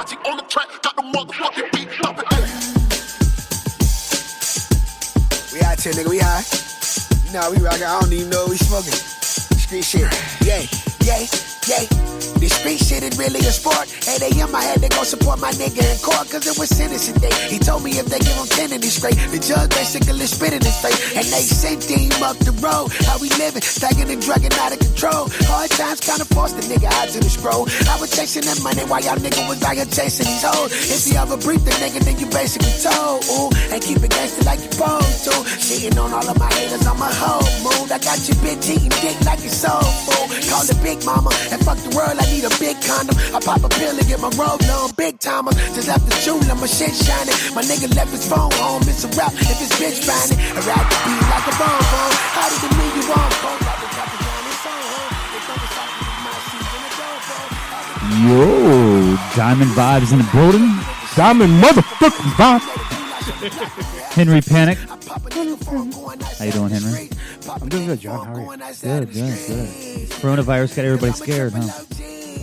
Nazi on the track, got the motherfucking beat up it. We out here, nigga, we high. You know we rockin', I don't even know we smoking. Street shit, yay. This street shit is really a sport. 8 a.m. I had to go support my nigga in court, cause it was sentencing day. He told me if they give him 10 in his straight, the judge basically spit in his face. And they sent him up the road. How we living, stacking and drugging out of control. Hard times kinda forced the nigga out to the scroll. I was chasing that money while y'all nigga was out here chasing these hoes. If you ever breathe the nigga, then you basically told. Ooh, and keep it gangster like you supposed to. Shitting on all of my haters, I'm a whole mood. I got your bitch eating dick like it's soul food. Call it Big Mama, and fuck the world, I need a big condom. I pop a pill and get my robe on, big timer. Just left the jewel and my shit shining. My nigga left his phone home, it's a rap if his bitch finding. I ride the beat like a bonbon. How did the mean you wrong? Yo, Diamond Vibes in the building. Diamond motherfucking vibe. Henry Panic. How you doing, Henry? I'm doing good, John. How are you? Good. Coronavirus got everybody scared, huh?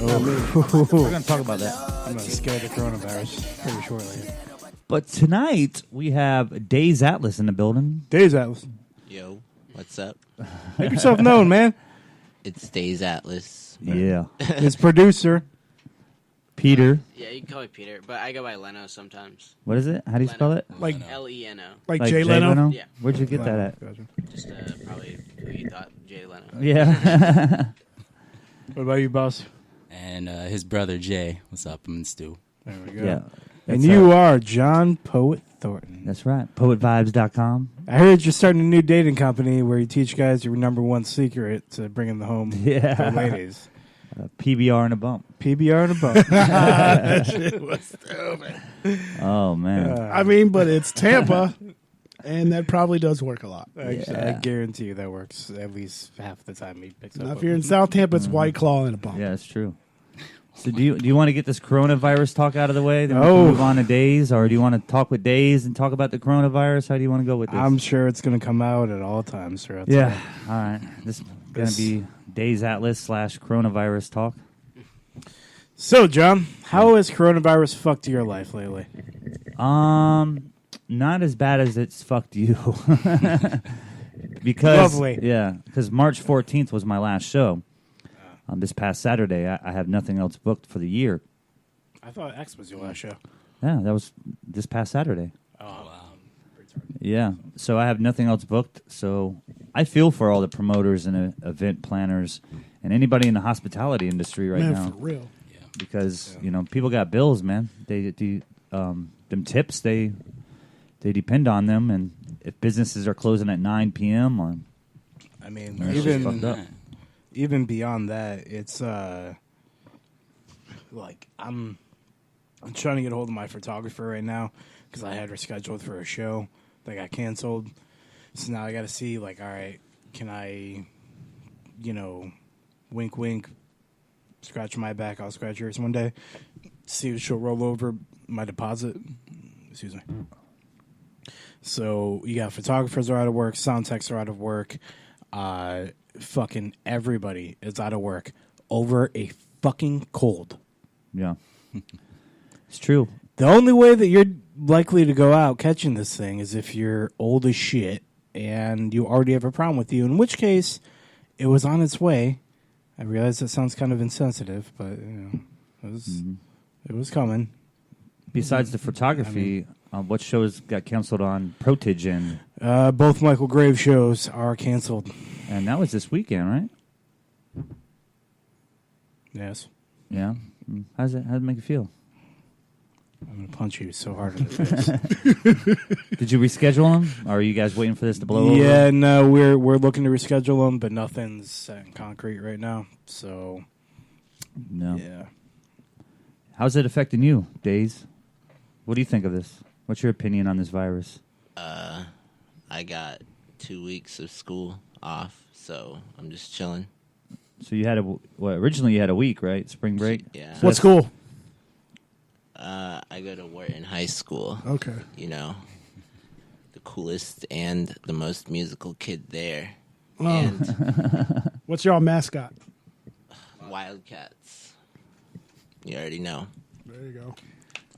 Oh, We're going to talk about that. I'm not scared of coronavirus pretty shortly. But tonight, we have Daize Atlas in the building. Daize Atlas. Yo, what's up? Make yourself known, man. It's Daize Atlas. Yeah. His producer. Peter. Yeah, you can call me Peter, but I go by Leno sometimes. What is it? How do you spell it? Like Leno. like Jay Leno? Yeah. Where'd you get that at? Gotcha. Just probably who you thought, Jay Leno. Yeah. What about you, boss? And his brother, Jay. What's up? I'm in Stu. There we go. Yeah. And That's you are John Poet Thornton. That's right. Poetvibes.com. I heard you're starting a new dating company where you teach guys your number one secret to bringing them home Yeah. to ladies. PBR and a bump. PBR and a bump. That shit was stupid. Oh, man. I mean, but it's Tampa, and that probably does work a lot. Actually, I guarantee you that works at least half the time he picks up. Now, if you're in South Tampa, it's White Claw and a bump. Yeah, that's true. So do you want to get this coronavirus talk out of the way? Then we Oh. can move on to Daize, or do you want to talk with Daize and talk about the coronavirus? How do you want to go with this? I'm sure it's going to come out at all times throughout the yeah. day. All right. This is going to be Daize Atlas / coronavirus talk. So, John, how has coronavirus fucked your life lately? Not as bad as it's fucked you. Because Lovely. Yeah, because March 14th was my last show. This past Saturday, I have nothing else booked for the year. I thought X was your last show. Yeah, that was this past Saturday. Oh, wow. Yeah, so I have nothing else booked. So I feel for all the promoters and event planners and anybody in the hospitality industry right Man, now. for real. Because you know people got bills, man. Them tips they depend on them, and if businesses are closing at 9 p.m. or I mean, that's just fucked up. even beyond that, it's like I'm trying to get a hold of my photographer right now because I had her scheduled for a show that got canceled. So now I got to see, like, all right, can I, wink, wink, scratch my back, I'll scratch yours one day, see if she'll roll over my deposit. Excuse me. So you got photographers are out of work, sound techs are out of work, fucking everybody is out of work over a fucking cold. Yeah, it's true. The only way that you're likely to go out catching this thing is if you're old as shit and you already have a problem with you, in which case it was on its way. I realize that sounds kind of insensitive, but it was coming. Besides the photography, what shows got canceled on Protage and Both Michael Graves shows are canceled. and that was this weekend, right? Yes. Yeah. How's it make you feel? I'm going to punch you so hard in the face. Did you reschedule them? Or are you guys waiting for this to blow over? Yeah, no, we're looking to reschedule them, but nothing's set in concrete right now. So, No. yeah. How's it affecting you, Daize? What do you think of this? What's your opinion on this virus? I got 2 weeks of school off, so I'm just chilling. So you had originally you had a week, right? Spring break? Yeah. So What school? I go to Wharton High School. Okay. You know, the coolest and the most musical kid there. Oh. And What's your mascot? Wildcats. You already know. There you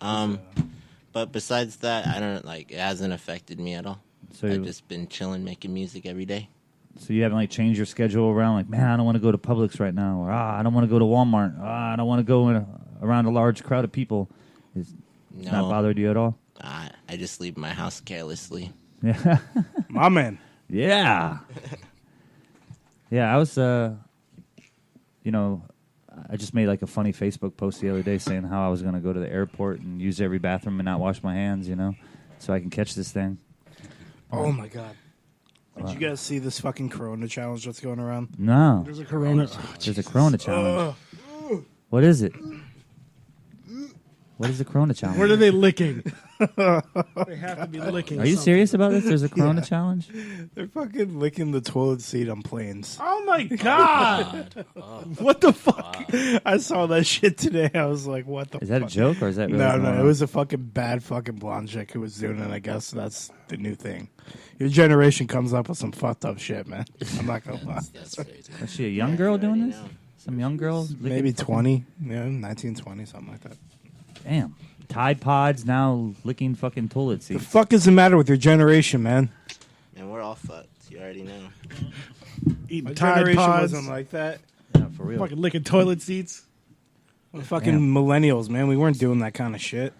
go. But besides that, I don't like. It hasn't affected me at all. So I've just been chilling, making music every day. So you haven't like changed your schedule around, like, man, I don't want to go to Publix right now, or I don't want to go to Walmart, I don't want to go around a large crowd of people. It's not bothered you at all? I just leave my house carelessly. Yeah, My man. yeah, yeah. I was, I just made like a funny Facebook post the other day saying how I was going to go to the airport and use every bathroom and not wash my hands, so I can catch this thing. Oh my god. Did you guys see this fucking Corona challenge that's going around? No, There's a Corona. there's a Corona challenge. What is it? What is the Corona challenge? What are they licking? They have to be licking. Are you something. serious about this? There's a Corona challenge? They're fucking licking the toilet seat on planes. Oh my god! What the fuck? I saw that shit today. I was like, what the fuck? Is that a joke or is that really No, going no. on? It was a fucking bad fucking blonde chick who was doing it. I guess that's the new thing. Your generation comes up with some fucked up shit, man. I'm not going to lie. That's crazy. Is she a young girl doing this? know. Some young girl? Maybe 20. Yeah, 19, 20, something like that. Damn. Tide Pods now licking fucking toilet The seats. fuck is the matter with your generation, man? Man, we're all fucked. You already know. Eating My Tide generation Pods, wasn't like that. Yeah, for real. fucking licking toilet seats. We're fucking Damn. millennials, man. We weren't doing that kind of shit.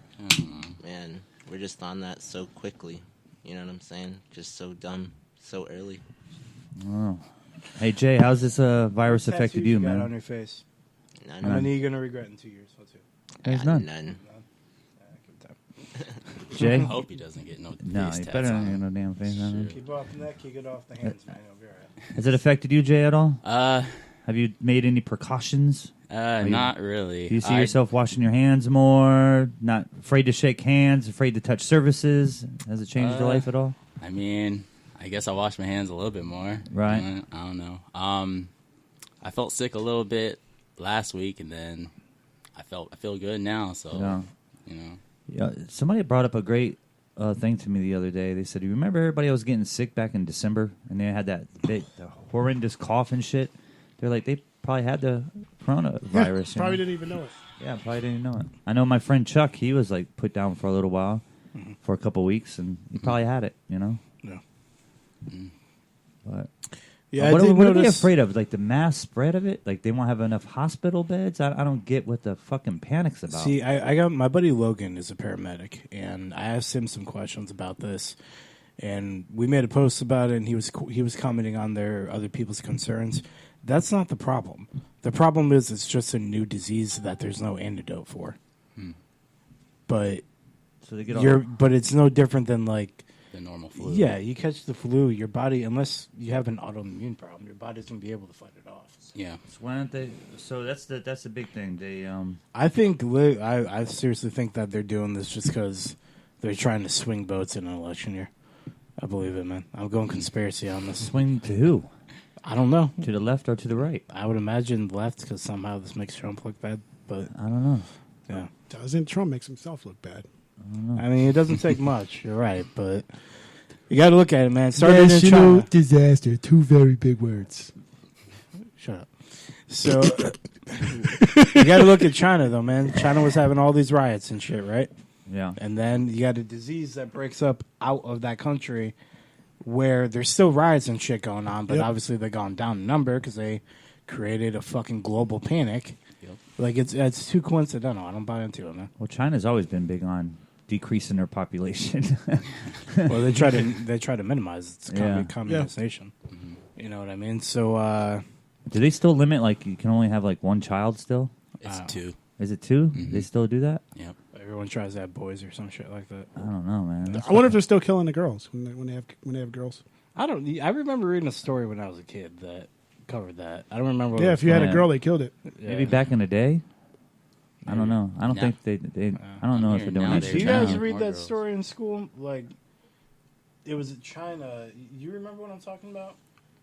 Man, we're just on that so quickly. You know what I'm saying? Just so dumb, so early. Oh. Hey, Jay, how's this virus affected Tattoos you, got on man? your face. None. How many are you going to regret in 2 years? What's it? There's I got none. I Jay? hope he doesn't get no No, face you tats better not on get him. no damn face on him. Keep it off the neck, keep it off the hands, man. You'll be all right. Has it affected you, Jay, at all? Uh, Have you made any precautions? not really. Do you see yourself washing your hands more? Not afraid to shake hands? Afraid to touch surfaces? Has it changed your life at all? I mean, I guess I wash my hands a little bit more. Right. I don't know. I felt sick a little bit last week, and then I feel good now. So Yeah. you know, Yeah, somebody brought up a great thing to me the other day. They said, "You remember everybody was getting sick back in December, and they had that the horrendous cough and shit." They're like, they probably had the coronavirus. you Probably know? didn't even know it. Yeah, probably didn't know it. I know my friend Chuck. He was like put down for a little while, for a couple weeks, and he probably had it. Yeah. But Yeah, what I did are they notice. afraid of? Like the mass spread of it? Like they won't have enough hospital beds? I don't get what the fucking panic's about. See, I got my buddy Logan is a paramedic, and I asked him some questions about this, and we made a post about it, and he was commenting on their other people's concerns. That's not the problem. The problem is it's just a new disease that there's no antidote for. But so they get all but it's no different than like the normal flu. yeah, you catch the flu, your body, unless you have an autoimmune problem, your body's gonna be able to fight it off. Yeah. So why don't they? So that's the big thing. They I think I seriously think that they're doing this just because they're trying to swing votes in an election year. I believe it, man. I'm going conspiracy on this. swing to who? I don't know. To the left or to the right? I would imagine left because somehow this makes Trump look bad. But I don't know. yeah, Doesn't Trump makes himself look bad? I mean it doesn't take much. You're right, but you got to look at it, man. Started in China. Disaster. Two very big words. Shut up. So you got to look at China, though, man. China was having all these riots and shit, right? Yeah. And then you got a disease that breaks up out of that country where there's still riots and shit going on, but Yep. obviously they're gone down in number because they created a fucking global panic. Yep. Like it's too coincidental. I don't buy into it, man. Well, China's always been big on decreasing their population. Well, they try to minimize its Yeah. communist nation. You know what I mean? So Do they still limit, like, you can only have, like, one child still? It's 2. Is it 2? They still do that? Yep. everyone tries to have boys or some shit like that. I don't know, man. I wonder if they're still killing the girls when they have girls. I don't. I remember reading a story when I was a kid that covered that. I don't remember. What it Yeah, was if you had Yeah. a girl, they killed it. Yeah. Maybe back in the day? I don't know. I don't No. think they I don't know if they're doing Now that Do they're you shit trying guys now. to- read More that girls. story in school? Like, it was China. You remember what I'm talking about?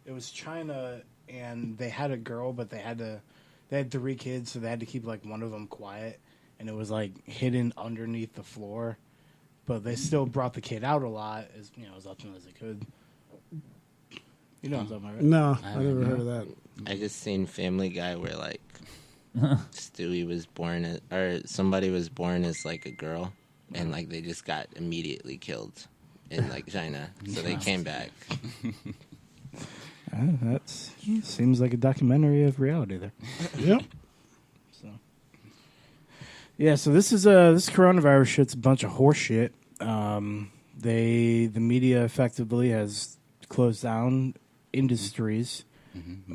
It was China, and they had a girl, but they had 3 kids, so they had to keep like one of them quiet, and it was like hidden underneath the floor. But they still brought the kid out a lot, as often as they could. You know what I'm talking about, right? No, I I never haven't. heard of that. I just seen Family Guy where like Stewie was born as, or somebody was born as like a girl, and like they just got immediately killed in like China, so they came back. That seems like a documentary of reality there. Yep. Yeah, so this coronavirus shit's a bunch of horse shit. The media effectively has closed down industries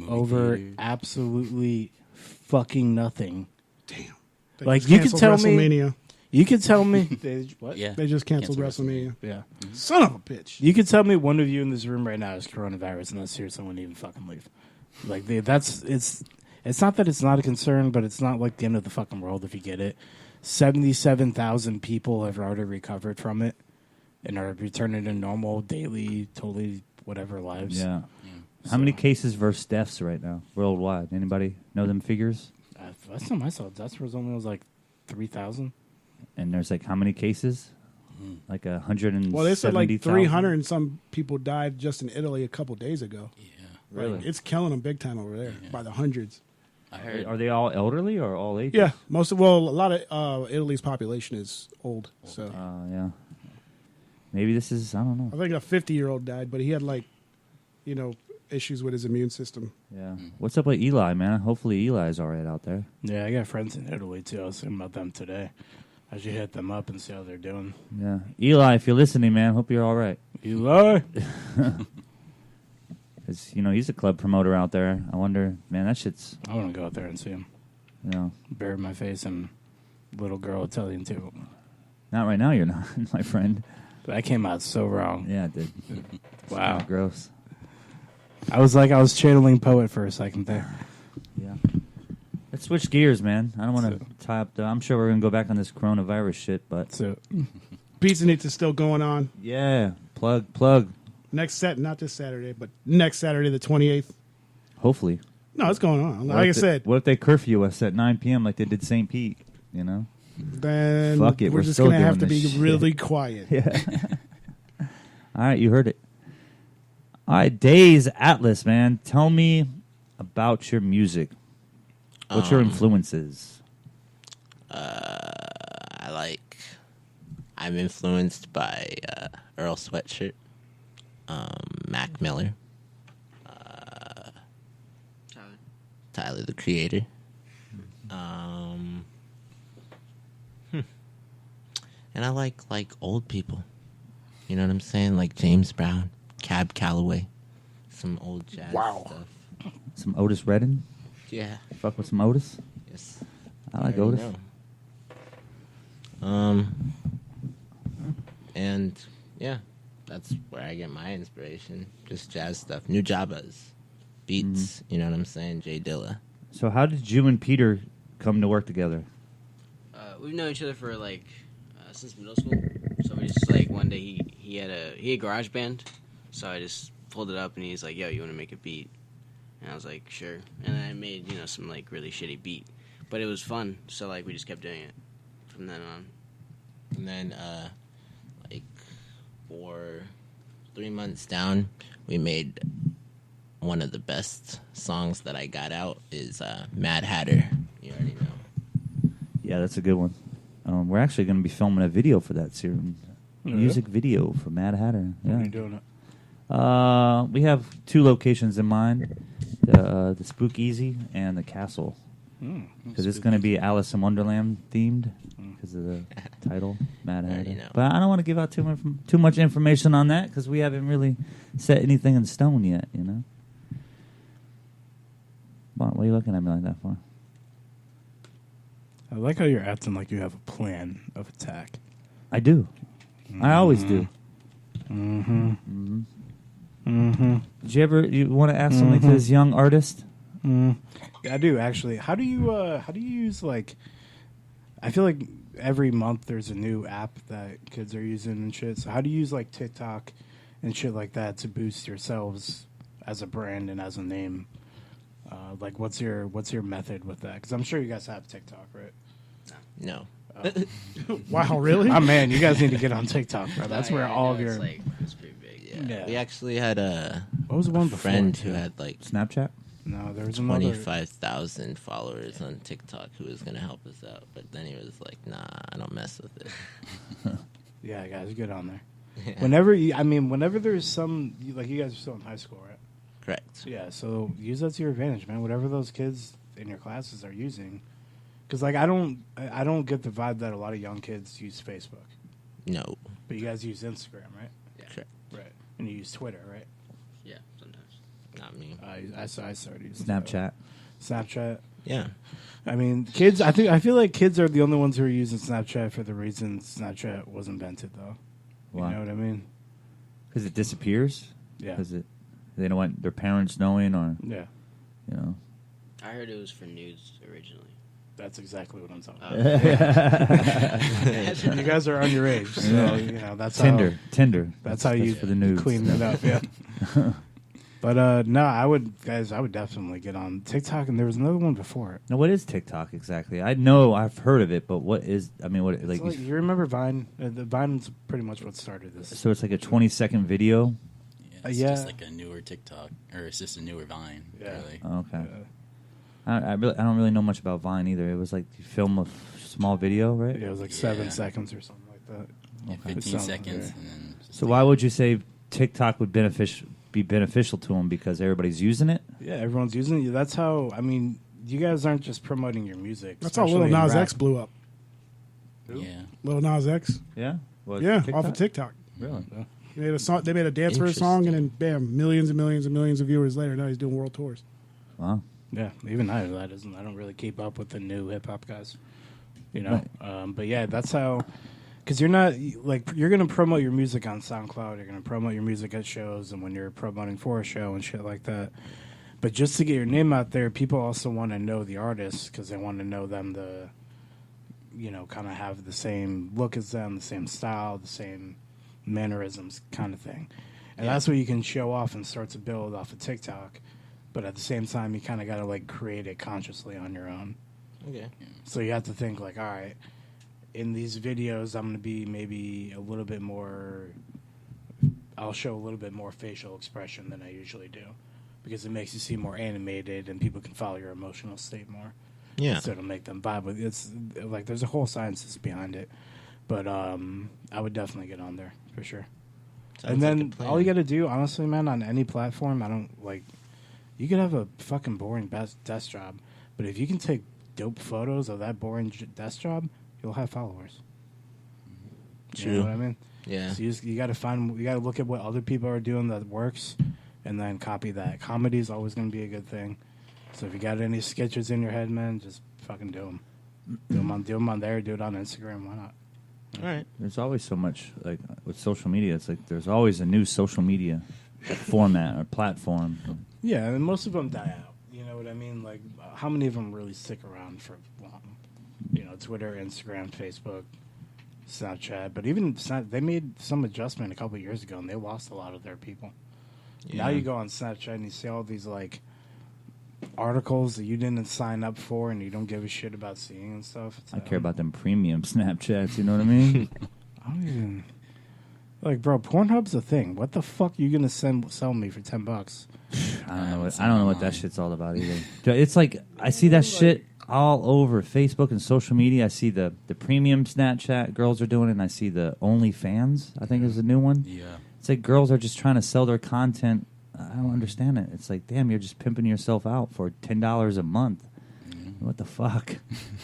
over theaters. absolutely fucking nothing. Damn. They Like, just you could canceled tell me- WrestleMania. You could tell me what? Yeah. They just canceled Cancel WrestleMania. Yeah. Son of a bitch. You could tell me one of you in this room right now is coronavirus, and let's hear someone even fucking leave. Like it's not that it's not a concern, but it's not like the end of the fucking world if you get it. 77,000 people have already recovered from it and are returning to normal daily, totally whatever lives. Yeah. How many cases versus deaths right now worldwide? Anybody know them figures? Last time I saw deaths was like 3,000. And there's like how many cases? Like 170,000. Well, they said like 300 and some people died just in Italy a couple days ago. Yeah. Really? Like, it's killing them big time over there by the hundreds. I heard. Are they all elderly or all ages? Yeah, a lot of Italy's population is old. So Yeah. Maybe this is, I don't know. I think a 50-year-old died, but he had issues with his immune system. Yeah. What's up with Eli, man? Hopefully Eli's all right out there. Yeah, I got friends in Italy too. I was thinking about them today. I should hit them up and see how they're doing. Yeah. Eli, if you're listening, man, hope you're all right. Eli? Because, he's a club promoter out there. I wonder, man, that shit's, I want to go out there and see him. Bury my face in little girl Italian too. not right now, you're not, my friend. That came out so wrong. Yeah, it did. Wow. Gross. I was channeling poet for a second there. Yeah. Let's switch gears, man. I don't want to tie up I'm sure we're going to go back on this coronavirus shit, but. So, Pizza Nights is still going on. Yeah. Plug. Not this Saturday, but next Saturday, the 28th. Hopefully. No, it's going on. What Like I if said, what if they curfew us at 9 p.m. like they did St. Pete, then Fuck it, we're we're just still going to have to doing be this shit. really quiet. Yeah. All right, you heard it. All right, Daize Atlas, man. Tell me about your music. What's your influences? I'm influenced by Earl Sweatshirt, Mac Miller, Tyler the Creator. And I like old people. You know what I'm saying? Like James Brown, Cab Calloway, some old jazz stuff. Some Otis Redding? Yeah. Fuck with some Otis? Yes. I like You already Otis. know. And yeah, that's where I get my inspiration. Just jazz stuff, new Jabas, beats. You know what I'm saying? Jay Dilla. So how did you and Peter come to work together? We've known each other for since middle school. So we just one day he had Garage Band, so I just pulled it up and he's like, "Yo, you want to make a beat?" And I was like, "Sure." And then I made some really shitty beat, but it was fun. So we just kept doing it from then on. And then for 3 months down, we made one of the best songs that I got out is Mad Hatter. You already know. Yeah, that's a good one. We're actually going to be filming a video for that series. Music video for Mad Hatter. Yeah. When are you doing it? We have 2 locations in mind: the Spookeasy and the Castle. Because it's going to be Alice in Wonderland themed because of the title, Mad I Hatter. already know. But I don't want to give out too much information on that because we haven't really set anything in stone yet. What are you looking at me like that for? I like how you're acting like you have a plan of attack. I do. I always do. Mm-hmm. Did you want to ask something to this young artist? I do actually. How do you use I feel like every month there's a new app that kids are using and shit. So how do you use TikTok and shit like that to boost yourselves as a brand and as a name? What's your method with that? Because I'm sure you guys have TikTok, right? No. Wow, really? Oh man, you guys need to get on TikTok, bro. That's where all of your It's pretty big. Yeah. Yeah. We actually had what was the one friend before, who too? had Snapchat? No, there was another. 25,000 followers on TikTok who was gonna help us out, but then he was like, "Nah, I don't mess with it." Yeah, guys, get on there. Yeah. Whenever there's some, like you guys are still in high school, right? Correct. Yeah, so use that to your advantage, man. Whatever those kids in your classes are using, because like I don't get the vibe that a lot of young kids use Facebook, No. but you guys use Instagram, right? Correct. Right, and you use Twitter, right? Yeah, sometimes. Not me. I started using Snapchat. Snapchat. Yeah. I mean, kids. I feel like kids are the only ones who are using Snapchat for the reason Snapchat was invented, though. You Why? know what I mean? Because it disappears. Yeah. Because they don't want their parents knowing, or Yeah, you know. I heard it was for news originally. that's exactly what I'm talking Oh. about. You guys are underage, so you know that's Tinder. How, Tinder. that's how you for the news. clean it up. Yeah. But no, I would definitely get on TikTok, and there was another one before it. Now, what is TikTok exactly? I know I've heard of it, but what is? I mean, what It's like? like, you remember Vine? The Vine's pretty much what started this. So it's like a 20-second video. Yeah, it's yeah. just like a newer TikTok, or it's just a newer Vine. Yeah. Really. Oh, okay. Yeah. I don't really know much about Vine either. It was like you film a small video, right? Yeah, it was like Yeah. 7 seconds or something like that. Yeah, Okay. 15 Sounds seconds, okay. and then. Just So why would you say TikTok would be beneficial to them? Because everybody's using it. Yeah, everyone's using it. That's how. I mean, you guys aren't just promoting your music. That's how Lil especially in Nas rap. X blew up. Yeah. Lil Nas X. Yeah. What, Yeah, TikTok? off of TikTok. Really? They made a song. They made a dance for a song, and then bam, millions and millions and millions of viewers later. Now he's doing world tours. Wow. Yeah, even I don't really keep up with the new hip hop guys. You know, but yeah, that's how. Because you're not like you're gonna promote your music on SoundCloud. You're gonna promote your music at shows, and when you're promoting for a show and shit like that. But just to get your name out there, people also want to know the artist because they want to know them to, you know, kind of have the same look as them, the same style, the same mannerisms, kind of thing. And that's what you can show off and start to build off of TikTok. But at the same time, you kind of got to like create it consciously on your own. Okay. So you have to think like, all right, in these videos, I'm going to be maybe a little bit more. I'll show a little bit more facial expression than I usually do, because it makes you seem more animated and people can follow your emotional state more. Yeah. So it'll make them vibe with it. It's like there's a whole science behind it, but I would definitely get on there for sure. Sounds And then like a plan. all you got to do, honestly, man, on any platform, I don't like. You could have a fucking boring desk job, but if you can take dope photos of that boring desk job, you'll have followers. You know True. what I mean? Yeah. So you got to look at what other people are doing that works, and then copy that. Comedy is always going to be a good thing. So if you got any sketches in your head, man, just fucking do them. Do them on there. Do it on Instagram. Why not? All right. There's always so much like with social media. It's like there's always a new social media format or platform. Yeah, and most of them die out. You know what I mean? Like, how many of them really stick around for long? You know, Twitter, Instagram, Facebook, Snapchat. But even they made some adjustment a couple of years ago, and they lost a lot of their people. Yeah. Now you go on Snapchat and you see all these like articles that you didn't sign up for, and you don't give a shit about seeing and stuff. It's I like, care about them premium Snapchats. You know what I mean? I don't even like, bro. Pornhub's a thing. What the fuck are you gonna sell me for $10? I don't know what that shit's all about either. It's like I see that shit all over Facebook and social media. I see the premium Snapchat girls are doing it, and I see the OnlyFans, I think is the new one. Yeah. It's like girls are just trying to sell their content. I don't understand it. It's like, damn, you're just pimping yourself out for $10 a month. What the fuck?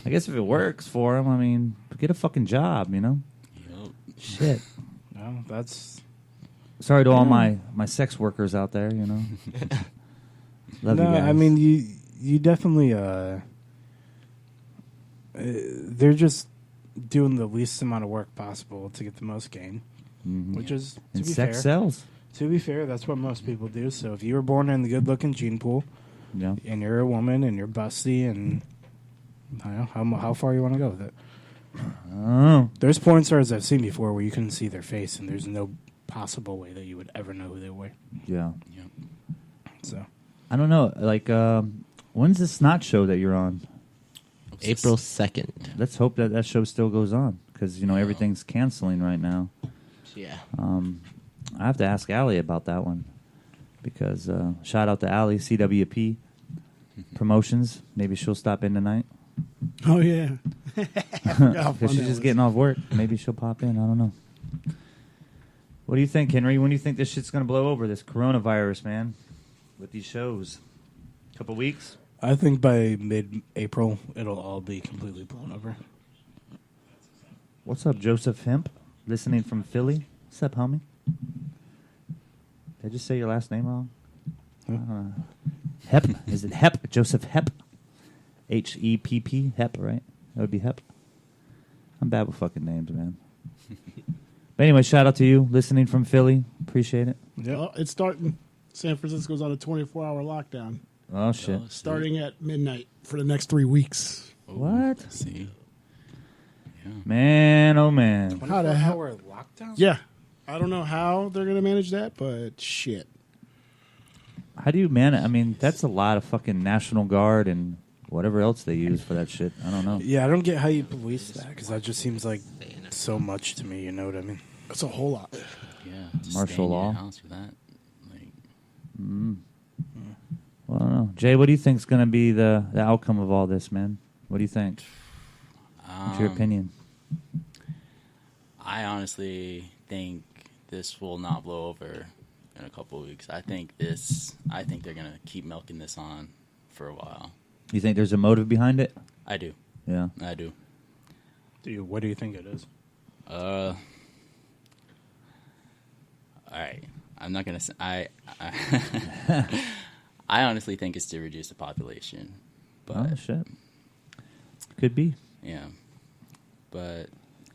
I guess if it works for them, I mean, get a fucking job, you know? Yep. Shit. No, that's Sorry to all my sex workers out there, you know? Love you no. guys. I mean, you definitely. They're just doing the least amount of work possible to get the most gain, which is to and be sex fair. sells. To be fair, that's what most people do. So if you were born in the good-looking gene pool, Yeah. and you're a woman and you're busty, and I don't know how far you want to go with it. Oh. There's porn stars I've seen before where you couldn't see their face, and there's no possible way that you would ever know who they were. Yeah. Yep. So I don't know. Like, when's the Snot show that you're on? April 2nd. Let's hope that show still goes on because, you know, everything's canceling right now. Yeah. I have to ask Allie about that one because shout out to Allie, CWP. promotions. Maybe she'll stop in tonight. Oh yeah. Because she's just getting off work. Maybe she'll pop in. I don't know. What do you think, Henry? When do you think this shit's going to blow over, this coronavirus, man? With these shows? A couple weeks? I think by mid-April, it'll all be completely blown over. What's up, Joseph Hemp? Listening from Philly. What's up, homie? Did I just say your last name wrong? Hep. Is it Hep? Joseph Hep? H-E-P-P? Hep, right? That would be Hep. I'm bad with fucking names, man. But anyway, shout out to you, listening from Philly. Appreciate it. Yeah, it's starting. San Francisco's on a 24-hour lockdown. Oh, shit. Starting at midnight for the next 3 weeks. What? See. Yeah. Man, oh, man. How the hell? 24-hour lockdown? Yeah. I don't know how they're going to manage that, but shit. How do you manage? I mean, that's a lot of fucking National Guard and whatever else they use for that shit. I don't know. Yeah, I don't get how you police that, because that just seems like so much to me, you know what I mean? That's a whole lot. Yeah. Just Martial stay in your law. house for that. Like, Well, I don't know. Jay, what do you think is going to be the outcome of all this, man? What do you think? What's your opinion? I honestly think this will not blow over in a couple of weeks. I think they're gonna keep milking this on for a while. You think there's a motive behind it? I do. Yeah. I do. What do you think it is? All right. I'm not gonna say. I honestly think it's to reduce the population, but Oh, shit. Could be. yeah. But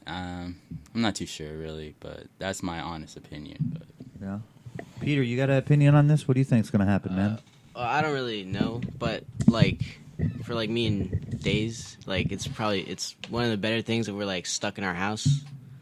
I'm not too sure really. But that's my honest opinion. But Yeah. Peter, you got an opinion on this? What do you think is going to happen, man? Well, I don't really know, but like for like me and Daize, like it's one of the better things that we're like stuck in our house.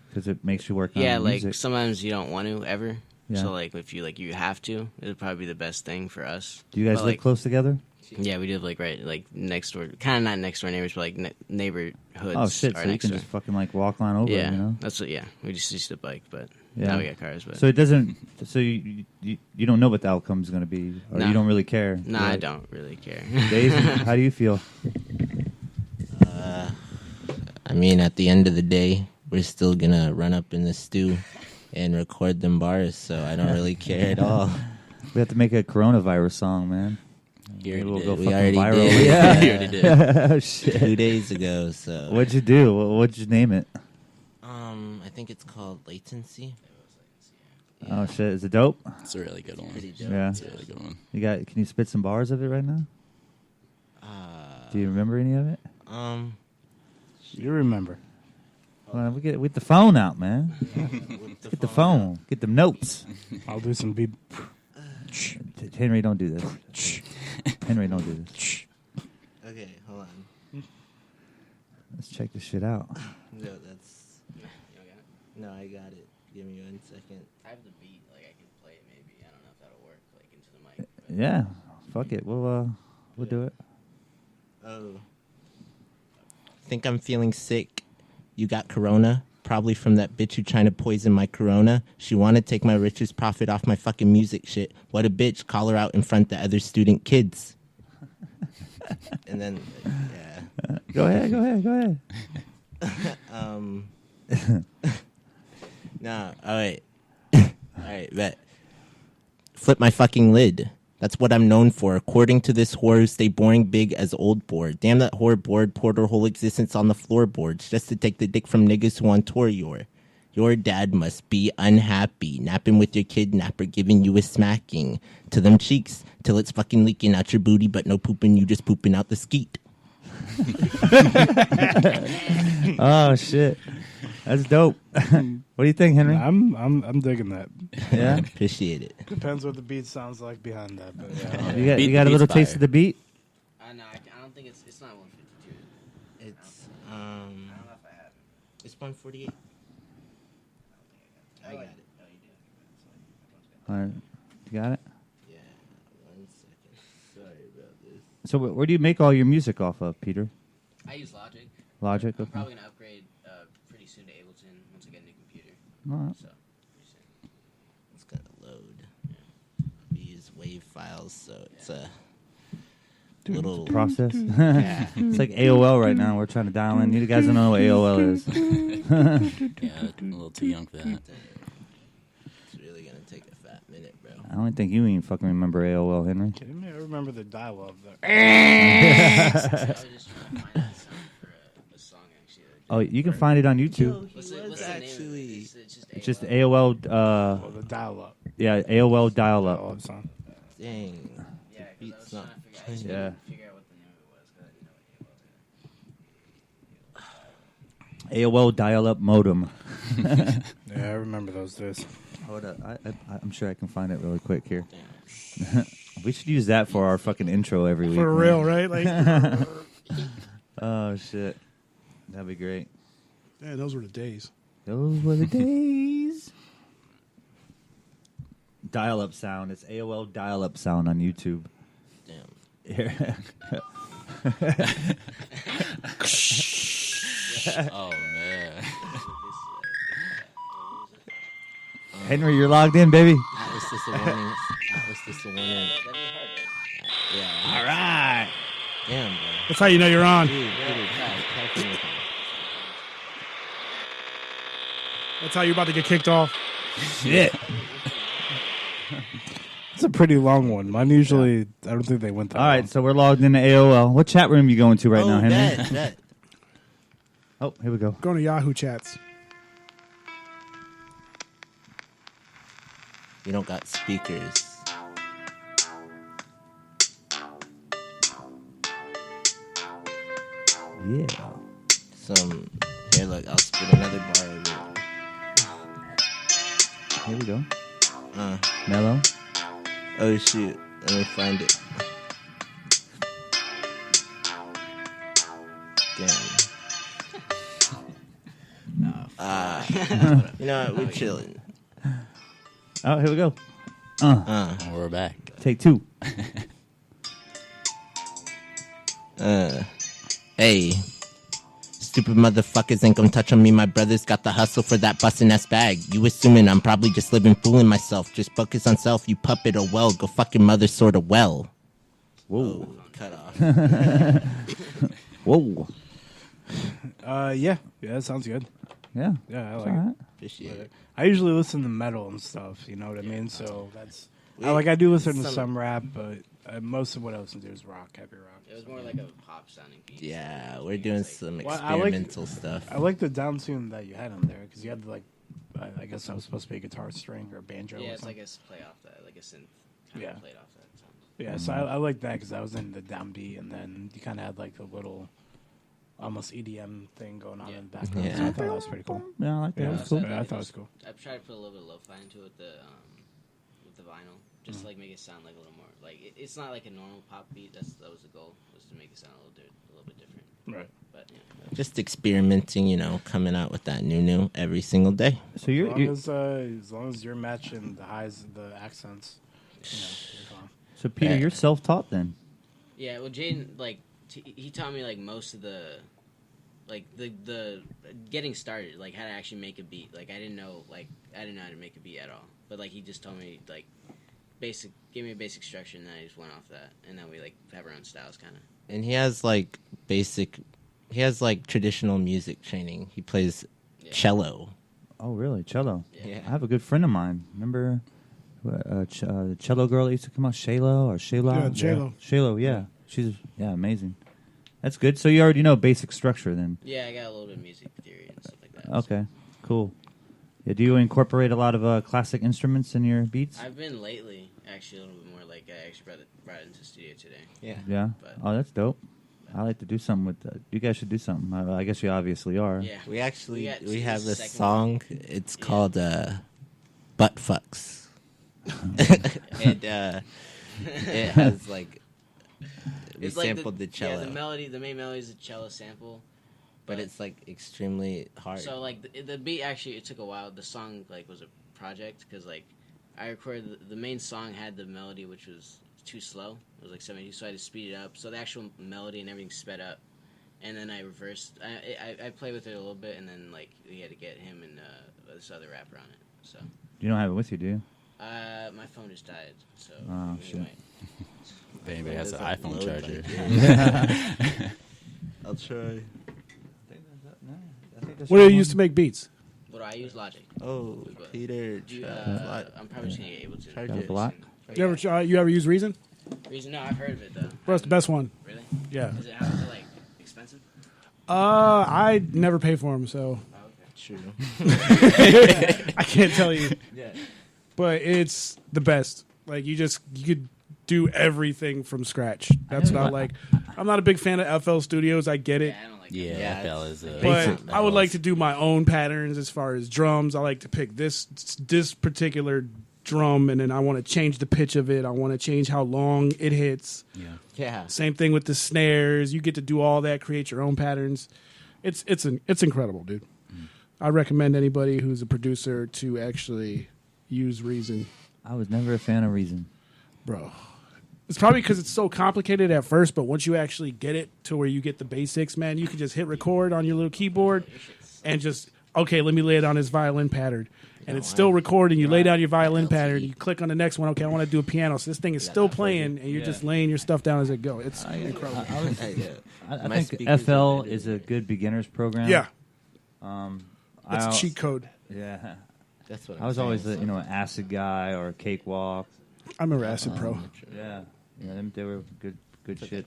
Because it makes you work on Yeah, like music. sometimes you don't want to ever. Yeah. So like if you have to, it'd probably be the best thing for us. Do you guys But, live like, close together? Yeah, we live like next door, kind of not next door neighbors, but like neighborhoods. Oh, shit. Are So you next can door. just fucking like walk on over, Yeah, you know? that's what. Yeah, we just used to bike, but Yeah. now we got cars. But So it doesn't. So you don't know what the outcome's going to be, or Nah. you don't really care. nah, You're I like, don't really care. Dave, how do you feel? I mean, at the end of the day, we're still gonna run up in the stew and record them bars, so I don't really care at all. We have to make a coronavirus song, man. you Maybe already we'll did. go We fucking already viral. did. Yeah. You already did. Oh, shit. 2 days ago, so What'd you do? What'd you name it? I think it's called Latency. Oh shit! Is it dope? It's a really good one. Pretty dope. Yeah. It's a really good one. You got? Can you spit some bars of it right now? Do you remember any of it? You remember. Well, we get the phone out, man. With Get the phone. Get them notes. I'll do some beep. Henry, don't do this. Henry, don't do this. Okay, hold on. Let's check this shit out. No, that's no, I got it. Give me 1 second. I have the beat, like I can play it maybe. I don't know if that'll work, like into the mic. But Yeah. Fuck it. We'll do it. Oh. Think I'm feeling sick. You got corona? Probably from that bitch who trying to poison my corona. She want to take my richest profit off my fucking music shit. What a bitch. Call her out in front of the other student kids. And then, yeah. Go ahead. Nah, alright. Alright, bet. Flip my fucking lid. That's what I'm known for. According to this whore who stay boring big as old board. Damn that whore bored, poured her whole existence on the floorboards just to take the dick from niggas who on tour Your dad must be unhappy. Napping with your kidnapper, giving you a smacking to them cheeks till it's fucking leaking out your booty, but no pooping, you just pooping out the skeet. Oh shit, that's dope. What do you think, Henry? I'm digging that. Yeah, Appreciate it. Depends what the beat sounds like behind that, but yeah. you got a little Beat's taste fire. of the beat. no, I don't think it's not 152. It's I don't know if I have it. it's 148. I got it. Oh, you do. All right, you got it. Yeah, 1 second. Sorry about this. So where do you make all your music off of, Peter? I use Logic. Logic. I'm Okay. probably gonna upgrade pretty soon to Ableton once I get a new computer. All right. So pretty soon. It's gonna load. We use WAV files, so it's little Process. Yeah. It's like AOL right now. We're trying to dial in. You guys don't know what AOL is. Yeah, a little too young for that. It's really gonna take a fat minute, bro. I don't think you even fucking remember AOL, Henry. Kidding me? I remember the dial-up there. I was just trying to find the sound for a song actually. Oh, you can find it on YouTube. What's the name of it? It's just AOL. Oh, the dial-up. Yeah, AOL dial-up. Dial-up song. Dang. Yeah, The because I was beat's not trying to figure, I just playing. Yeah. couldn't figure out what the name of it was because I didn't know what AOL was. AOL dial-up modem. Yeah, I remember those days. Hold up, I'm sure I can find it really quick here. We should use that for our fucking intro every week. For man. real, right? Like, Oh shit, that'd be great. man, those were the days. Those were the days. Dial-up sound. It's AOL dial-up sound on YouTube. Damn. Here. Oh man. Henry, you're logged in, baby. Atlas is the warning. Atlas is the warning. That'd be hard, right? Yeah. All right. Damn, bro. That's how you know you're on. Dude, California. That's how you're about to get kicked off. Shit. It's a pretty long one. Mine usually, I don't think they went that All long. right, so we're logged into AOL. What chat room you going to right now, Henry? Bet. Oh, here we go. Going to Yahoo chats. We don't got speakers. Yeah. Here, look, I'll spit another bar of it. Here we go. Uh, Mellow. oh, shoot. Let me find it. Damn. You know what? We're chilling. Oh, here we go. We're back. Take two. Hey. Stupid motherfuckers ain't gonna touch on me. My brother's got the hustle for that bustin' ass bag. You assuming I'm probably just living fooling myself. Just focus on self, you puppet, or well, go fuck your mother sorta well. Whoa. Cut off. Whoa. Yeah, that sounds good. Yeah. Yeah, I It's like all it. right. Appreciate it. I usually listen to metal and stuff. You know what I mean? So that's We- I do listen to some- some rap, but most of what I listen to is rock, heavy rock. It was more like a pop sounding beat. Yeah, we're doing some Well, I like- experimental stuff. I like the down tune that you had on there because you had I guess that was supposed to be a guitar string or a banjo. Yeah, or it's something. like a play off that, like a synth kind Yeah. of played off that sound. Yeah, so I like that because I was in the downbeat, and then you kind of had like the little, almost EDM thing going on in the background. Yeah. So I thought that was pretty cool. Yeah, I like that. Yeah, That's cool. I thought it was cool. I've tried to put a little bit of lo-fi into it with the vinyl, just to like make it sound like a little more like it's not like a normal pop beat. That was the goal, was to make it sound a little bit different. Right. But yeah, Just experimenting, coming out with that new every single day. So As long as you're matching the highs, the accents, you're fine. so Peter, Yeah. you're self-taught then. yeah. Well, Jaden, like he taught me like most of the getting started, like how to actually make a beat. Like I didn't know how to make a beat at all. But like he just told me like gave me a basic structure, and then I just went off that, and then we like have our own styles, kind of. And he has traditional music training. He plays cello. Oh, really? Cello. Yeah. I have a good friend of mine. Remember the cello girl that used to come out, Shayla or Shayla? Yeah, J-Lo. Shayla, yeah. She's amazing. That's good. So you already know basic structure then. Yeah, I got a little bit of music theory and stuff like that. Okay, cool. Yeah, do you incorporate a lot of classic instruments in your beats? I've been lately actually a little bit more like I actually brought it into the studio today. Yeah. Yeah. But- Oh, that's dope. I like to do something with that. You guys should do something. I guess you obviously are. Yeah, We actually got we to have the this second song. one. It's Yeah. called Butt Fucks. And it has like we It's like sampled the cello. Yeah, the main melody is a cello sample. but it's like extremely hard. So like the beat actually it took a while. The song like was a project because like I recorded the main song had the melody which was too slow. It was like 72, so I had to speed it up. So the actual melody and everything sped up, and then I reversed. I played with it a little bit, and then like we had to get him and this other rapper on it. So You don't have it with you, do you? my phone just died. So Oh, we shit. might- If anybody has an Doesn't iPhone load charger. like I'll try. What do you use to make beats? What do I use? Logic. Oh, Peter. Do you, try- I'm probably just gonna get able to. Charge Got a it. block? You ever use Reason? Reason? No, I've heard of it though. What's the best one? Really? Yeah. Is it like expensive? I never pay for them, so Oh, okay. True. I can't tell you. Yeah. But it's the best. Like you could do everything from scratch. That's what I like. I'm not a big fan of FL Studios. I get it. Yeah, I don't like Yeah, that. Yeah, FL is a But I would like to do my own patterns as far as drums. I like to pick this particular drum, and then I want to change the pitch of it. I want to change how long it hits. Yeah. Same thing with the snares. You get to do all that, create your own patterns. It's incredible, dude. I recommend anybody who's a producer to actually use Reason, I was never a fan of Reason. bro. It's probably because it's so complicated at first, but once you actually get it to where you get the basics, man, you can just hit record on your little keyboard and just, okay, let me lay it on this violin pattern. And it's still recording. You lay down your violin pattern. You click on the next one. Okay, I want to do a piano. So this thing is still playing, and you're just laying your stuff down as it go. It's incredible. I My think speakers FL are better. is a good beginner's program. Yeah, I it's a al- cheat code. Yeah. That's what I was always an acid guy or a cakewalk. I remember Acid Pro. Yeah. They were good shits.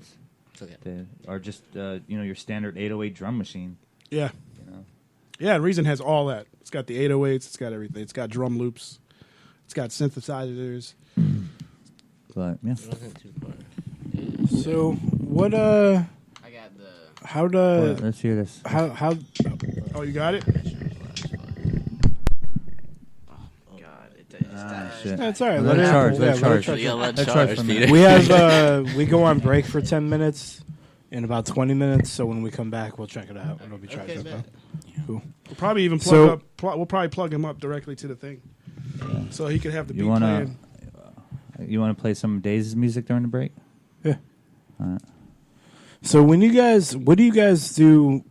It's okay. They are just your standard 808 drum machine. Yeah. You know. Yeah, and Reason has all that. It's got the 808s. It's got everything. It's got drum loops. It's got synthesizers. But yeah. It wasn't too far. So what? I got the. How to? Let's hear this. How? Oh, you got it? God, it died. Shit. That's all right. Let it charge. Let it charge. Yeah, let Let's charge, charge from Peter. there. We have we go on break for 10 minutes in about 20 minutes. So when we come back, we'll check it out. It'll be charged up. bet. Cool. We'll probably even So- we'll probably plug him up directly to the thing, so he could have the beat You wanna playing. you want to play some Daize's music during the break? Yeah. All right. So what do you guys do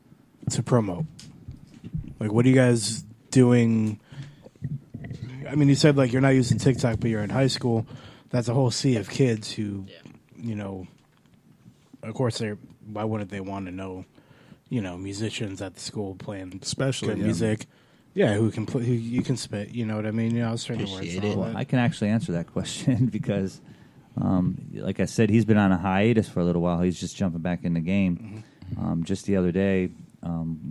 to promote? Like, what are you guys doing? I mean, you said like you're not using TikTok, but you're in high school. That's a whole sea of kids who, of course, why wouldn't they want to know, musicians at the school playing Especially, good yeah. music? Yeah, who can play? Who you can spit? You know what I mean? I was trying to words. Appreciate and all it. that. I can actually answer that question because, like I said, he's been on a hiatus for a little while. He's just jumping back in the game. Just the other day,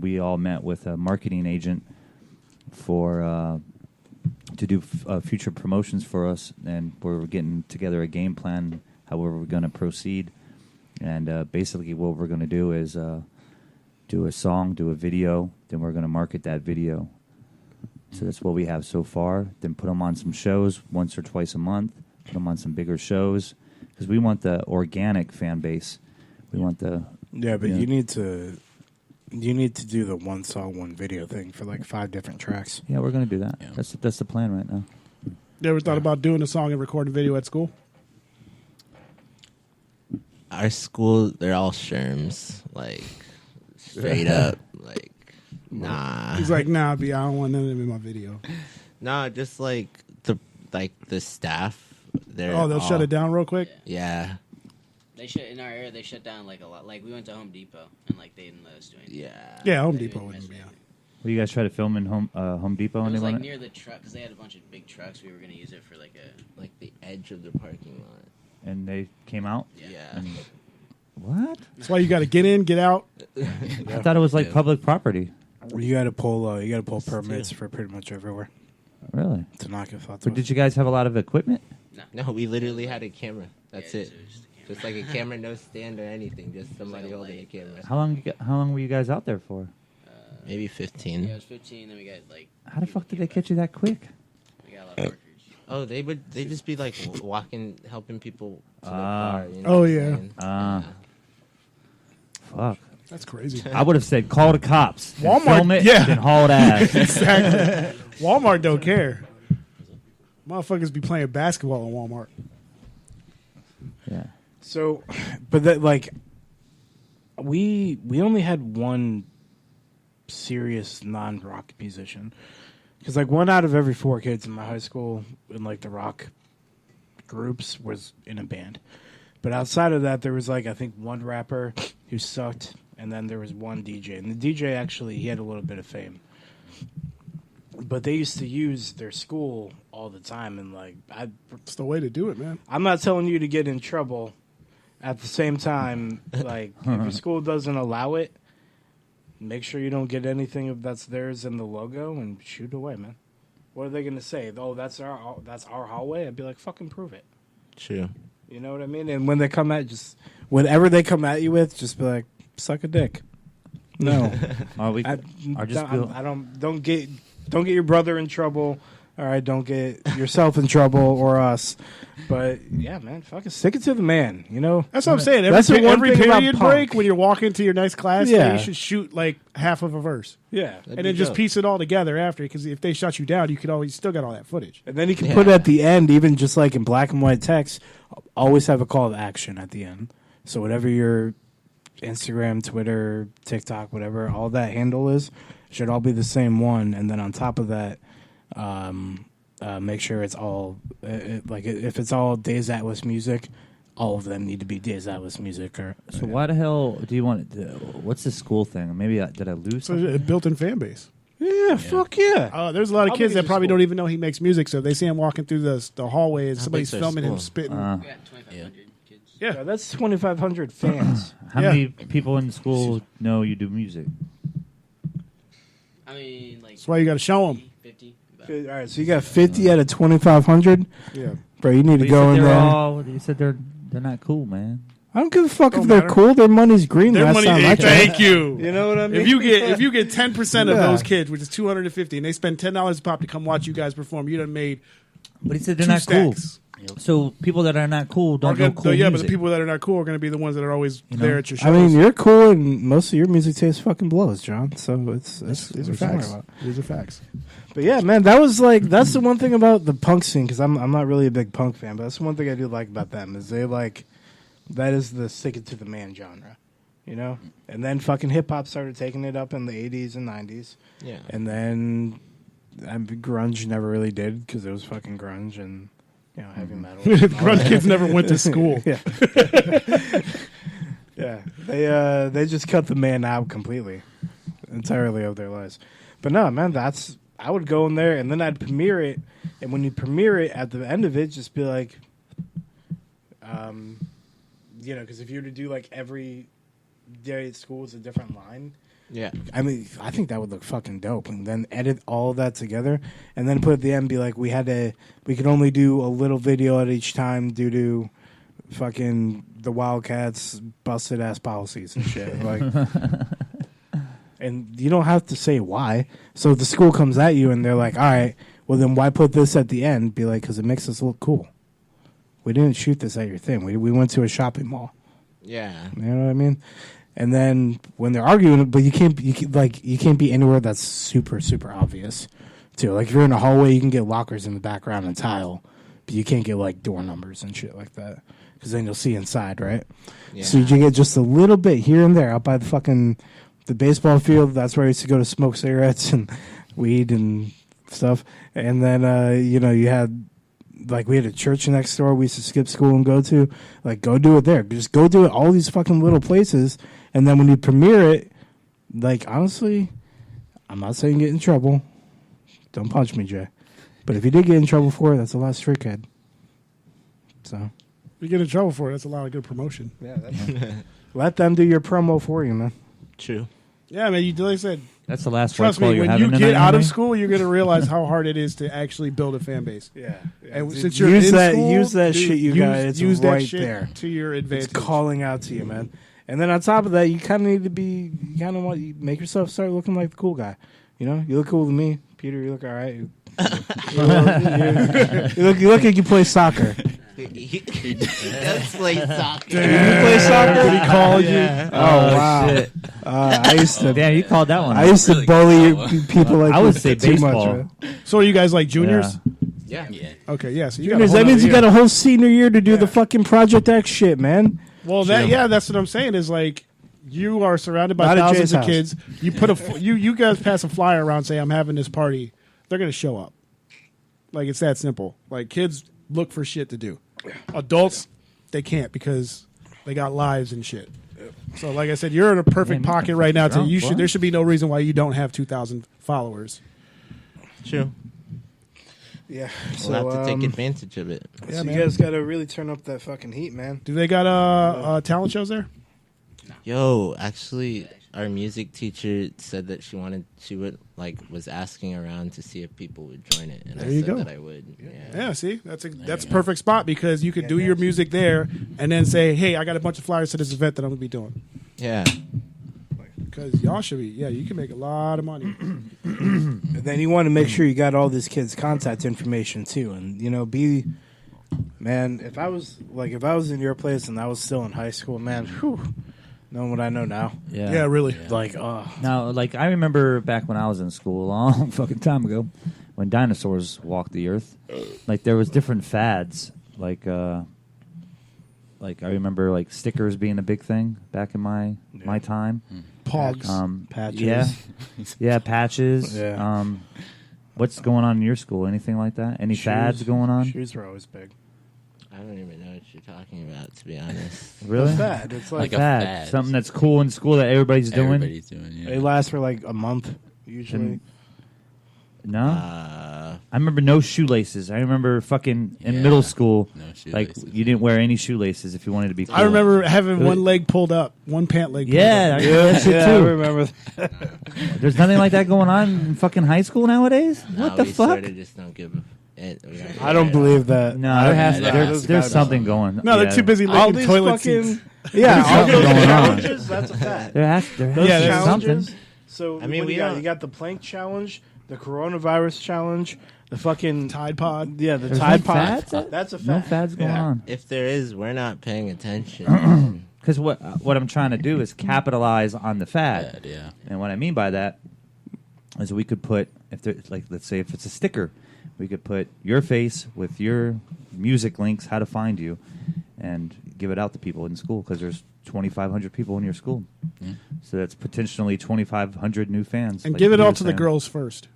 we all met with a marketing agent for to do future promotions for us, and we're getting together a game plan, however we're going to proceed. And basically what we're going to do is do a song, do a video, then we're going to market that video. So that's what we have so far. Then put them on some shows once or twice a month. Put them on some bigger shows because we want the organic fan base. We want the Yeah, but Yeah. you need to do the one song, one video thing for like 5 different tracks. yeah. We're going to do that. Yeah. That's the plan right now. You ever thought about doing a song and recording a video at school? Our school, they're all sherms. Like, straight up. Like, nah. He's like, nah, B, I don't want none of them in my video. Nah, just like the staff. They're Oh, they'll shut it down real quick. Yeah. They shut in our area. They shut down like a lot. Like we went to Home Depot and like they didn't let us do anything. Yeah. Yeah, Home They Depot didn't wouldn't be mess on. with it. Well, you guys try to film in Home Depot It and they was like want near the truck because they had a bunch of big trucks. We were gonna use it for like a. Like the edge of the parking lot. and they came out. Yeah. What? That's why you got to get in, get out. I thought it was like public property. You got to pull permits for pretty much everywhere Really? to knock it off. But did you guys have a lot of equipment? No, we literally had a camera. That's Yeah, it. so it was just a camera. Just like a camera, no stand or anything. Just somebody holding a camera. How long were you guys out there for? Maybe 15. Yeah, it was 15. Then we got like. How the people fuck did came they back. catch you that quick? We got a lot of workers. Oh, they just be like walking, helping people to the Ah. car. You know Oh, what I'm yeah. saying? Ah. Fuck. That's crazy. I would have said call the cops. Then Walmart- film it, yeah. then haul it ass. Exactly. Walmart don't care. Motherfuckers be playing basketball in Walmart. Yeah. So, but that like, we only had one serious non-rock musician because like 1 out of every 4 kids in my high school in like the rock groups was in a band. But outside of that, there was like I think one rapper who sucked, and then there was one DJ, and the DJ actually he had a little bit of fame. But they used to use their school all the time, and like It's the way to do it, man. I'm not telling you to get in trouble. At the same time, like if your school doesn't allow it, make sure you don't get anything that's theirs in the logo and shoot away, man. What are they gonna say? Oh, that's our hallway. I'd be like, fucking prove it. True. You know what I mean? And when they come at whatever they come at you with, just be like, suck a dick. No, don't get your brother in trouble. All right, don't get yourself in trouble or us. But yeah, man, fucking stick it to the man. You know, That's what I'm saying. That's the one Every thing about period punk. break when you're walking to your next class, Yeah. you should shoot like half of a verse. Yeah, And then just piece it all together after, because if they shut you down, you could always still got all that footage. and then you can put it at the end, even just like in black and white text. Always have a call to action at the end. So whatever your Instagram, Twitter, TikTok, whatever all that handle is, should all be the same one. And then on top of that, make sure it's all like if it's all Daize Atlas music, all of them need to be Daize Atlas music. So why the hell do you want it? What's the school thing? Maybe did I lose So something? a built-in fan base. Yeah, fuck yeah. There's a lot of How kids big that is the probably school? don't even know he makes music. So if they see him walking through the hallway and How somebody's big's their filming him school? spitting. We got 2,500 kids. Yeah. That's 2,500 fans. How Yeah. many people in school know you do music? I mean, like. That's why you got to show them. 50. All right, so you got 50 out of 2,500. Yeah. Bro, you need to But go in there. You said they're not cool, man. I don't give a fuck Don't if they're matter. cool. Their money's green. Their last money. time I checked. Thank you. You know what I mean? If you get 10% of Yeah. those kids, which is 250, and they spend $10 a pop to come watch you guys perform, you done made But he said they're two not cool. stacks. So people that are not cool don't know cool yeah, music. but the people that are not cool are going to be the ones that are always You know? there at your shows. I mean, you're cool, and most of your music taste fucking blows, John. So it's these are what I'm facts. talking about. These are facts. But yeah, man, that's the one thing about the punk scene, because I'm not really a big punk fan, but that's the one thing I do like about them is that is the stick it to the man genre, you know. And then fucking hip hop started taking it up in the 80s and 90s, Yeah. and then grunge never really did because it was fucking grunge and heavy metal. Grunge kids never went to school. Yeah. Yeah. They just cut the man out completely, entirely of their lives. But no, man, I would go in there and then I'd premiere it, and when you premiere it at the end of it, just be like, because if you were to do like every day at school is a different line. Yeah. I mean, I think that would look fucking dope, and then edit all of that together, and then put at the end, be like, we could only do a little video at each time due to fucking the Wildcats busted ass policies and shit. Like, and you don't have to say why. So if the school comes at you and they're like, all right, well then why put this at the end? Be like, because it makes us look cool. We didn't shoot this at your thing. We went to a shopping mall. Yeah. You know what I mean? And then when they're arguing, but you can't be anywhere that's super, super obvious, too. Like if you're in a hallway, you can get lockers in the background and tile, but you can't get like door numbers and shit like that, because then you'll see inside, right? Yeah. So you get just a little bit here and there out by the baseball field. That's where I used to go to smoke cigarettes and weed and stuff. And then you had. Like, we had a church next door we used to skip school and go to. Like, go do it there. Just go do it all these fucking little places. And then when you premiere it, like, honestly, I'm not saying get in trouble. Don't punch me, Jay. But if you did get in trouble for it, that's a lot of street cred. So. If you get in trouble for it, that's a lot of good promotion. Yeah. Let them do your promo for you, man. True. Yeah, man, like I said, That's the last trust white call me, you're when having you tonight, get out of Henry? school, you're going to realize how hard it is to actually build a fan base. Yeah. And Dude, since you're use in that, school, use that dude, shit you got. It's use right that shit there. to your advantage. It's calling out to you, man. And then on top of that, you kind of need to be, you make yourself start looking like the cool guy. You know, you look cool to me, Peter. You look all right. You look like you play soccer. That's play soccer. You play soccer? Did he call you? Oh wow! Shit. I used to. Damn, you called that one. I used to Really bully good that people like I would this say too baseball. much, man. So are you guys like juniors? Yeah. Yeah. Okay, yeah. So you Juniors, got a that whole means you nother got year. a whole senior year to do Yeah. the fucking Project X shit, man. Well, that's what I'm saying is like you are surrounded by Not at thousands Jay's of house. kids. You put you guys pass a flyer around, say I'm having this party. They're gonna show up. Like it's that simple. Like kids look for shit to do. Adults they can't because they got lives and shit. So, like I said, you're in a perfect Man, pocket right now. drunk, You what? should. There should be no reason why you don't have 2,000 followers. True. Yeah. We'll have to take advantage of it. Yeah, so man. you guys got to really turn up that fucking heat, man. Do they got talent shows there? Yo, actually, our music teacher said that she was asking around to see if people would join it, and There I you said go. that I would. Yeah, see, that's a you a go. perfect spot because you could do your music there and then say, "Hey, I got a bunch of flyers to this event that I'm gonna be doing." Yeah. Because y'all should be, you can make a lot of money. And then you want to make sure you got all this kid's contact information too, and man. If I was in your place and I was still in high school, man, whew, knowing what I know now, Yeah, really. like, oh, Now, like, I remember back when I was in school, a long fucking time ago, when dinosaurs walked the earth. Like, there was different fads. Like I remember, like, stickers being a big thing back in my time. Pogs. patches. Yeah, patches. Yeah. What's going on in your school? Anything like that? Any fads going on? Shoes were always big. I don't even know what you're talking about, to be honest. Really? It's fad. It's like, Like a Fad. fad. Something that's cool in school that everybody's doing? Everybody's doing. Yeah. it lasts for like a month usually. No? I remember no shoelaces. I remember fucking in Yeah. middle school, No like, shoelaces. you didn't wear any shoelaces if you wanted to be cool. I remember having one leg pulled up, one pant leg. Yeah, I pulled up. remember that shit Yeah, I too. remember. There's nothing like that going on in fucking high school nowadays? What the we fuck? Sort of just don't give we don't I don't believe that. No, there has, there there's, has to there's be something going. No, they're too busy All licking these toilet fucking seats. yeah, all something those going on. challenges. That's a fact. There has Those there's challenges. something. So I mean, what do we you got? don't- You got the plank challenge, the coronavirus challenge, the fucking Tide Pod. yeah, the There's Tide no Pod. fads? That's a fact. No fads going Yeah. on. If there is, we're not paying attention. Because what I'm trying to do is capitalize on the fad. Fad, yeah. And what I mean by that is we could put, if there, like, let's say if it's a sticker, we could put your face with your music links, how to find you, and give it out to people in school because there's 2,500 people in your school. Yeah. So that's potentially 2,500 new fans. And like give it you all were to the saying. girls first.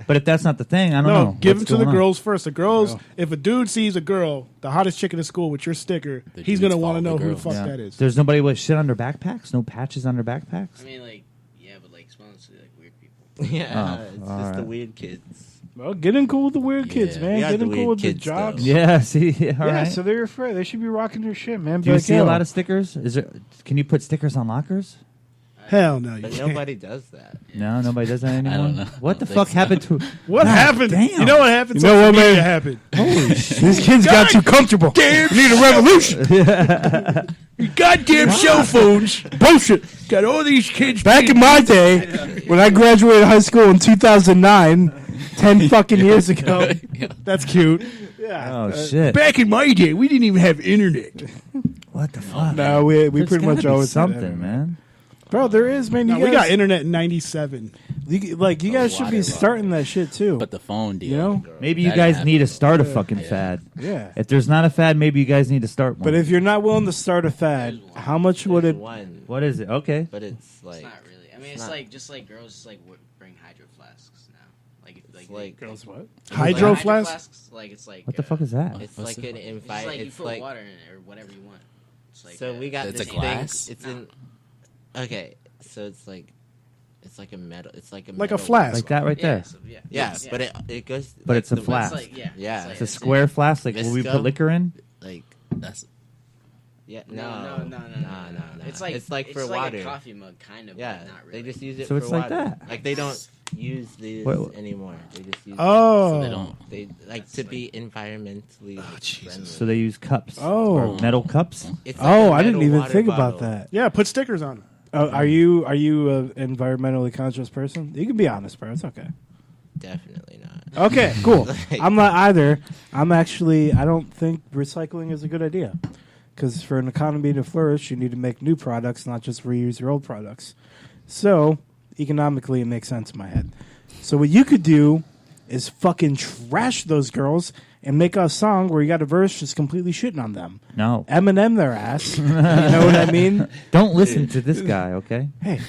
But if that's not the thing, I don't No, know. give them what's to the going on. girls first. The girls, if a dude sees a girl, the hottest chick in the school with your sticker, The he's going to dudes want to follow know the who the girls. fuck Yeah. that is. There's nobody with shit on their backpacks? No patches on their backpacks? I mean, like, yeah, but like, it's mostly like weird people. Yeah, Oh, it's just all the right. weird kids. Well, get in cool with the weird kids, Yeah. man. We got Get the in cool weird with the kids, jocks. though. Yeah, see, all Yeah, right. so they're afraid. They should be rocking their shit, man. Do you see a lot of stickers? Is there? Can you put stickers on lockers? Hell no, you But can't. nobody does that. No, nobody does that anymore. don't know. What the I don't fuck think so. happened to? What God happened? damn. You know what happened? You know what, Something man? happened. Holy shit! These kids got too comfortable. Damn, We need a revolution. you goddamn cell phones. Bullshit. Got all these kids. Back in my day, when I graduated high school in 2009, 10 fucking years ago. That's cute. Yeah. Oh shit! Back in my day, we didn't even have internet. What the fuck? No, we There's pretty gotta much be always had something, internet. man. Bro, there is, man. No, You we guys, got internet in '97. like, you guys should be starting that shit too. But the phone deal. You know? Maybe you That guys happened. need to start a fucking fad. Yeah. If there's not a fad, maybe you guys need to start one. But if you're not willing to start a fad, how much would There's it? one, what is it? Okay. but it's like It's not really. I mean, it's not- like just like girls just like bring hydro flasks now. Like it's like Girls, what? Hydro flasks? Like it's like What the fuck is that? it's What's like it? an It's just like you it's put like water in it or whatever you want. It's like so we got It's this a glass? thing. It's in okay, so it's like a metal. It's like a Like a metal- flask. Like that right yeah, there. so, yeah, Yeah, but it goes. But like it's a the- flask. It's like, yeah, Yeah. like, It's a it's square flask, like where we Visco? put liquor in. Like That's yeah, No. no. It's like it's like for it's water. like a coffee mug, kind of. Yeah, but not really. they just use it So for it's like water. that. Like they don't use these Wait, anymore. They just use Oh, they don't. they like to be environmentally friendly. So they use cups. Oh. Or metal cups. It's like Oh, a I didn't metal even water think bottle. about that. yeah. Put stickers on them. Are you an environmentally conscious person? You can be honest, bro. It's okay. Definitely not. Okay, cool. Like- I'm not either. I don't think recycling is a good idea. Because for an economy to flourish, you need to make new products, not just reuse your old products. So, economically, it makes sense in my head. So what you could do is fucking trash those girls and make a song where you got a verse just completely shitting on them. No. Eminem their ass. You know what I mean? Don't listen to this guy, okay? Hey,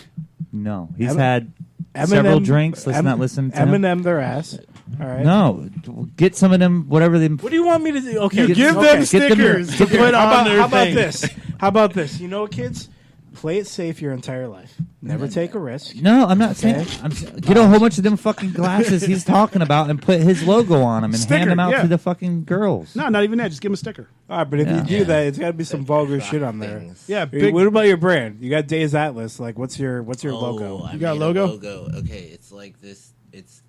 No. He's Em- had several drinks. Let's not listen to him. Eminem their ass. All right. No, get some of them. Whatever they. What do you want me to do? Okay, You give them get them- stickers to put on their how about thing. this? How about this? You know, kids, play it safe your entire life. Never take a risk. No, I'm not saying. Get a whole bunch of them fucking glasses he's talking about and put his logo on them and Sticker, hand them out yeah. to the fucking girls. No, not even that. Just give them a sticker. All right, but if Yeah. you do that, it's got to be some vulgar shit on there. Things. Yeah, Hey, big. what about your brand? You got Daize Atlas. Like, what's your logo? I You got a made logo? Okay, it's like this. It's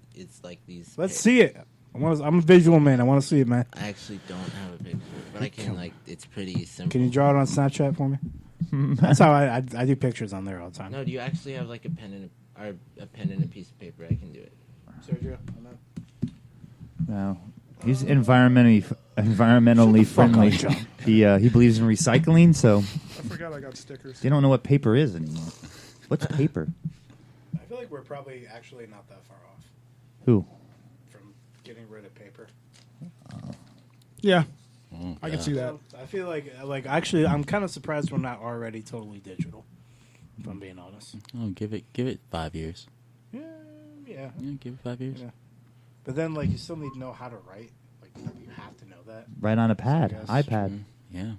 like these. Let's see it. I'm a visual man. I want to see it, man. I actually don't have a picture, but I can like. It's pretty simple. Can you draw it on Snapchat for me? That's how I do pictures on there all the time. No, do you actually have like a pen and a piece of paper? I can do it. Sergio, No, he's environmentally friendly. off, John. He believes in recycling, so I forgot I got stickers. they don't know what paper is anymore. What's paper? I feel like we're probably actually not that far off Who? from getting rid of paper. Yeah, I can see that. I feel like actually, I'm kind of surprised we're not already totally digital. If I'm being honest. Oh, give it 5 years. Yeah. Yeah, give it 5 years. Yeah. But then, like, you still need to know how to write. Like, you have to know that. Right on a pad, Yes. iPad. Yeah. Yeah, they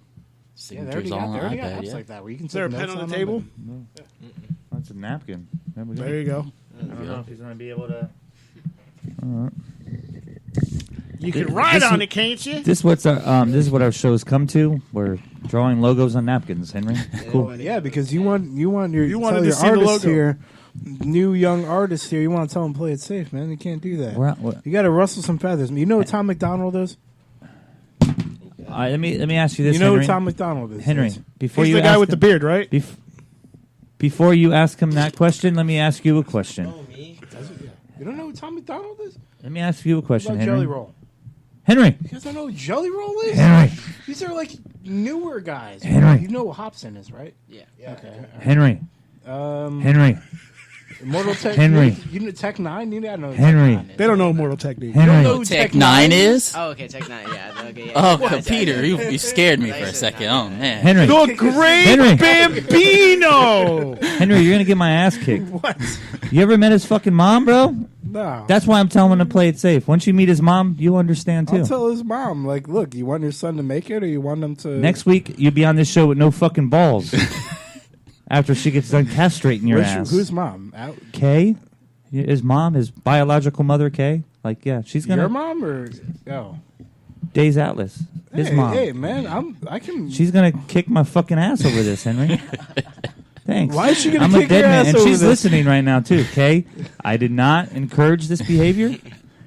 Signatures already all got, on they already iPad, got apps yeah. like that where you can. Is there a take pen notes on the them table? That's a napkin. There we go. There you go. I don't know if he's going to be able to. You can write on it, can't you? This is what our shows come to. We're drawing logos on napkins, Henry. Cool. Yeah, because you want your wanted tell to your see the artists logo. here, new young artists here. You want to tell them play it safe, man. You can't do that. What? You got to rustle some feathers. You know what Tom McDonald is? Let me ask you this, You know Henry. who Tom McDonald is? Henry, before He's you the guy ask with the him- beard, right? Before you ask him that question, let me ask you a question. me? You don't know who Tom McDonald is? Let me ask you a What question, about Henry. Jelly Roll? Henry, You guys don't know who Jelly Roll is? Henry, These are like newer guys. Henry. You know who Hobson is, right? Yeah. Okay. Henry, Henry, Immortal Tech. Henry. You know Tech 9? You gotta know who Henry. Tech 9 is. They don't know Mortal Technique. You don't know Henry. who Tech 9 is? Oh, okay, Tech 9. Yeah. Okay, yeah. Oh, yeah, Peter, yeah. you scared me for a Nice. second. Oh, man. Henry, The Great Henry. Bambino. Henry, you're gonna get my ass kicked. What? You ever met his fucking mom, bro? No. That's why I'm telling him to play it safe. Once you meet his mom, you'll understand too. I'll tell his mom, like, look, you want your son to make it or you want him to... Next week, you'll be on this show with no fucking balls. After she gets done castrating your ass. Whose mom? Out, Kay? His mom, his biological mother, Kay? Like, yeah, she's gonna. your mom or... Oh. Daize Atlas. His hey, mom. Hey, man, I can... She's gonna kick my fucking ass over this, Henry. Thanks. Why is she gonna I'm kick a dead your man, ass and over she's this? listening right now too. Kay, I did not encourage this behavior.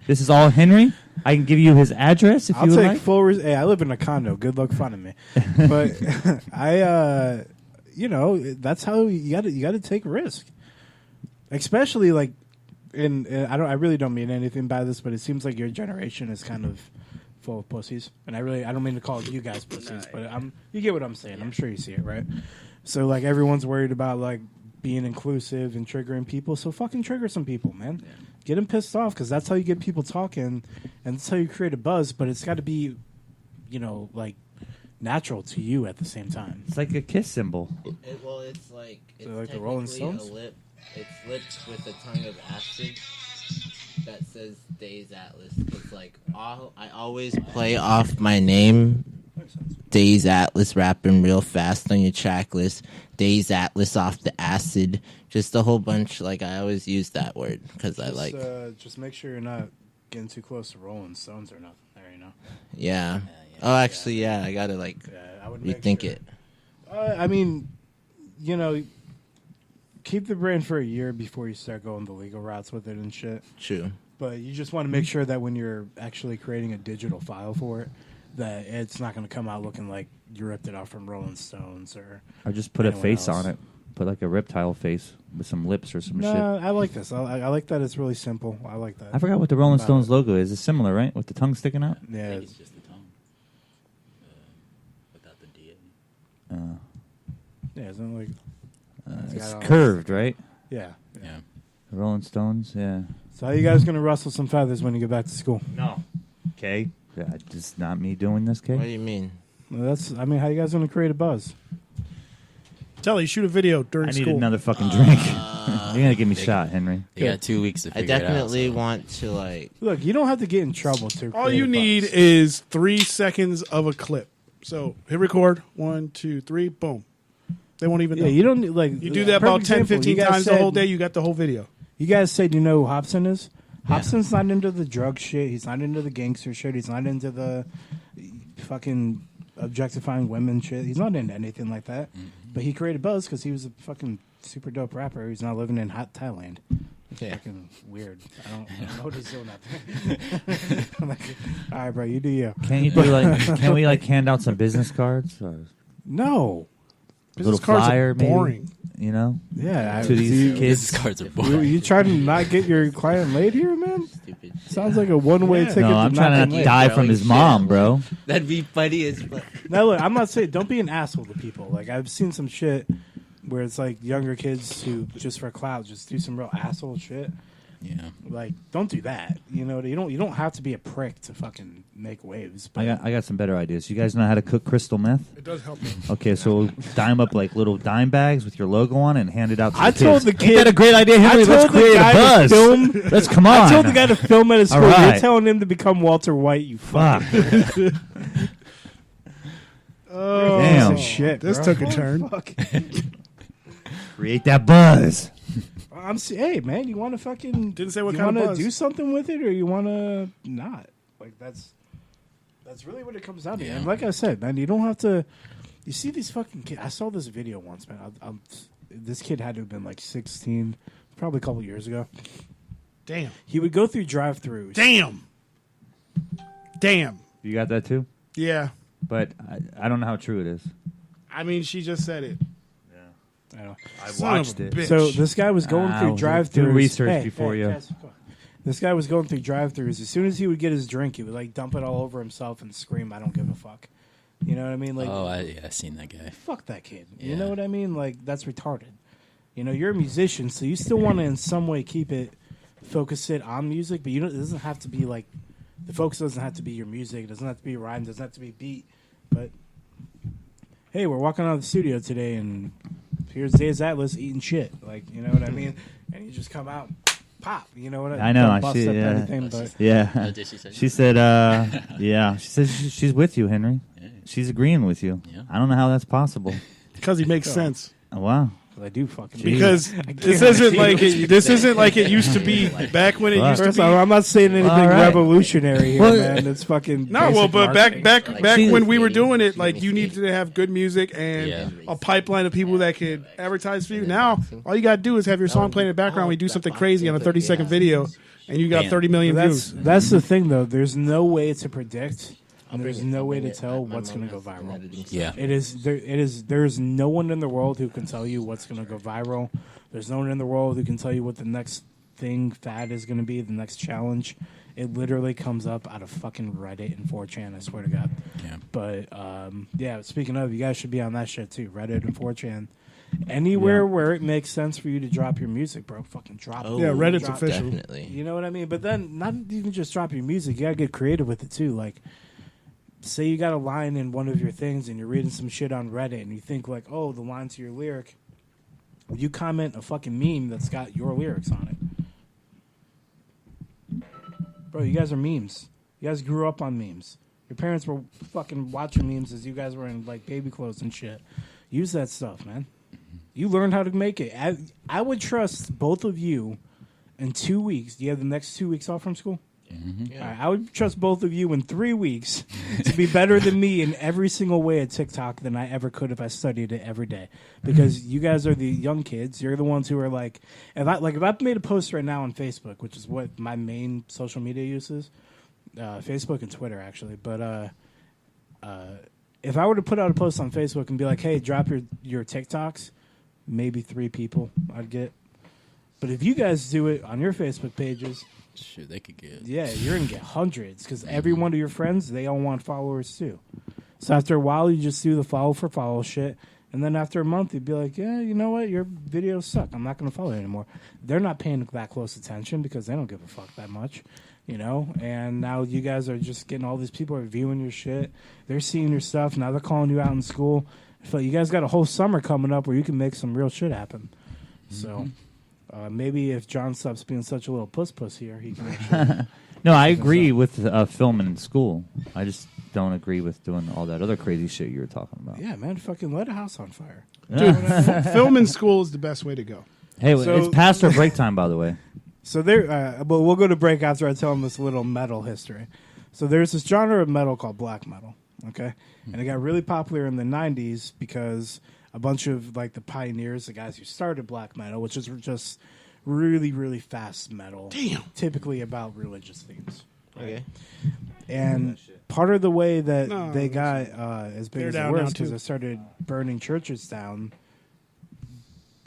This is all Henry. I can give you his address if I'll you would take like. full... Hey, I live in a condo. Good luck finding me. But I, you know, that's how you got to take risk. Especially, like, I really don't mean anything by this, but it seems like your generation is kind of full of pussies, and I don't mean to call you guys pussies, but you get what I'm saying. I'm sure you see it, right? So like everyone's worried about like being inclusive and triggering people, so fucking trigger some people, man. Yeah. Get them pissed off because that's how you get people talking, and that's how you create a buzz. But it's got to be, you know, like natural to you at the same time. It's like a kiss symbol. It's like it's like the Rolling technically Stones? a lip. It's lipped with a tongue of acid that says Daize Atlas because like I always play off my name. Daize Atlas rapping real fast on your track list. Daize Atlas off the acid. Just a whole bunch. Like I always use that word because I like. Just make sure you're not getting too close to Rolling Stones or nothing. There, you know. Yeah. Oh, actually, yeah. I gotta like I would make rethink sure. it. I mean, you know, keep the brand for a year before you start going the legal routes with it and shit. True. But you just want to make sure that when you're actually creating a digital file for it, that it's not going to come out looking like you ripped it off from Rolling Stones or just put a anyone face else. on it. Put like a reptile face with some lips or some shit. No, I like this. I like that it's really simple. I like that. I forgot what the Rolling About Stones it. logo is. It's similar, right? With the tongue sticking out? I Yeah. think it's just the tongue. Without the D. Yeah, isn't it like... It's got all- curved, right? Yeah. Yeah. The Rolling Stones, yeah. So how you guys going to rustle some feathers when you get back to school? No. Okay. It's not me doing this, What do Kay. you mean? Well, how you guys going to create a buzz? Tell you shoot a video during I need school. another fucking drink. You're gonna get me shot, Henry. You got 2 weeks to I figure it out. definitely so. want to like. Look, you don't have to get in trouble to. All create you a need buzz. is 3 seconds of a clip. So hit record. 1, 2, 3. Boom. They won't even know. Yeah, you don't need, like. You do that about 10, 15 times the whole day, you got the whole video. You guys said you know who Hobson is? Hobson's not into the drug shit. He's not into the gangster shit. He's not into the fucking objectifying women shit. He's not into anything like that. But he created buzz because he was a fucking super dope rapper. He's now living in hot Thailand. It's Yeah. fucking weird. I don't know what he's doing out there. I'm like, all right, bro, you do you. Can you do like? Can we like hand out some business cards or No. Business little cards flyer? are Maybe boring. you know, Yeah. to these These kids. cards are You, boring. you trying to not get your client laid here, man? Stupid. Sounds like a one-way Yeah. ticket. No, I'm to trying not to get laid. die from his Shit. mom, bro. That'd be funny as fuck. Now look, I'm not saying don't be an asshole to people. Like I've seen some shit where it's like younger kids who just for clout just do some real asshole shit. Yeah. Like don't do that. You know, you don't have to be a prick to fucking make waves. But I got some better ideas. You guys know how to cook crystal meth? It does help. Me. Okay, so we'll dime up like little dime bags with your logo on it and hand it out to I the told kids. the Ain't kid- that a great idea, Henry? I told Let's the create guy a to buzz. film- Let's come on. I told the guy to film at his school. All You're right. telling him to become Walter White. You fuck. Fuck. Oh Damn. shit! This bro. took a turn. Fuck. Create that buzz. Hey man, you want to fucking Didn't say what you kind of wanna buzz. do something with it, or you want to not? Like that's really what it comes down to. Yeah. And like I said, man, you don't have to. You see these fucking kids. I saw this video once, man. This kid had to have been like 16, probably a couple years ago. Damn. He would go through drive-throughs. Damn. You got that too? Yeah. But I don't know how true it is. I mean, she just said it. I don't know. I Son of watched a it. bitch. So this guy was going through Ow. drive-throughs. Do research before you- guys, come on. This guy was going through drive-throughs. As soon as he would get his drink, he would like dump it all over himself and scream, "I don't give a fuck." You know what I mean? Like, Oh, I seen that guy. fuck that kid. You Yeah. know what I mean? Like that's retarded. You know, you're a musician, so you still want to in some way keep it focus it on music, but you don't. It doesn't have to be like the focus doesn't have to be your music. It doesn't have to be rhyme. It doesn't have to be beat. But hey, we're walking out of the studio today, and here's Daize Atlas eating shit. Like you know what I mean? And you just come out, pop. You know what I mean? I know, Don't I bust see, up yeah. anything, but Yeah. Did she say She said, yeah. She said she's with you, Henry. Yeah. She's agreeing with you. Yeah. I don't know how that's possible. Because he makes sense. Oh, wow. I do fucking Because can't this isn't imagine like this isn't like it used to be back when it Fuck. used to First be. of all, I'm not saying anything All right. revolutionary here, Well, man. It's fucking No, well, basic but marketing. back She- when we were doing it, like you needed to have good music and Yeah. a pipeline of people that could advertise for you. Now, all you gotta do is have your song playing in the background. We do something crazy on a 30-second video, and you got Bam. 30 million That's views. that's the thing, though. There's no way to predict, and there's no way to tell what's going to go viral. Yeah. There's no one in the world who can tell you what's going to go viral. There's no one in the world who can tell you what the next fad is going to be, the next challenge. It literally comes up out of fucking Reddit and 4chan, I swear to God. Yeah. But, yeah, speaking of, you guys should be on that shit too, Reddit and 4chan. Anywhere where it makes sense for you to drop your music, bro, fucking drop it. Oh, Yeah, Reddit's Drop it. official. Definitely. You know what I mean? But then, not even just drop your music. You gotta get creative with it too. Like, say you got a line in one of your things, and you're reading some shit on Reddit, and you think like, "Oh, the line to your lyric." You comment a fucking meme that's got your lyrics on it, bro. You guys are memes. You guys grew up on memes. Your parents were fucking watching memes as you guys were in like baby clothes and shit. Use that stuff, man. You learned how to make it. I would trust both of you in 2 weeks. Do you have the next 2 weeks off from school? All right, I would trust both of you in 3 weeks to be better than me in every single way at TikTok than I ever could if I studied it every day. Because you guys are the young kids. You're the ones who are like, if I made a post right now on Facebook, which is what my main social media use is, Facebook and Twitter actually. But if I were to put out a post on Facebook and be like, hey, drop your TikToks, maybe 3 people I'd get. But if you guys do it on your Facebook pages, Shoot, they could get. yeah, you're going to get hundreds because every one of your friends, they all want followers too. So after a while, you just do the follow for follow shit. And then after a month, you'd be like, yeah, you know what? Your videos suck. I'm not going to follow you anymore. They're not paying that close attention because they don't give a fuck that much, you know? And now you guys are just getting all these people are viewing your shit. They're seeing your stuff. Now they're calling you out in school. I feel like you guys got a whole summer coming up where you can make some real shit happen. So Maybe if John stops being such a little puss here, he can actually. No, I agree with filming in school. I just don't agree with doing all that other crazy shit you were talking about. Yeah, man, fucking light a house on fire. Dude, film in school is the best way to go. Hey, So- it's past our break time, by the way. So there, but we'll go to break after I tell them this little metal history. So there's this genre of metal called black metal, okay, and it got really popular in the '90s because a bunch of like the pioneers, the guys who started black metal, which is just really, really fast metal, typically about religious themes. Okay. And part of the way that No, they got as big they're as it down was now, because too. they started burning churches down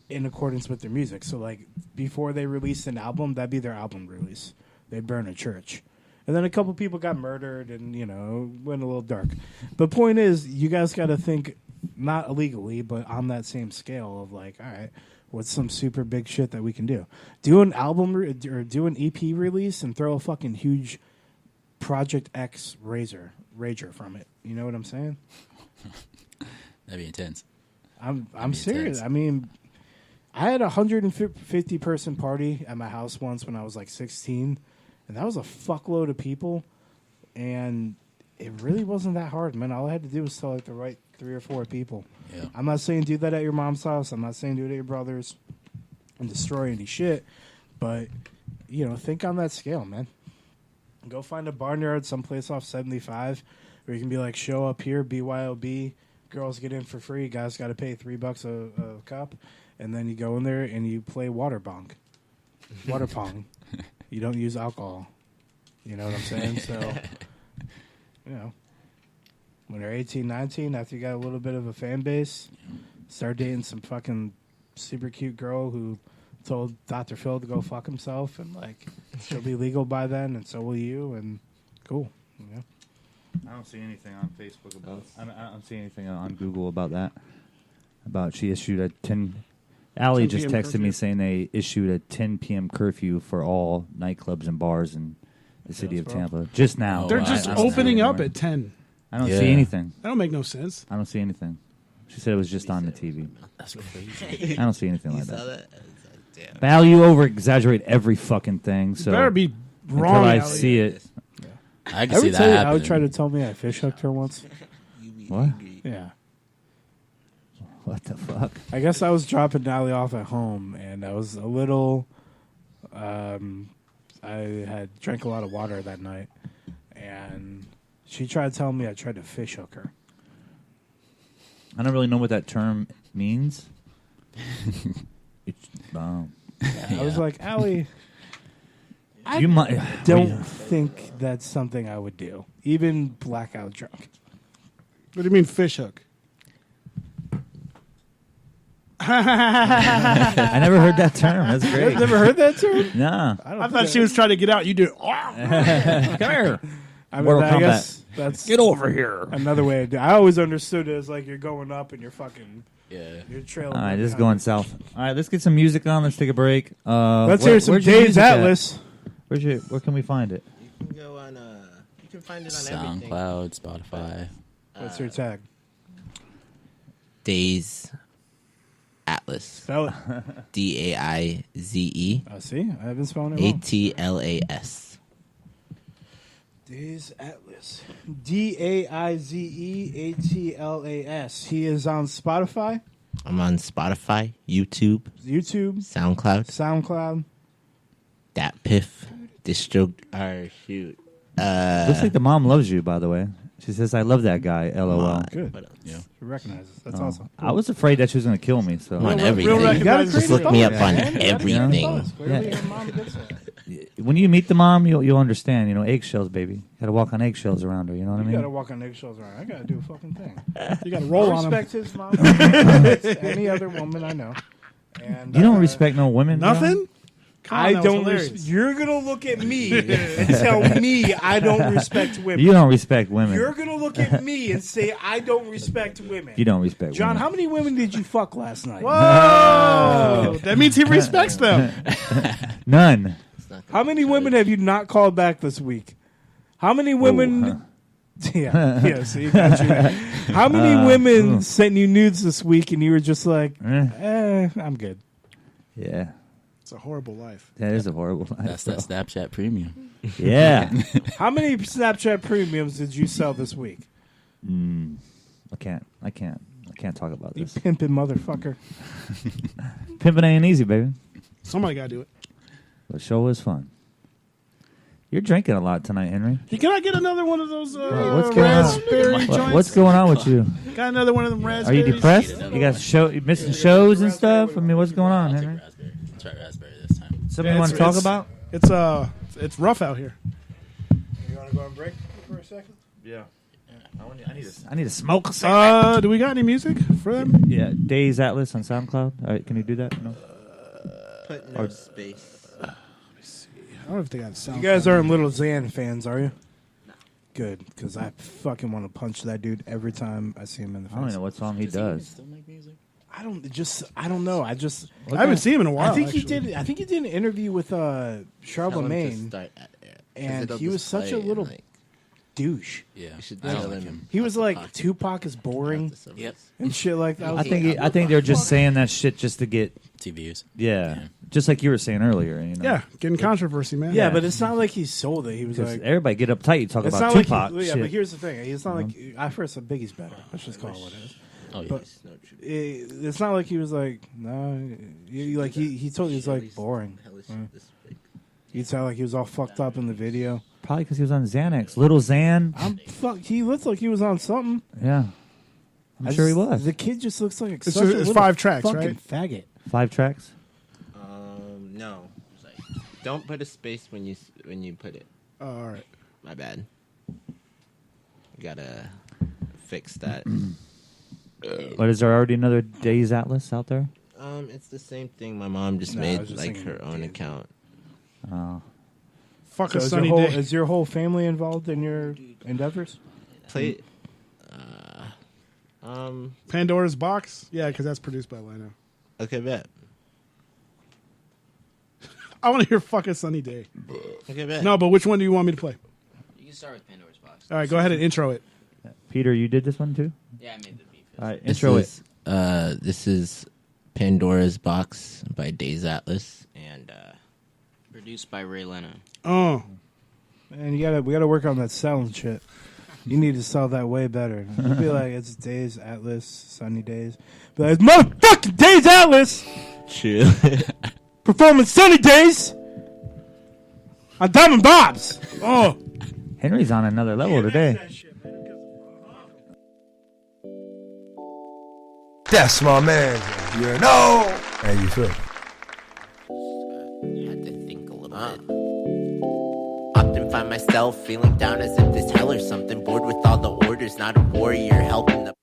in accordance with their music. So, like, before they released an album, that'd be their album release. They'd burn a church. And then a couple people got murdered and, you know, went a little dark. But point is, you guys got to think not illegally, but on that same scale of, like, all right, what's some super big shit that we can do? Do an album or do an EP release and throw a fucking huge Project X rager from it. You know what I'm saying? That'd be intense. I'm be serious. intense. I mean, I had a 150 person party at my house once when I was like 16, and that was a fuckload of people, and it really wasn't that hard, man. All I had to do was tell like the right 3 or 4 people. Yeah. I'm not saying do that at your mom's house. I'm not saying do it at your brother's and destroy any shit, but you know, think on that scale, man. Go find a barnyard someplace off 75 where you can be like, show up here, BYOB, girls get in for free, guys got to pay $3 a cup, and then you go in there and you play water pong. You don't use alcohol. You know what I'm saying? So, you know, when you're 18, 19, after you got a little bit of a fan base, start dating some fucking super cute girl who told Dr. Phil to go fuck himself, and like she'll be legal by then, and so will you, and cool. Yeah. I don't see anything on Facebook about. I don't see anything on Google about that. About she issued a 10. Allie 10 just p.m. texted curfew. me saying they issued a 10 p.m. curfew for all nightclubs and bars in the city of bro. Tampa. Just now. Oh, They're wow. just I don't see opening it up anywhere. at 10. I don't Yeah. see anything. That don't make no sense. I don't see anything. She said it was just on the TV. That's crazy. I don't see anything You like saw that. that? I was like, damn. But Al, you over exaggerate every fucking thing. So Better be until wrong. I Allie. see it. I can Ever see that tell you happening. Allie tried to tell me I fish hooked her once? What? Yeah. What the fuck? I guess I was dropping Allie off at home, and I was a little. I had drank a lot of water that night, and she tried telling me I tried to fish hook her. I don't really know what that term means. It's, I was like, Allie, I you might don't think that's something I would do, even blackout drunk. What do you mean fish hook? I never heard that term. That's great. Never heard that term? Nah. I thought she was trying to get out. You do. Come here. I mean, Mortal I Kombat. guess that's over here. another way to do it. I always understood it as like you're going up and you're fucking, Yeah. you're trailing. All right, right this is behind. going south. All right, let's get some music on. Let's take a break. Let's hear some Daize Atlas. Where can we find it? You can go on. You can find it on everything. SoundCloud, Spotify. What's your tag? Daize Atlas. Spell it. DAIZE See, I haven't spelled it wrong. ATLAS. Daize Atlas. DAIZE ATLAS. He is on Spotify, I'm on Spotify, YouTube, YouTube, SoundCloud, SoundCloud. DatPiff, Distro. Shoot. Looks like the mom loves you, by the way. She says, I love that guy, LOL. Good. What else? Yeah. She recognizes. That's Oh. awesome. I was afraid that she was going to kill me. So I'm on Real everything. recognize- Just look me up on everything. Clearly, Yeah. her mom gets it. when you meet the mom, you'll understand. You know, eggshells, baby. Got to walk on eggshells around her. You know what I You mean? gotta walk on eggshells around. I gotta do a fucking thing. You got to roll I on him. respect his mom. I respect any other woman I know. And You don't respect no women. bro? Nothing? Come on, I that was don't. hilarious. You're gonna look at me and tell me I don't respect women. You don't respect women. You're gonna look at me and say I don't respect women. You don't respect John, women. how many women did you fuck last night? Whoa! That means he respects them. None. How many women have you not called back this week? How many women? huh. Yeah. See, got you. How many women sent you nudes this week and you were just like, I'm good. Yeah. It's a horrible life. That is a horrible life. That's that Snapchat premium. Yeah. How many Snapchat premiums did you sell this week? I can't talk about You this. pimping motherfucker. Pimping ain't easy, baby. Somebody got to do it. The show was fun. You're drinking a lot tonight, Henry. Hey, can I get another one of those What's going raspberry on? joints? What's going on with you? Got another one of them Are raspberries? you depressed? You got you missing shows and stuff? I mean, what's going on, I'll take Henry? raspberry. Let's try raspberry this time. Something you want to talk about? It's rough out here. You want to go on break for a second? Yeah. I need to smoke a cigarette. Do we got any music for them? Yeah, Daize Atlas on SoundCloud. All right, can you do that? No. Put no space. I don't know if they got sound. You guys aren't Little Xan fans, are you? No. Good, because I fucking want to punch that dude every time I see him in the I face. don't know what song he Does he even does. still make music? I don't know. I haven't seen him in a while. I think he actually. did. I think he did an interview with Tell him to Charlemagne, start and it'll he was just such a play little and, like, douche. Yeah. you should I don't tell like him. him. He was not to like talk to Tupac is boring Yep. and shit like that. I think they're just saying that shit just to get TVs. yeah, just like you were saying earlier. You know? Yeah, getting controversy, man. Yeah, but it's not like he sold it. He was 'Cause like, everybody get uptight. You talk it's about not Tupac. like, yeah. shit. But here's the thing: it's not like I first said Biggie's better. Let's just call it what it is. Oh yeah. But it's not like he was like no, like he told you he's like boring. You tell like he was all fucked up in the video. Probably because he was on Xanax. Little Xan. He looked like he was on something. Yeah, I'm sure he was. The kid just looks like It's such a it's little 5 tracks, fucking right? faggot. 5 tracks. No. Don't put a space when you put it. Oh, all right. My bad. Gotta fix that. But is there already another Daize Atlas out there? It's the same thing. My mom just No, I made was just like thinking her own Dave. account. Fuck So a is sunny your, whole, day. is your whole family involved in your endeavors? Play. Pandora's Box? Yeah, because that's produced by Lino. Okay, bet. I want to hear fuck a sunny day. Okay, bet. No, but which one do you want me to play? You can start with Pandora's Box. All right, go ahead and intro it. Peter, you did this one too. Yeah, I made the beat. All right, This intro it. is, This is Pandora's Box by Daize Atlas. And produced by Ray Leno. Oh, Man, we gotta work on that selling shit. You need to sell that way better. You'd be like, it's Daize Atlas, sunny days. Be like, motherfucking Daize Atlas, True. performing sunny days on Diamond Bob's. oh. Henry's on another level today. That's my man. You know. How you feel? Had to think a little bit. Often find myself feeling down as if this hell or something. Bored with all the orders, not a warrior. Helping the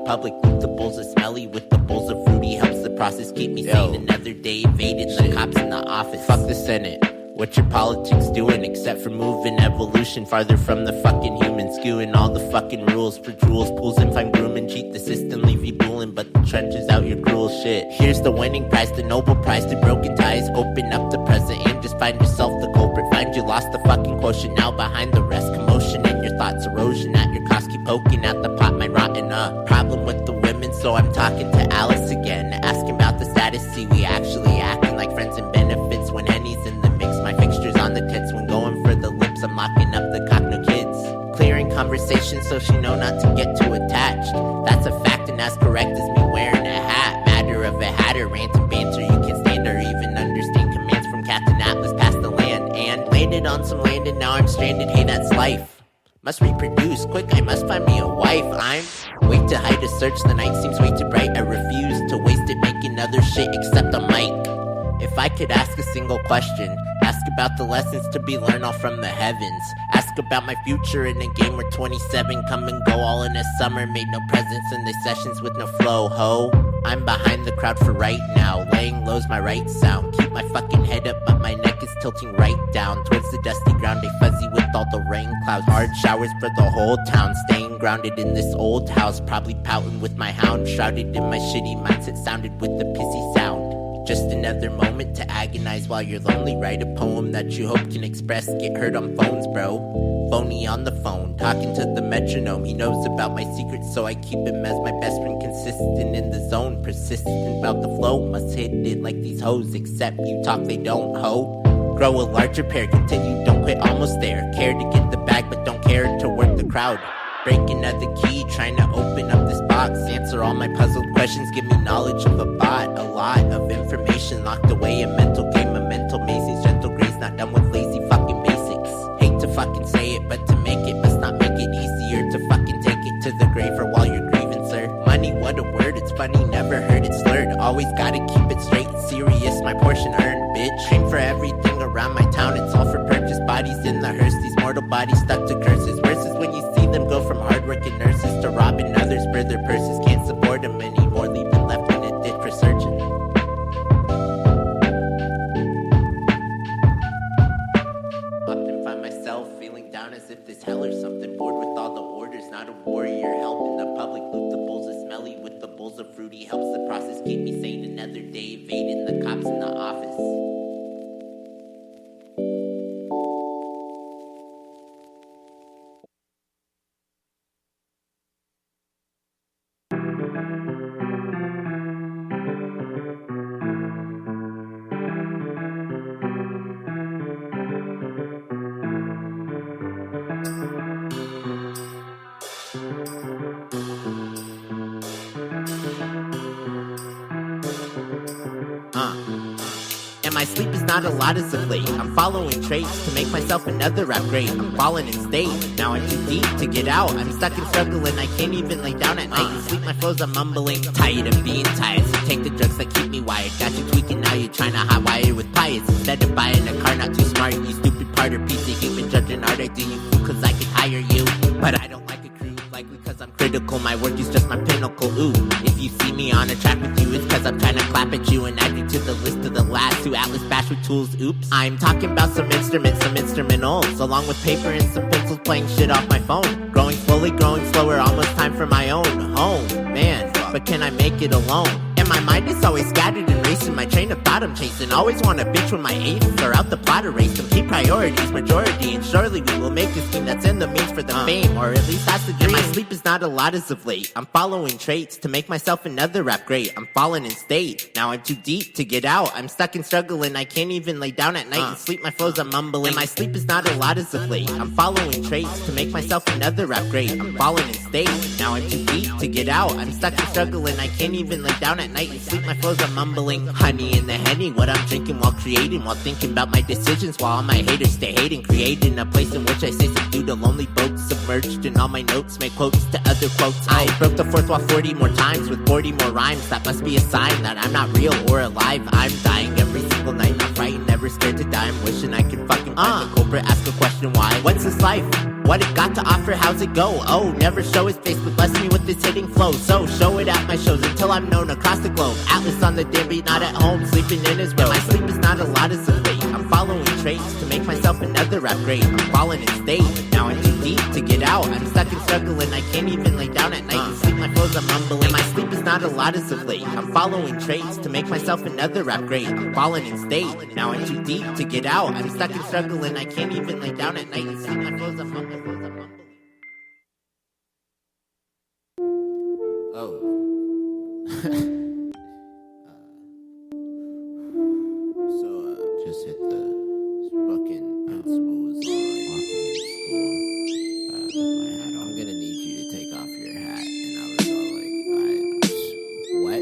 public with the bowls of smelly, with the bowls of fruity. Helps the process keep me sane. Another day evading the cops in the office. Fuck the Senate. What your politics doing except for moving evolution farther from the fucking human skewing all the fucking rules for jewels, pools and fine grooming, cheat the system, leave you booling, but the trenches out your cruel shit. Here's the winning prize, the Nobel Prize to broken ties. Open up the present and just find yourself the culprit. Find you lost the fucking quotient, now behind the rest. Commotion and your thoughts erosion at your cost, keep poking at the pot, my rotten problem with the women, so I'm talking to Alice again, asking about the status. See, we actually acting like friends and benefits when Henny's in the mix. My fixtures on the tits when going for the lips. I'm locking up the cock, no kids. Clearing conversation so she know not to get too attached. That's a fact and as correct as me wearing a hat. Matter of a hatter, rant and banter. You can't stand or even understand commands from Captain Atlas past the land. And landed on some land and now I'm stranded. Hey, that's life. Must reproduce quick, I must find me a wife. I'm way too high to search, the night seems way too bright. I refuse to waste it making other shit except a mic. If I could ask a single question, ask about the lessons to be learned all from the heavens. Ask about my future in a game where 27 come and go all in a summer. Made no presence in the sessions with no flow, ho. I'm behind the crowd for right now, laying low's my right sound. Keep my fucking head up but my neck is tilting right down towards the dusty ground, a fuzzy with all the rain clouds. Hard showers for the whole town, staying grounded in this old house. Probably pouting with my hound, shrouded in my shitty mindset, sounded with the pissy sound. Just another moment to agonize while you're lonely. Write a poem that you hope can express. Get heard on phones, bro. Phony on the phone, talking to the metronome. He knows about my secrets, so I keep him as my best friend. consistent in the zone, persistent about the flow. Must hit it like these hoes, except you talk, they don't hoe. Grow a larger pair, continue, don't quit, almost there. Care to get the bag, but don't care to work the crowd. Break another key, trying to open up this box. Answer all my puzzled questions, give me knowledge of a bot. A lot of information locked away, a mental game, a mental mazes. Gentle grace, not done with lazy fucking basics. Hate to fucking say it, but to make it must not make it easier to fucking take it to the grave or while you're grieving, sir. Money, what a word, it's funny, never heard it slurred. Always gotta keep it straight and serious, my portion earned, bitch. Train for everything around my town, it's all for purchase. Bodies in the hearse, these mortal bodies stuck to curses. Versus when you see them go from hardworking nurses to robbing others for their purses. Can't support them anymore, leaving left in a ditch for searching. Often find myself feeling down as if this hell or something. Bored with all the orders, not a warrior. Helping the public loot, the bowls are smelly with the bowls of fruity. Helps the process keep me sane. Another day evading the cops in the office. And my sleep is not a lot as of late. I'm following traits to make myself another rap great. I'm falling in state, now I'm too deep to get out. I'm stuck and struggling, I can't even lay down at night and sleep. My flows I'm mumbling, tired of being tired. So take the drugs that keep me wired. Got you tweaking, now you're trying to hotwire with pious. Instead of buying a car, not too smart. You stupid part or piece of human judging art. I do you fool cause I could hire you, but I don't like a crew. Likely cause I'm critical, my work is just my pinnacle. Ooh, if you see me on a track with you, it's cause I'm trying to clap at you and add you to the list of the last who Atlas bash with tools. Oops, I'm talking about some instruments, some instrumentals, along with paper and some pencils, playing shit off my phone. Growing slowly, growing slower, almost time for my own home. Man, but can I make it alone? And my mind is always scattered and racing, my train of thought I'm chasing. Always want a bitch when my aces are out the plot erase them. Keep priorities, majority, and surely we will make a scheme that's in the means for the fame, or at least that's the dream. And my sleep is not a lot as of late. I'm following traits to make myself another rap great. I'm falling in state, now I'm too deep to get out. I'm stuck and struggling, I can't even lay down at night and sleep. My flows I'm mumbling. And my sleep is not a lot as of late. I'm following traits to make myself another rap great. I'm falling in state, now I'm too deep to get out. I'm stuck and struggling, I can't even lay down at night and sleep. My flows I'm mumbling. Honey in the Henny, what I'm drinking while creating, while thinking about my decisions, while all my haters stay hating. Creating a place in which I say subdued, a lonely boat submerged in all my notes, make quotes to other quotes. I broke the fourth wall 40 more times with 40 more rhymes. That must be a sign that I'm not real or alive. I'm dying every single night, not frightened, never scared to die. I'm wishing I could fucking find the culprit, ask a question why. What's this life? What it got to offer, how's it go? Oh, never show his face, but bless me with this hitting flow. So, show it at my shows until I'm known across the globe. Atlas on the damn beat, not at home, sleeping in his robe. My sleep is not a lot as of late. I'm following traits to make myself another rap great. I'm falling in state, now I'm too deep to get out. I'm stuck and struggling, I can't even lay down at night and sleep. My flows I'm mumbling. And my sleep is not a lot as of late. I'm following traits to make myself another rap great. I'm falling in state, now I'm too deep to get out. I'm stuck and struggling, I can't even lay down at night and sleep. My flows I'm mumbling. Oh. Just hit the fucking principal was walking in school with my hat on. I'm gonna need you to take off your hat. And I was all like, what?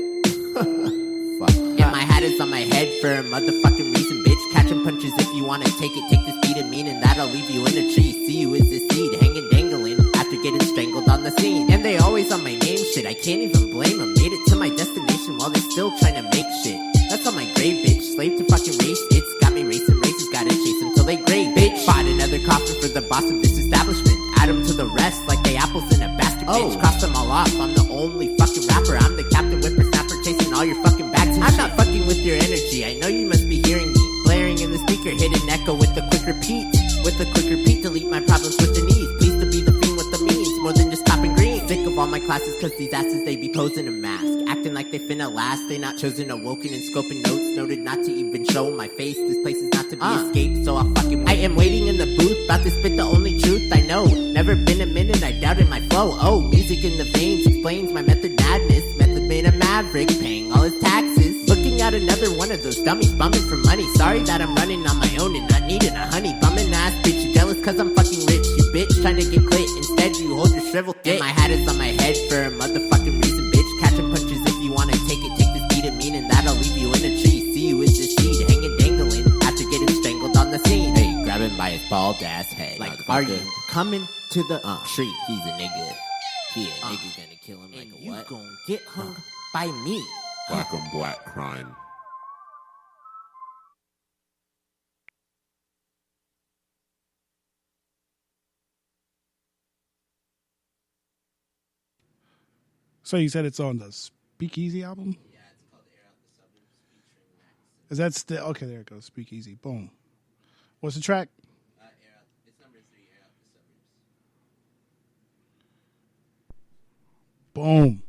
Fuck. Yeah, my hat is on my head for a motherfucking reason, bitch. Catching punches if you wanna take it. Take this beat and mean, and that'll leave you in a tree. See you as a seed, hanging dangling after getting strangled on the scene. And they always on my name shit, I can't even blame them. Made it to my destination while they're still trying to make shit. That's on my grave, bitch. Slave to fucking race, it's got me racing races. Gotta chase them till they grade, bitch. Bought another coffin for the boss of this establishment. Add them to the rest like they apples in a basket, bitch. Cross them all off, I'm the only fucking rapper. I'm the captain whippersnapper, chasing all your fucking bags and I'm not fucking with your energy, I know you must be hearing me. Blaring in the speaker, hit an echo with a quick repeat. With a quick repeat, delete my problems with the knees. Pleased to be the fiend with the means, more than just copping green. Sick of all my classes, cause these asses, they be posing a mask. Acting like they finna last, they not chosen, awoken and scoping notes. Noted not to even show my face, this place is not to be escaped, so I'll fucking wait. I am waiting in the booth, about to spit the only truth I know. Never been a minute, I doubted my flow. Oh, music in the veins explains my method madness. maverick, paying all his taxes. Looking at another one of those dummies bumming for money. Sorry that I'm running on my own and not needing a honey. Bumming ass bitch, you jealous cause I'm fucking rich. You bitch trying to get clit, instead you hold your shriveled dick. My hat is on my head for a motherfucking reason, bitch. Catching punches if you wanna take it. Take this beat and meaning that I'll leave you in a tree. See you with this seed hanging dangling after getting strangled on the scene. Hey, grab him by his bald ass head. Like, are you coming to the tree? He's a nigga. Yeah, nigga's gonna kill him like a what? You gon' get hung by me. Black on black crime. So you said it's on the Speakeasy album? Yeah, it's called Air Out the Suburbs featuring Max. Is that still okay? There it goes. Speakeasy. Boom. What's the track? It's number 3, Air Out the Suburbs. Boom.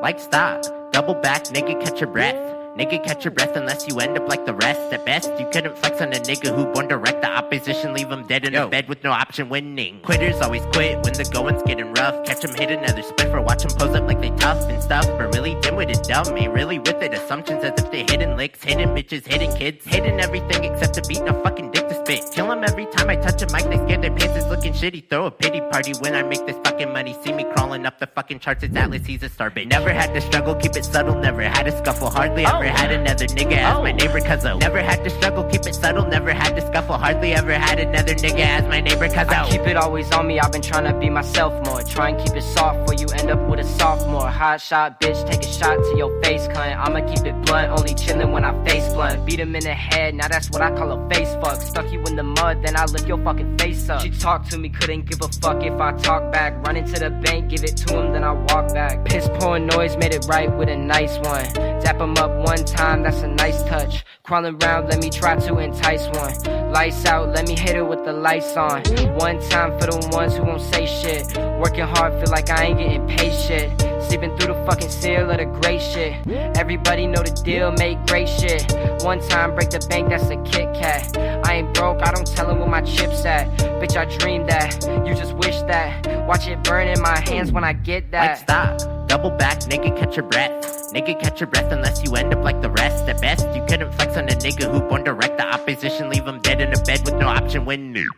Like stop, double back, nigga, catch your breath. Nigga, catch your breath unless you end up like the rest. At best, you couldn't flex on a nigga who born direct. The opposition, leave him dead in a bed with no option winning. Quitters always quit when the going's getting rough. Catch him hit another spiffer, watch him pose up like they tough and stuff. But really dim-witted dumb, ain't really with it. Assumptions as if they hidden licks, hidden bitches, hidden kids, hidden everything except a beat and a fucking dick to spit. Kill them every time I touch a mic, they scared their pants is looking shitty. Throw a pity party when I make this fucking money. See me crawling up the fucking charts, it's Atlas, he's a star, bitch. Never had to struggle, keep it subtle, never had to scuffle. Hardly ever had another nigga as my neighbor, cuz never had to struggle, keep it subtle, never had to scuffle. Hardly ever had another nigga as my neighbor, cuz I keep it always on me, I've been trying to be myself more. Try and keep it soft for you end up with a sophomore. Hot shot, bitch, take a shot to your face, cunt. I'ma keep it blunt, only chillin' when I face blunt. Beat him in the head, now that's what I call a face fuck. Stuck you in the mud, then I lift your fucking face up. She talked to me, couldn't give a fuck if I talk back. Run into the bank, give it to him, then I walk back. Piss pouring noise, made it right with a nice one. Dap him up one time, that's a nice touch. Crawling round, let me try to entice one. Lights out, let me hit her with the lights on. One time for the ones who won't say shit. Working hard, feel like I ain't getting paid shit. Sleeping through the fucking seal of the great shit. Everybody know the deal, make great shit. One time, break the bank, that's a Kit Kat. I ain't broke, I don't tell him where my chips at. Bitch, I dreamed that, you just wish that. Watch it burn in my hands when I get that. Like stop, double back, nigga, catch your breath. Nigga, catch your breath unless you end up like the rest. At best, you couldn't flex on a nigga who born direct. The opposition, leave him dead in a bed with no option winning.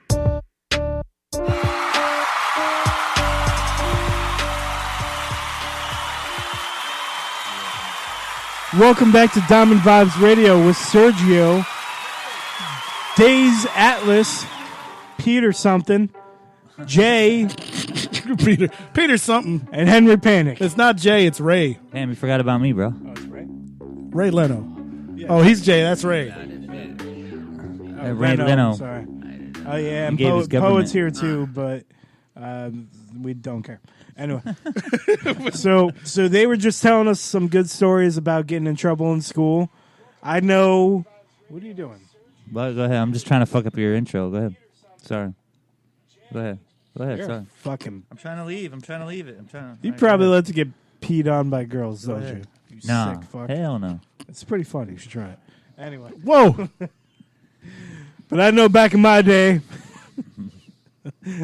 Welcome back to Diamond Vibes Radio with Sergio, Daize Atlas, Peter something, Jay, Peter something, and Henry Panic. It's not Jay, it's Ray. Damn, you forgot about me, bro. Oh, it's Ray? Ray Leno. Yeah. Oh, he's Jay, that's Ray. Ray Leno. Sorry. Oh, yeah, and He gave his Poet's government. here too, but we don't care. Anyway, so they were just telling us some good stories about getting in trouble in school. I know. What are you doing? Well, go ahead. I'm just trying to fuck up your intro. Go ahead. Sorry. Go ahead. You're Sorry. fucking. I'm trying to leave. I'm trying to leave it. You probably let to get peed on by girls, don't you? You Nah. sick fuck. Hell no. It's pretty funny. You should try it. Anyway. Whoa. But I know back in my day.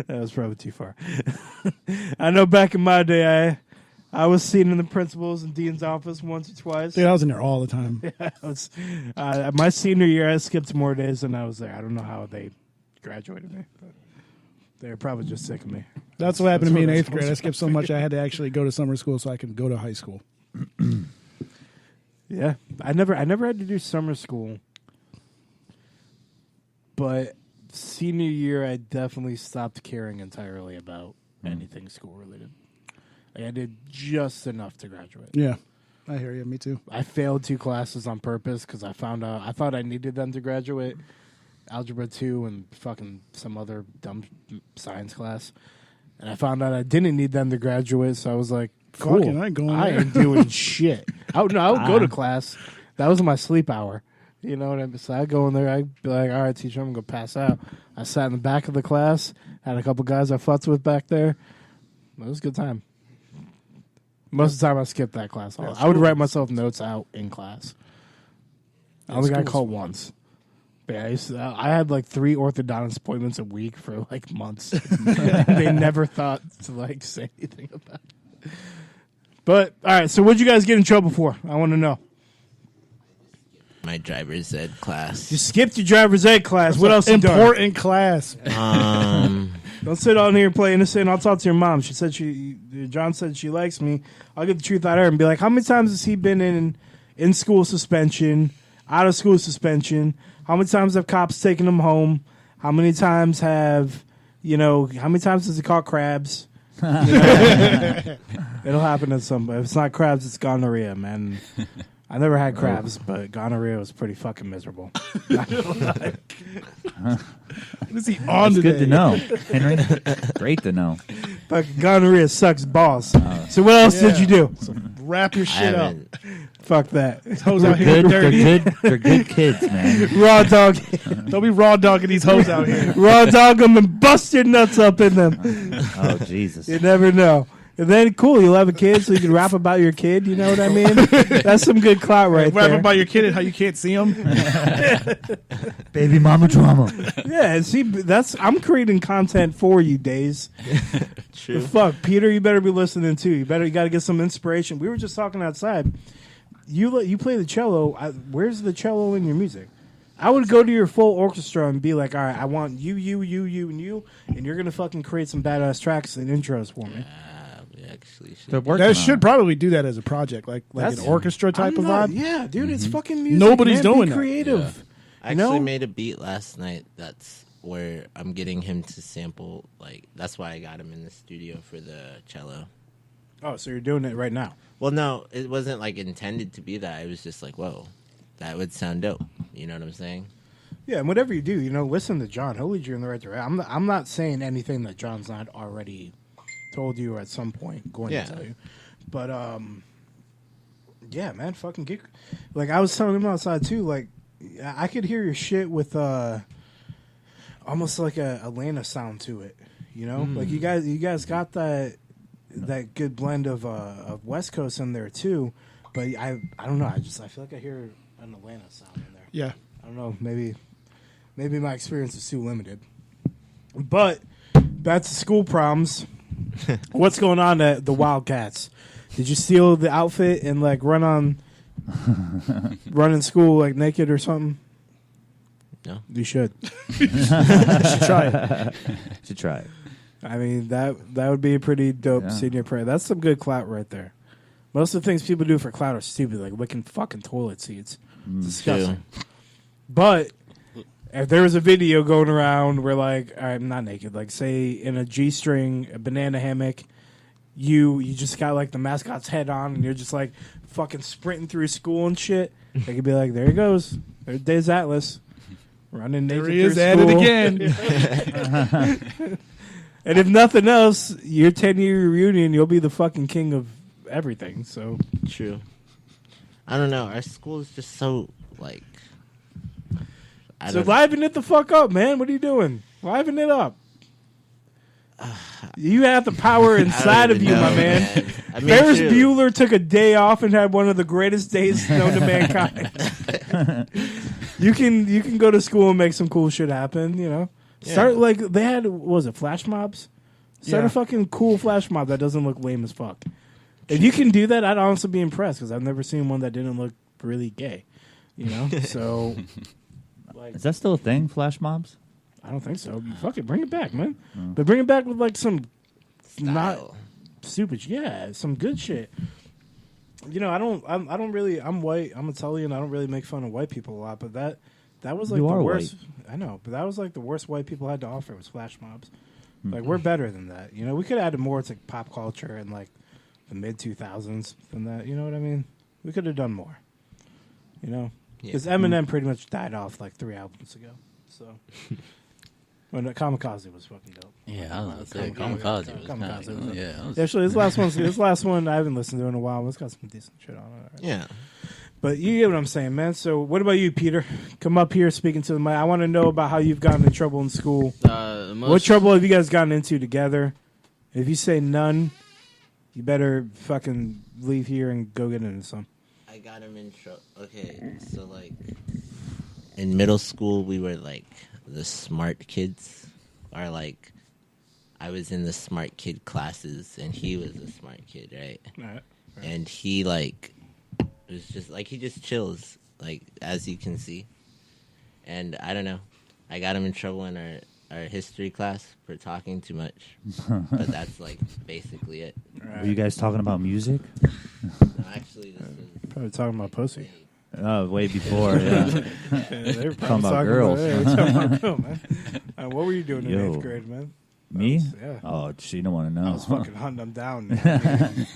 That was probably too far. I know back in my day, I was seen in the principal's and dean's office once or twice. Dude, I was in there all the time. Yeah, my senior year, I skipped more days than I was there. I don't know how they graduated me, but they were probably just sick of me. That's what happened to me in 8th grade. I skipped so much I had to actually go to summer school so I could go to high school. Yeah, I never had to do summer school, but senior year, I definitely stopped caring entirely about anything school related. Like, I did just enough to graduate. Yeah, I hear you. Me too. I failed 2 classes on purpose because I found out I thought I needed them to graduate. Algebra 2 and fucking some other dumb science class. And I found out I didn't need them to graduate, so I was like, cool, Fucking, I ain't going I there. ain't doing shit. I would go to class. That was my sleep hour. You know what I mean? So I'd go in there, I'd be like, all right, teacher, I'm going to pass out. I sat in the back of the class, had a couple guys I futzed with back there. It was a good time. Most of the time I skipped that class. I would write myself notes out in class. I only got called once. Yeah, I had like 3 orthodontist appointments a week for like months. They never thought to like say anything about it. But all right, so what'd you guys get in trouble for? I want to know. My driver's ed class. You skipped your driver's ed class. What else you done? Important class. Don't sit on here and play innocent. I'll talk to your mom. She said John said she likes me. I'll get the truth out of her and be like, how many times has he been in school suspension, out of school suspension? How many times have cops taken him home? How many times how many times has he caught crabs? It'll happen at some. If it's not crabs, it's gonorrhea, man. I never had crabs, but gonorrhea was pretty fucking miserable. What is he on today? Good to know, Henry. Great to know. Fucking gonorrhea sucks balls. So what else did you do? So wrap your shit up. Fuck that. Hoes out here dirty. They're good kids, man. Raw dog. Don't be raw dogging these hoes out here. Raw dog them and bust your nuts up in them. Oh, Jesus. You never know. And then, cool, you'll have a kid so you can rap about your kid, you know what I mean? That's some good clout right there. Rap about your kid and how you can't see him. Baby mama drama. Yeah, see, I'm creating content for you, Daize. True. Fuck, Peter, you better be listening too. You got to get some inspiration. We were just talking outside. You play the cello. Where's the cello in your music? I would go to your full orchestra and be like, all right, I want you, and you, and you're going to fucking create some badass tracks and intros for me. Actually, That should probably do that as a project, like an orchestra type of vibe. Yeah, dude, it's fucking music. Nobody's man. doing Be that. creative. Yeah. I actually made a beat last night. That's where I'm getting him to sample. Like that's why I got him in the studio for the cello. Oh, so you're doing it right now? Well, no, it wasn't like intended to be that. It was just like, whoa, that would sound dope. You know what I'm saying? Yeah, and whatever you do, listen to John. He'll lead you in the right direction. I'm not saying anything that John's not already told you or at some point going to tell you. But, yeah, man, fucking get... Like, I was telling him outside, too, like, I could hear your shit with almost like a Atlanta sound to it, you know? Like, you guys got that good blend of West Coast in there, too. But I don't know, I feel like I hear an Atlanta sound in there. Yeah. I don't know, maybe my experience is too limited. But, back to school problems... What's going on at the Wildcats? Did you steal the outfit and like run in school like naked or something? No. You should. You should try it. Should try it. I mean that would be a pretty dope senior prayer. That's some good clout right there. Most of the things people do for clout are stupid, like licking fucking toilet seats. It's disgusting. True. But if there was a video going around where, like, I'm not naked, like, say, in a G-string, a banana hammock, you just got, like, the mascot's head on, and you're just, like, fucking sprinting through school and shit, they could be like, there he goes. There's Daize Atlas. Running naked There he is through at school. it again. And if nothing else, your 10-year reunion, you'll be the fucking king of everything, so. True. I don't know. Our school is just so, like... So liven it the fuck up, man. What are you doing? Liven it up. You have the power inside of you, my man. I mean, Ferris true. Bueller took a day off and had one of the greatest days known to mankind. You can go to school and make some cool shit happen, you know? Yeah. Start like they had, what was it, flash mobs? Start Yeah. a fucking cool flash mob that doesn't look lame as fuck. If you can do that, I'd honestly be impressed because I've never seen one that didn't look really gay, you know? So... Is that still a thing, flash mobs? I don't think so. Fuck it, bring it back, man. But bring it back with like some not stupid, some good shit. You know, I'm white. I'm Italian. I don't really make fun of white people a lot, but that was like You the are worst. white. I know, but that was like the worst white people had to offer was flash mobs. Like we're better than that. You know, we could have added more to pop culture in like the mid 2000s than that. You know what I mean? We could have done more. You know. Because Eminem pretty much died off like 3 albums ago. So, when Kamikaze was fucking dope. Yeah, I was going to say Kamikaze was Kamikaze nice. was Yeah, actually his last one I haven't listened to in a while. It's got some decent shit on it. Right? Yeah. But you get what I'm saying, man. So, what about you, Peter? Come up here speaking to the mic. I want to know about how you've gotten in trouble in school. What trouble have you guys gotten into together? If you say none, you better fucking leave here and go get into some. I got him in trouble. Okay, so like in middle school, we were like the smart kids. Or like, I was in the smart kid classes, and he was a smart kid, right? Right. And he like was just like he just chills, like as you can see. And I don't know, I got him in trouble in our history class for talking too much, but that's like basically it. Were you guys talking about music? No, actually, this is Probably talking about pussy. Oh, way before, yeah. They were Talking about girls. They were talking about girls, man. What were you doing in Yo. 8th grade, man? Me? Yeah. Oh, she don't want to know. I was fucking hunting them down. Man.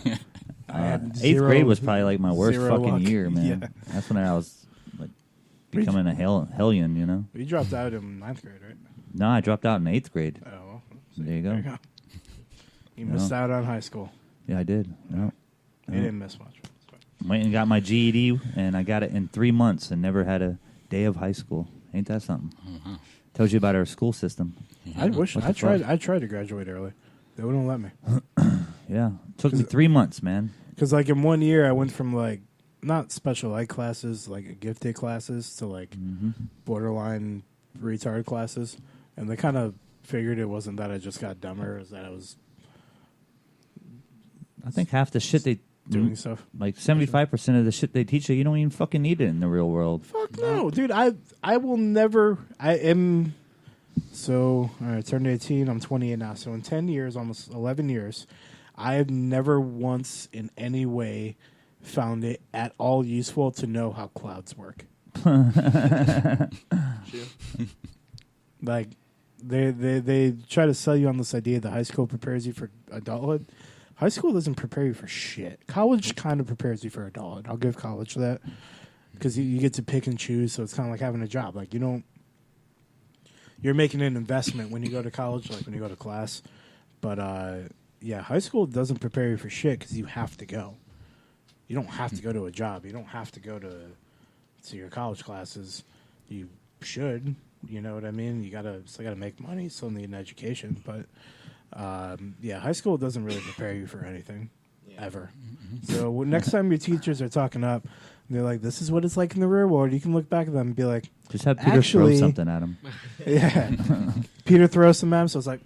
I had 8th grade was probably like my worst zero fucking luck. year, man. Yeah. That's when I was like becoming a hellion, you know? You dropped out in 9th grade, right? No, I dropped out in 8th grade. Oh, well. There you go. There you go. You missed out on high school. Yeah, I did. No. You didn't miss much. Went and got my GED, and I got it in 3 months and never had a day of high school. Ain't that something? Tells you about our school system. I wish What I the tried. fuck? I tried to graduate early. They wouldn't let me. Yeah. Took me 3 months, man. Because like in 1 year, I went from like not special ed classes, like gifted classes, to like borderline retard classes, and they kind of figured it wasn't that I just got dumber, is that I was I think half the shit they doing stuff. like 75% of the shit they teach you, you don't even fucking need it in the real world. Fuck no, dude. I will never. I am. So I turned 18. I'm 28 now. So in 10 years, almost 11 years, I have never once in any way found it at all useful to know how clouds work. Like they try to sell you on this idea that high school prepares you for adulthood. High school doesn't prepare you for shit. College kind of prepares you for adulthood. I'll give college that, because you get to pick and choose. So it's kind of like having a job. Like you're making an investment when you go to college, like when you go to class. But yeah, high school doesn't prepare you for shit because you have to go. You don't have to go to a job. You don't have to go to your college classes. You should. You know what I mean? You still gotta make money. Still need an education, but. Yeah, high school doesn't really prepare you for anything, ever. So next time your teachers are talking up, they're like, "This is what it's like in the real world." You can look back at them and be like, Just have Peter throw something at him. Yeah, Peter throws some at him. So it's like,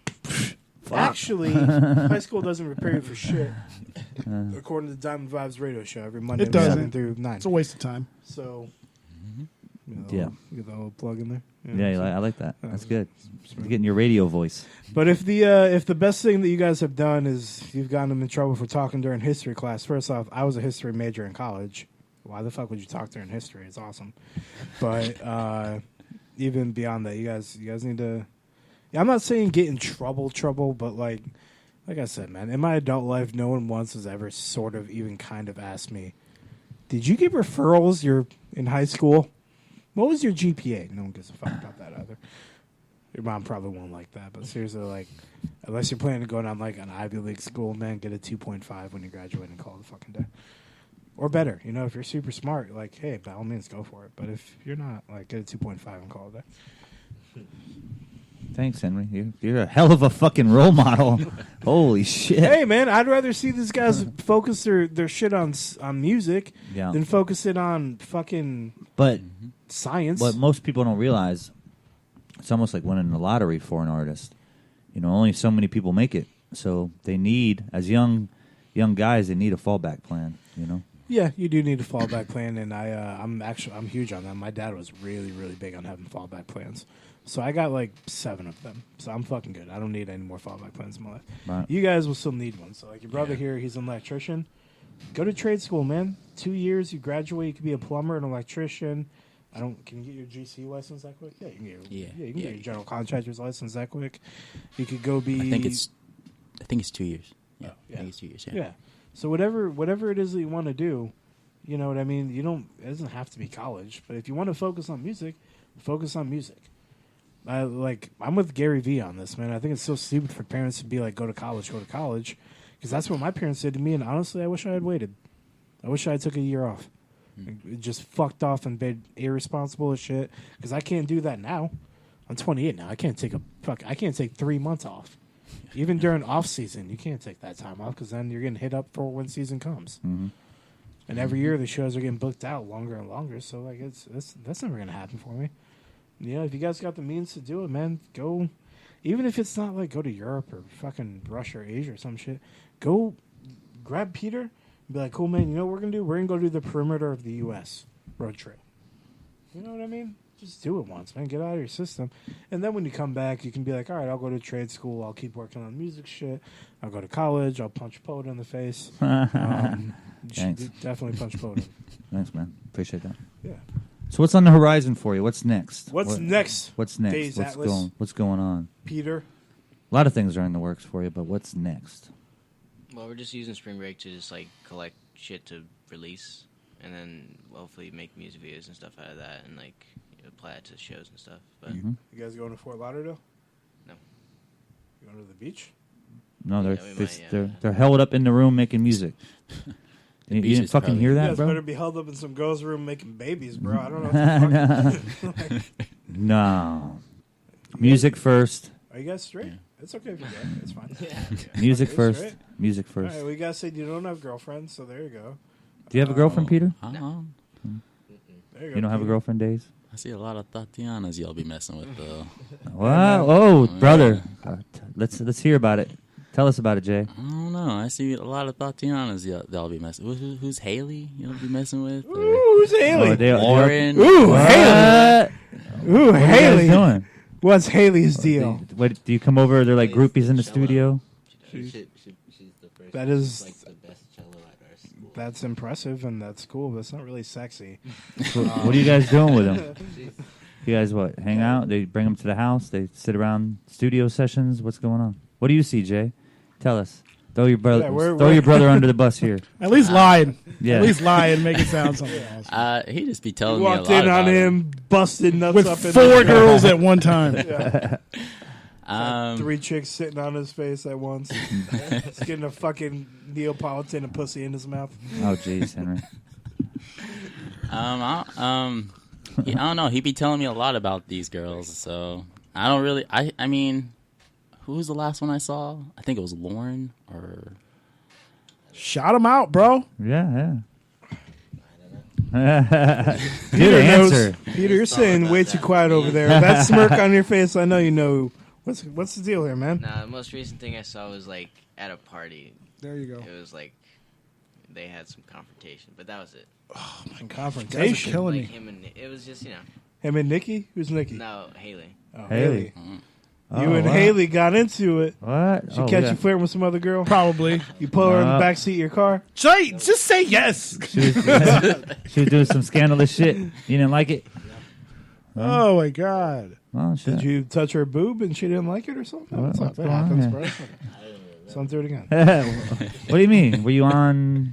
actually, high school doesn't prepare you for shit. According to the Diamond Vibes radio show, every Monday It doesn't. 7 through 9. It's a waste of time. So, Yeah. get the little plug in there. Yeah, I like that. That's good. You're getting your radio voice. But if the best thing that you guys have done is you've gotten them in trouble for talking during history class, first off, I was a history major in college. Why the fuck would you talk during history? It's awesome. But even beyond that, you guys need to. Yeah, I'm not saying get in trouble, but like I said, man, in my adult life, no one once has ever sort of even kind of asked me, "Did you get referrals? You're in high school. What was your GPA?" No one gives a fuck about that either. Your mom probably won't like that, but seriously, like, unless you're planning to go down like an Ivy League school, man, get a 2.5 when you graduate and call it a fucking day. Or better, you know, if you're super smart, like, hey, by all means, go for it. But if you're not, like, get a 2.5 and call it a day. Thanks, Henry. You're a hell of a fucking role model. Holy shit. Hey, man, I'd rather see these guys focus their shit on music than focus it on fucking science. What most people don't realize, it's almost like winning the lottery for an artist. You know, only so many people make it. So they need, as young guys, they need a fallback plan, you know? Yeah, you do need a fallback plan, and I'm huge on that. My dad was really, really big on having fallback plans. So I got like 7 of them. So I'm fucking good. I don't need any more fallback plans in my life. Right. You guys will still need one. So like your brother here, he's an electrician. Go to trade school, man. 2 years, you graduate, you could be a plumber, an electrician. Can you get your GC license that quick? Yeah, you can get your your general contractor's license that quick. You could go be. I think it's 2 years. Yeah, I think it's 2 years. Yeah. So whatever it is that you want to do, you know what I mean. It doesn't have to be college, but if you want to focus on music, focus on music. I'm with Gary Vee on this, man. I think it's so stupid for parents to be like, go to college, because that's what my parents did to me. And honestly, I wish I had waited. I wish I had took a year off. Just fucked off and been irresponsible as shit. Because I can't do that now. I'm 28 now. I can't take 3 months off. Even during off season, you can't take that time off because then you're getting hit up for when season comes. Mm-hmm. And every year the shows are getting booked out longer and longer. So like that's never gonna happen for me. Yeah, if you guys got the means to do it, man, go. Even if it's not like go to Europe or fucking Russia or Asia or some shit, go grab Peter and be like, cool, man, you know what we're going to do? We're going to go do the perimeter of the U.S. road trip. You know what I mean? Just do it once, man. Get out of your system. And then when you come back, you can be like, all right, I'll go to trade school. I'll keep working on music shit. I'll go to college. I'll punch Poet in the face. Thanks. Definitely punch Poet. Thanks, man. Appreciate that. Yeah. So what's on the horizon for you? What's next? What's next? What's next? Daize Atlas. What's going on? Peter. A lot of things are in the works for you, but what's next? Well, we're just using spring break to just like collect shit to release, and then hopefully make music videos and stuff out of that, and like apply it to shows and stuff. But You guys going to Fort Lauderdale? No. You going to the beach? No, Yeah, we might, they're held up in the room making music. You beach didn't is fucking probably- hear You that, guys bro? better be held up in some girls' room making babies, bro. I don't know what the fuck. No. Music first. Are you guys straight? It's okay if you're gay. It's fine. Music Okay, first. straight. Music All first. right, well, you guys said you don't have girlfriends, so there you go. Do you have a girlfriend, Peter? I don't know. There You don't have a Peter. girlfriend, Daze? I see a lot of Tatianas y'all be messing with, though. Wow. Oh, brother. Let's hear about it. Tell us about it, Jay. I don't know. I see a lot of Tatianas y'all be messing with. Who's Haley you'll be messing with? Ooh, who's Haley? Oh, they- Lauren? Ooh, What? Haley. Ooh, What are you Haley. guys doing? What's Haley's deal? What, do you come over? They're like groupies in the studio. She's the first. That is- like the best cello at our school. That's impressive and that's cool, but it's not really sexy. So, what are you guys doing with them? You guys what? Hang out? They bring them to the house? They sit around studio sessions? What's going on? What do you see, Jay? Tell us. Throw your brother. Yeah, we're- throw your brother under the bus here. At least lie. Yeah. At least lie and make it sound something else. He just be You telling me a lot walked in on about him, busted nuts With up in 4 girls at one time. Yeah. 3 chicks sitting on his face at once. He's getting a fucking Neapolitan and pussy in his mouth. Oh, jeez, Henry. I don't know. He be telling me a lot about these girls, so I don't really. I mean, who was the last one I saw? I think it was Lauren or. Shout him out, bro. Yeah. Peter knows. answer. Peter, you're saying way too quiet over there. That smirk on your face, I know you know. What's the deal here, man? Nah, the most recent thing I saw was like at a party. There you go. It was like they had some confrontation, but that was it. Oh my God, Confrontation. killing Like me. him and it was just Him and Nikki? Who's Nikki? no Haley. Oh, Haley. You and Haley got into it. What? She catch you flirting with some other girl? Probably. You pull her in the back seat of your car? Just say yes. She was doing some scandalous shit. You didn't like it? Oh my God. Oh, shit. Did you touch her boob and she didn't like it or something? What- That what's going on happens, here? bro. So don't do it again. What do you mean? Were you on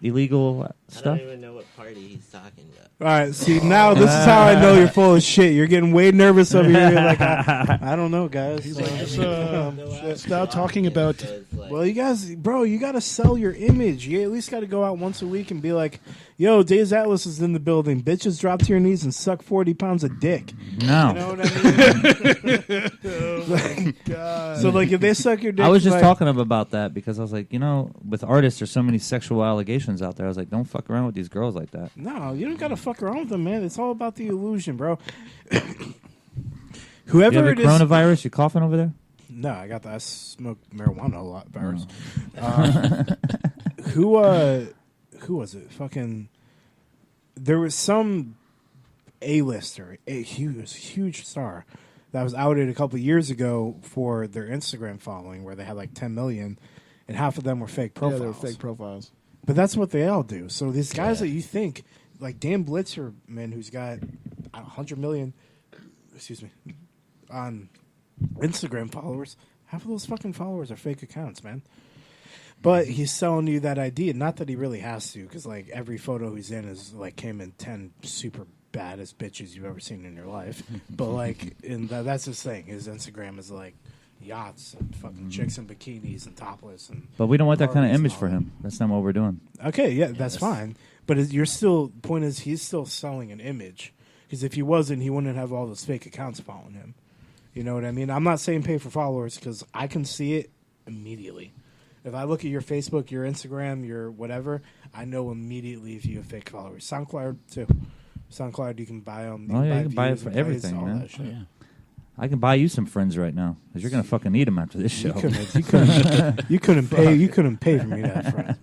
illegal I stuff? don't even know what party he's talking about. All right, see, now this is how I know you're full of shit. You're getting way nervous over here. You're like, I don't know, guys. He's like, stop talking about. Well, you guys, bro, you got to sell your image. You at least got to go out once a week and be like, yo, Daize Atlas is in the building. Bitches, drop to your knees and suck 40 pounds of dick. No. You know what I mean? So, like, if they suck your dick, I was just like, talking about that because I was like, with artists, there's so many sexual allegations out there. I was like, don't fuck around with these girls like that. No, you don't got to fuck around with them, man. It's all about the illusion, bro. Whoever You have it a is. coronavirus? You coughing over there? No, I got that. I smoke marijuana a lot, virus. Who was it? Fucking. There was some A-lister, a huge star, that was outed a couple years ago for their Instagram following, where they had like 10 million, and half of them were fake profiles. Yeah, they were fake profiles. But that's what they all do. So these guys that you think, like Dan Blitzer, man, who's got 100 million, on Instagram followers, half of those fucking followers are fake accounts, man. But he's selling you that idea. Not that he really has to, because like every photo he's in is like him and 10 super baddest bitches you've ever seen in your life. But like, that's his thing. His Instagram is like yachts and fucking chicks in bikinis and topless and. But we don't want that kind of parties image and for all him. That's not what we're doing. Okay, yeah, that's fine. But you're still. Point is, he's still selling an image. Because if he wasn't, he wouldn't have all those fake accounts following him. You know what I mean? I'm not saying pay for followers because I can see it immediately. If I look at your Facebook, your Instagram, your whatever, I know immediately if you have fake followers. SoundCloud too. SoundCloud, you can buy them. Oh, yeah, you can buy it for everything, man. Oh, yeah. I can buy you some friends right now because you're gonna fucking need them after this show. You couldn't pay for me to have friends.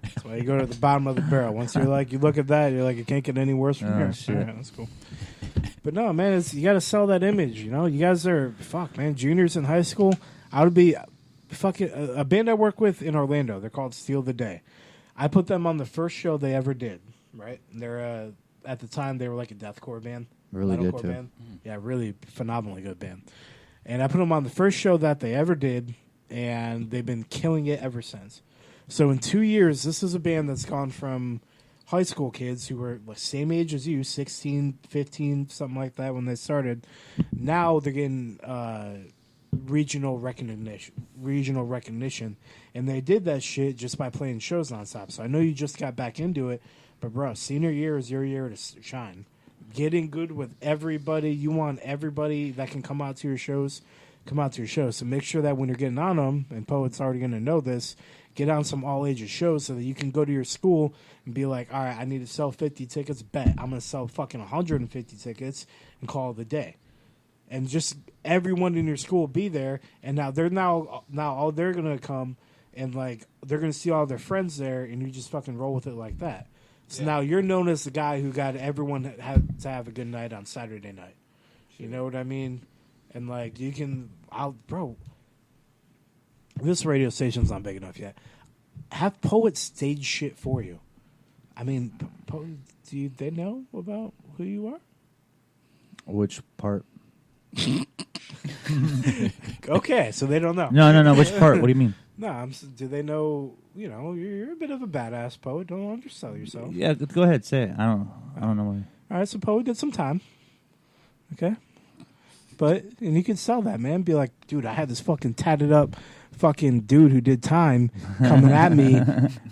That's why you go to the bottom of the barrel. Once you're like, you look at that, you're like, it can't get any worse from here. Shit. All right, that's cool. But no, man, you got to sell that image. You know, you guys are juniors in high school. I would be fucking a band I work with in Orlando. They're called Steal the Day. I put them on the first show they ever did. Right, and they're at the time they were like a deathcore band. Really good, too. Band. Yeah, really phenomenally good band. And I put them on the first show that they ever did, and they've been killing it ever since. So in 2 years, this is a band that's gone from high school kids who were the same age as you, 16, 15, something like that when they started. Now they're getting regional recognition. And they did that shit just by playing shows nonstop. So I know you just got back into it, but bro, senior year is your year to shine. Getting good with everybody. You want everybody that can come out to your shows, come out to your shows. So make sure that when you're getting on them, and Poet's already going to know this, get on some all-ages shows so that you can go to your school and be like, all right, I need to sell 50 tickets. Bet. I'm going to sell fucking 150 tickets and call it a day. And just everyone in your school be there. And now they're all they're going to come and like they're going to see all their friends there, and you just fucking roll with it like that. So now you're known as the guy who got everyone to have a good night on Saturday night. You know what I mean? And like you can, bro. This radio station's not big enough yet. Have Poets stage shit for you. I mean, they know about who you are? Which part? Okay, so they don't know. No. Which part? What do you mean? No, do they know? You know, you're a bit of a badass, Poet. Don't undersell yourself. Yeah, go ahead, say it. I don't know why. All right, so Poet did some time. Okay, and you can sell that, man. Be like, dude, I had this fucking tatted up fucking dude who did time coming at me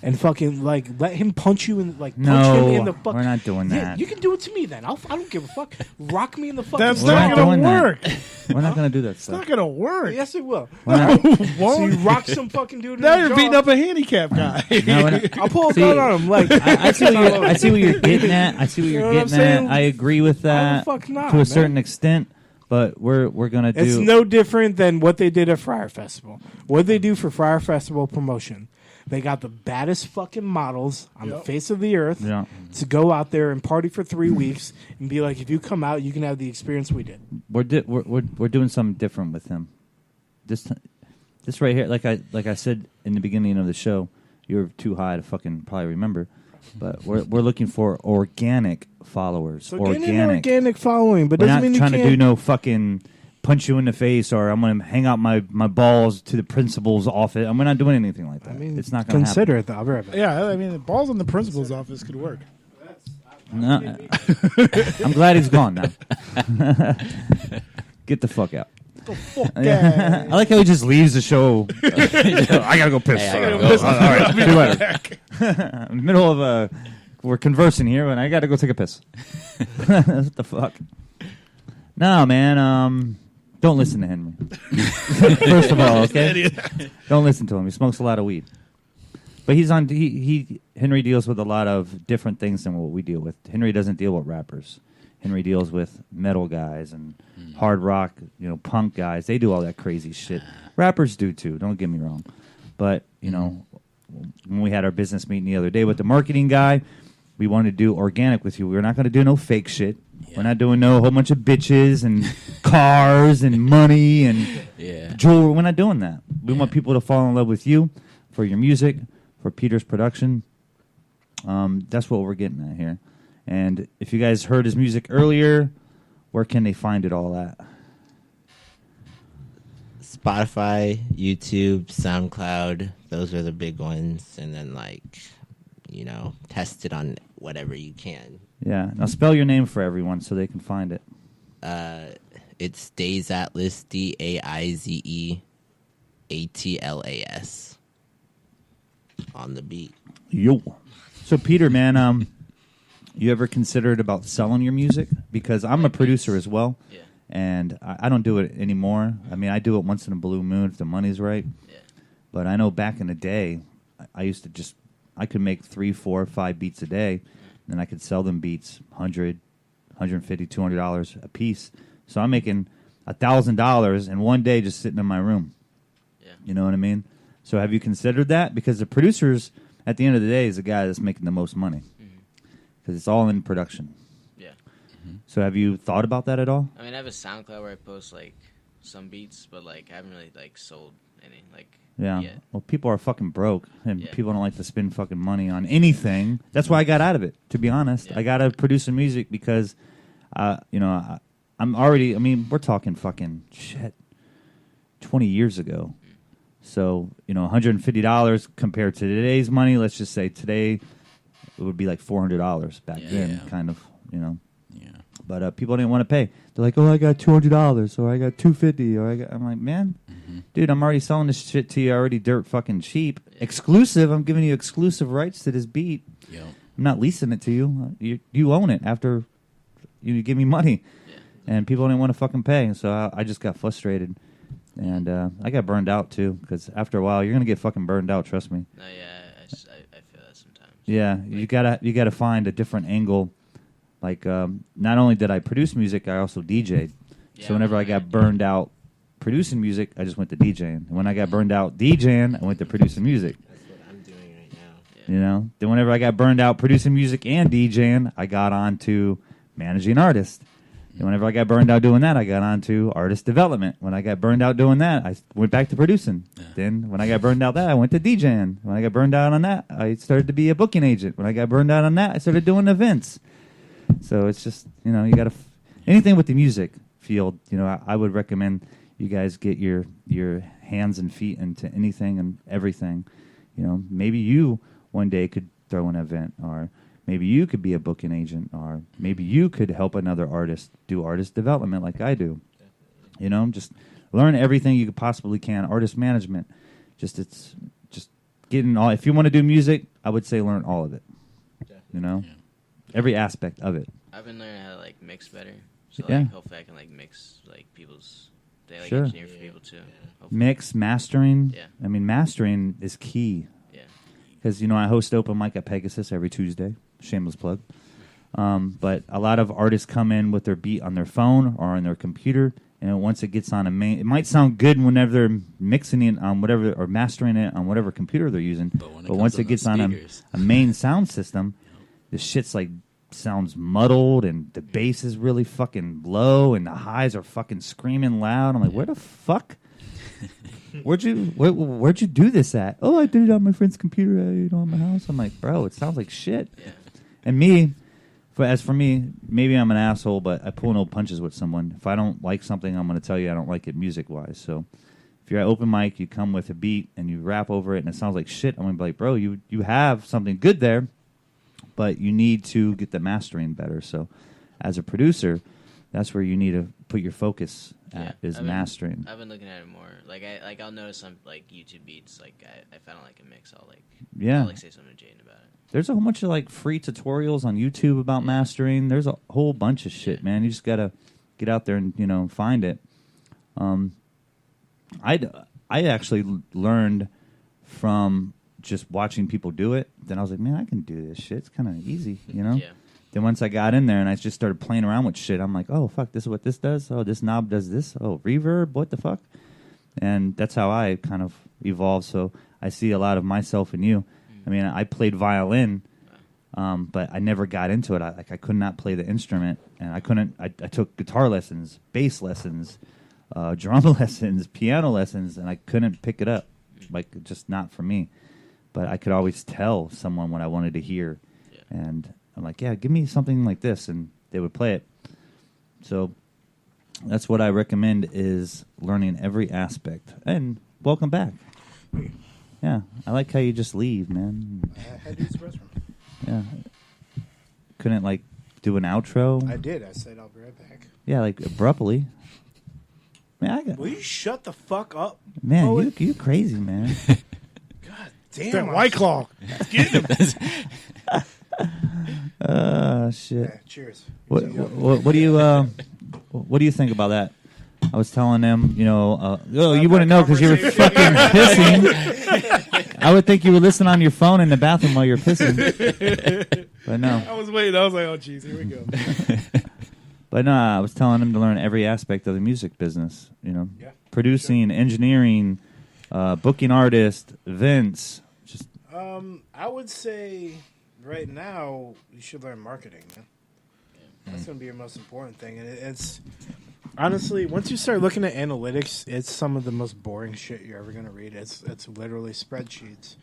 and fucking like let him punch you in punch him in the fuck. We're not doing that. Yeah, you can do it to me then. I don't give a fuck. Rock me in the fucking. That's not gonna work. We're not gonna do that It's stuff. not gonna work. Yes, it will. So you rock some fucking dude. Now in you're the beating jaw. up a handicap guy. I'll pull a gun on him. Like I see what you're getting at. I see what you're getting at. I agree with that fuck not, to a man? certain extent. But we're gonna do. It's no different than what they did at Friar Festival. What they do for Friar Festival promotion, they got the baddest fucking models on the face of the earth to go out there and party for 3 weeks and be like, if you come out, you can have the experience we did. We're doing something different with him. This right here, like I said in the beginning of the show, you're too high to fucking probably remember. But we're looking for organic followers. So get an organic following, but we're doesn't not mean trying you to can't do no fucking punch you in the face or I'm going to hang out my balls to the principal's office. We're not doing anything like that. I mean, it's not going to happen. consider it though. I'll be right back. Yeah, I mean, the balls in the principal's office could work. No. I'm glad he's gone now. Get the fuck out. I like how he just leaves the show. I gotta go piss. Hey, I gotta go. All right, see you later. In the middle of we're conversing here, and I gotta go take a piss. What the fuck? No, man. Don't listen to Henry. First of all, okay. Don't listen to him. He smokes a lot of weed. But he's on. Henry deals with a lot of different things than what we deal with. Henry doesn't deal with rappers. Henry deals with metal guys and hard rock, punk guys. They do all that crazy shit. Rappers do too. Don't get me wrong. But when we had our business meeting the other day with the marketing guy, we wanted to do organic with you. We're not going to do no fake shit. Yeah. We're not doing no whole bunch of bitches and cars and money and jewelry. We're not doing that. We want people to fall in love with you for your music, for Peter's production. That's what we're getting at here. And if you guys heard his music earlier, where can they find it all at? Spotify, YouTube, SoundCloud. Those are the big ones. And then, test it on whatever you can. Yeah. Now spell your name for everyone so they can find it. It's Daize Atlas, Daize Atlas. On the beat. Yo. So, Peter, man, you ever considered about selling your music? Because I'm a producer as well, and I don't do it anymore. I mean, I do it once in a blue moon if the money's right. Yeah. But I know back in the day, I used to I could make 3, 4, 5 beats a day, and I could sell them beats $100, $150, $200 a piece. So I'm making $1,000 in one day just sitting in my room. Yeah. You know what I mean? So have you considered that? Because the producers, at the end of the day, is the guy that's making the most money. Because it's all in production. Yeah. So have you thought about that at all? I mean, I have a SoundCloud where I post like some beats, but like I haven't really like sold any Yeah. yet. Well, people are fucking broke, and Yeah. people don't like to spend fucking money on anything. That's why I got out of it, to be honest. Yeah. I got out of producing music because, I'm already, I mean, we're talking fucking shit, 20 years ago. So, $150 compared to today's money, let's just say today it would be like $400 back then, kind of, Yeah. But people didn't want to pay. They're like, oh, I got $200, or I got $250, or I'm like, man, dude, I'm already selling this shit to you already dirt fucking cheap. Exclusive, I'm giving you exclusive rights to this beat. Yep. I'm not leasing it to you. You own it after you give me money. And people didn't want to fucking pay, so I just got frustrated. And I got burned out, too, because after a while, you're going to get fucking burned out, trust me. No, yeah, I feel that sometimes. Yeah, you gotta find a different angle. Like, not only did I produce music, I also DJ'd. Yeah, So whenever I got burned out producing music, I just went to DJing. And when I got burned out DJing, I went to producing music. That's what I'm doing right now. You know? Then whenever I got burned out producing music and DJing, I got on to managing artists. And whenever I got burned out doing that, I got on to artist development. When I got burned out doing that, I went back to producing. Yeah. Then when I got burned out that, I went to DJing. When I got burned out on that, I started to be a booking agent. When I got burned out on that, I started doing events. So it's just, you got to... anything with the music field, I would recommend you guys get your hands and feet into anything and everything. Maybe you one day could throw an event, or... maybe you could be a booking agent, or maybe you could help another artist do artist development like I do. Just learn everything you possibly can. Artist management, it's just getting all. If you want to do music, I would say learn all of it. Every aspect of it. I've been learning how to like mix better, so Yeah. like hopefully I can like mix like people's. They like Sure. engineer for people too. Hopefully. Mix, mastering. Yeah. I mean, mastering is key. Yeah. Because, I host open mic at Pegasus every Tuesday. Shameless plug. But a lot of artists come in with their beat on their phone or on their computer, and once it gets on it might sound good whenever they're mixing it on whatever, or mastering it on whatever computer they're using. But once it gets on a main sound system, the shit's like sounds muddled, and the bass is really fucking low, and the highs are fucking screaming loud. I'm like, where the fuck? Where'd you do this at? Oh, I did it on my friend's computer, on my house. I'm like, bro, it sounds like shit. Yeah. And as for me, maybe I'm an asshole, but I pull no punches with someone. If I don't like something, I'm going to tell you I don't like it music-wise. So if you're at open mic, you come with a beat and you rap over it and it sounds like shit, I'm going to be like, bro, you have something good there, but you need to get the mastering better. So as a producer, that's where you need to put your focus at, is mastering. I've been looking at it more. I'll notice some like YouTube beats. Like if I don't like a mix, I'll say something to Jaden about it. There's a whole bunch of like free tutorials on YouTube about mastering. There's a whole bunch of shit, man. You just gotta get out there and find it. I actually learned from just watching people do it. Then I was like, man, I can do this shit. It's kind of easy, Yeah. Then once I got in there and I just started playing around with shit, I'm like, oh fuck, this is what this does. Oh, this knob does this. Oh, reverb, what the fuck? And that's how I kind of evolved. So I see a lot of myself in you. I mean, I played violin, but I never got into it. I could not play the instrument, and I couldn't. I took guitar lessons, bass lessons, drum lessons, piano lessons, and I couldn't pick it up. Like, just not for me. But I could always tell someone what I wanted to hear, and I'm like, yeah, give me something like this, and they would play it. So that's what I recommend, is learning every aspect. And welcome back. Yeah, I like how you just leave, man. I had to use the restroom. Yeah. Couldn't, like, do an outro? I did. I said I'll be right back. Yeah, like, abruptly. Man, Will you shut the fuck up? Man, you crazy, man. God damn. That White Claw. Get him. Shit. Yeah, cheers. What do you think about that? I was telling them, you wouldn't know because you were fucking pissing. I would think you would listen on your phone in the bathroom while you're pissing. But no. I was waiting. I was like, oh, jeez, here we go. But no, I was telling him to learn every aspect of the music business. You know, Yeah, producing, engineering, booking artists, events. Just I would say right now you should learn marketing, man. That's going to be your most important thing. And it's honestly, once you start looking at analytics, it's some of the most boring shit you're ever going to read. It's literally spreadsheets.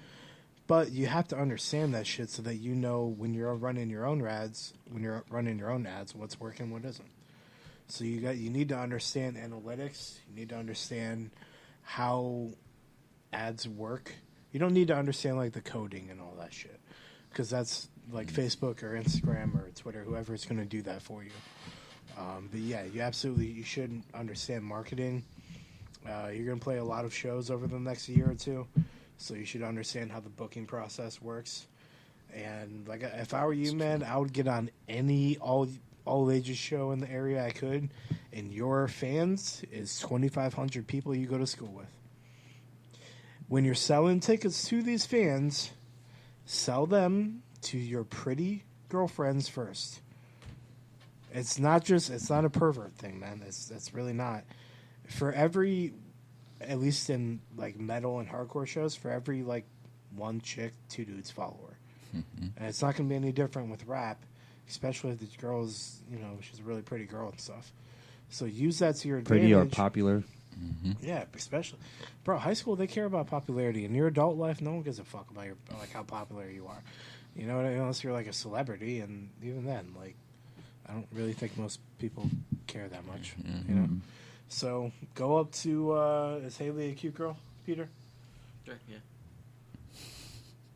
But you have to understand that shit so that you know when you're running your own ads, what's working, what isn't. So you need to understand analytics. You need to understand how ads work. You don't need to understand like the coding and all that shit, because that's like Facebook or Instagram or Twitter, whoever is going to do that for you. But yeah, you should understand marketing. You're going to play a lot of shows over the next year or two, so you should understand how the booking process works. And like, if I were you, man, I would get on any all ages show in the area I could, and your fans is 2,500 people you go to school with. When you're selling tickets to these fans, sell them to your pretty girlfriends first. It's not a pervert thing, man. That's really not. For every, at least in like metal and hardcore shows, for every like one chick, two dudes follow her. And it's not going to be any different with rap, especially if the girl's, she's a really pretty girl and stuff. So use that to your advantage. pretty or popular. Yeah, especially, bro. High school, they care about popularity. In your adult life, no one gives a fuck about how popular you are. You know what I mean? Unless you're like a celebrity, and even then, like, I don't really think most people care that much. You know. So go up to is Haley a cute girl, Peter? Sure, yeah.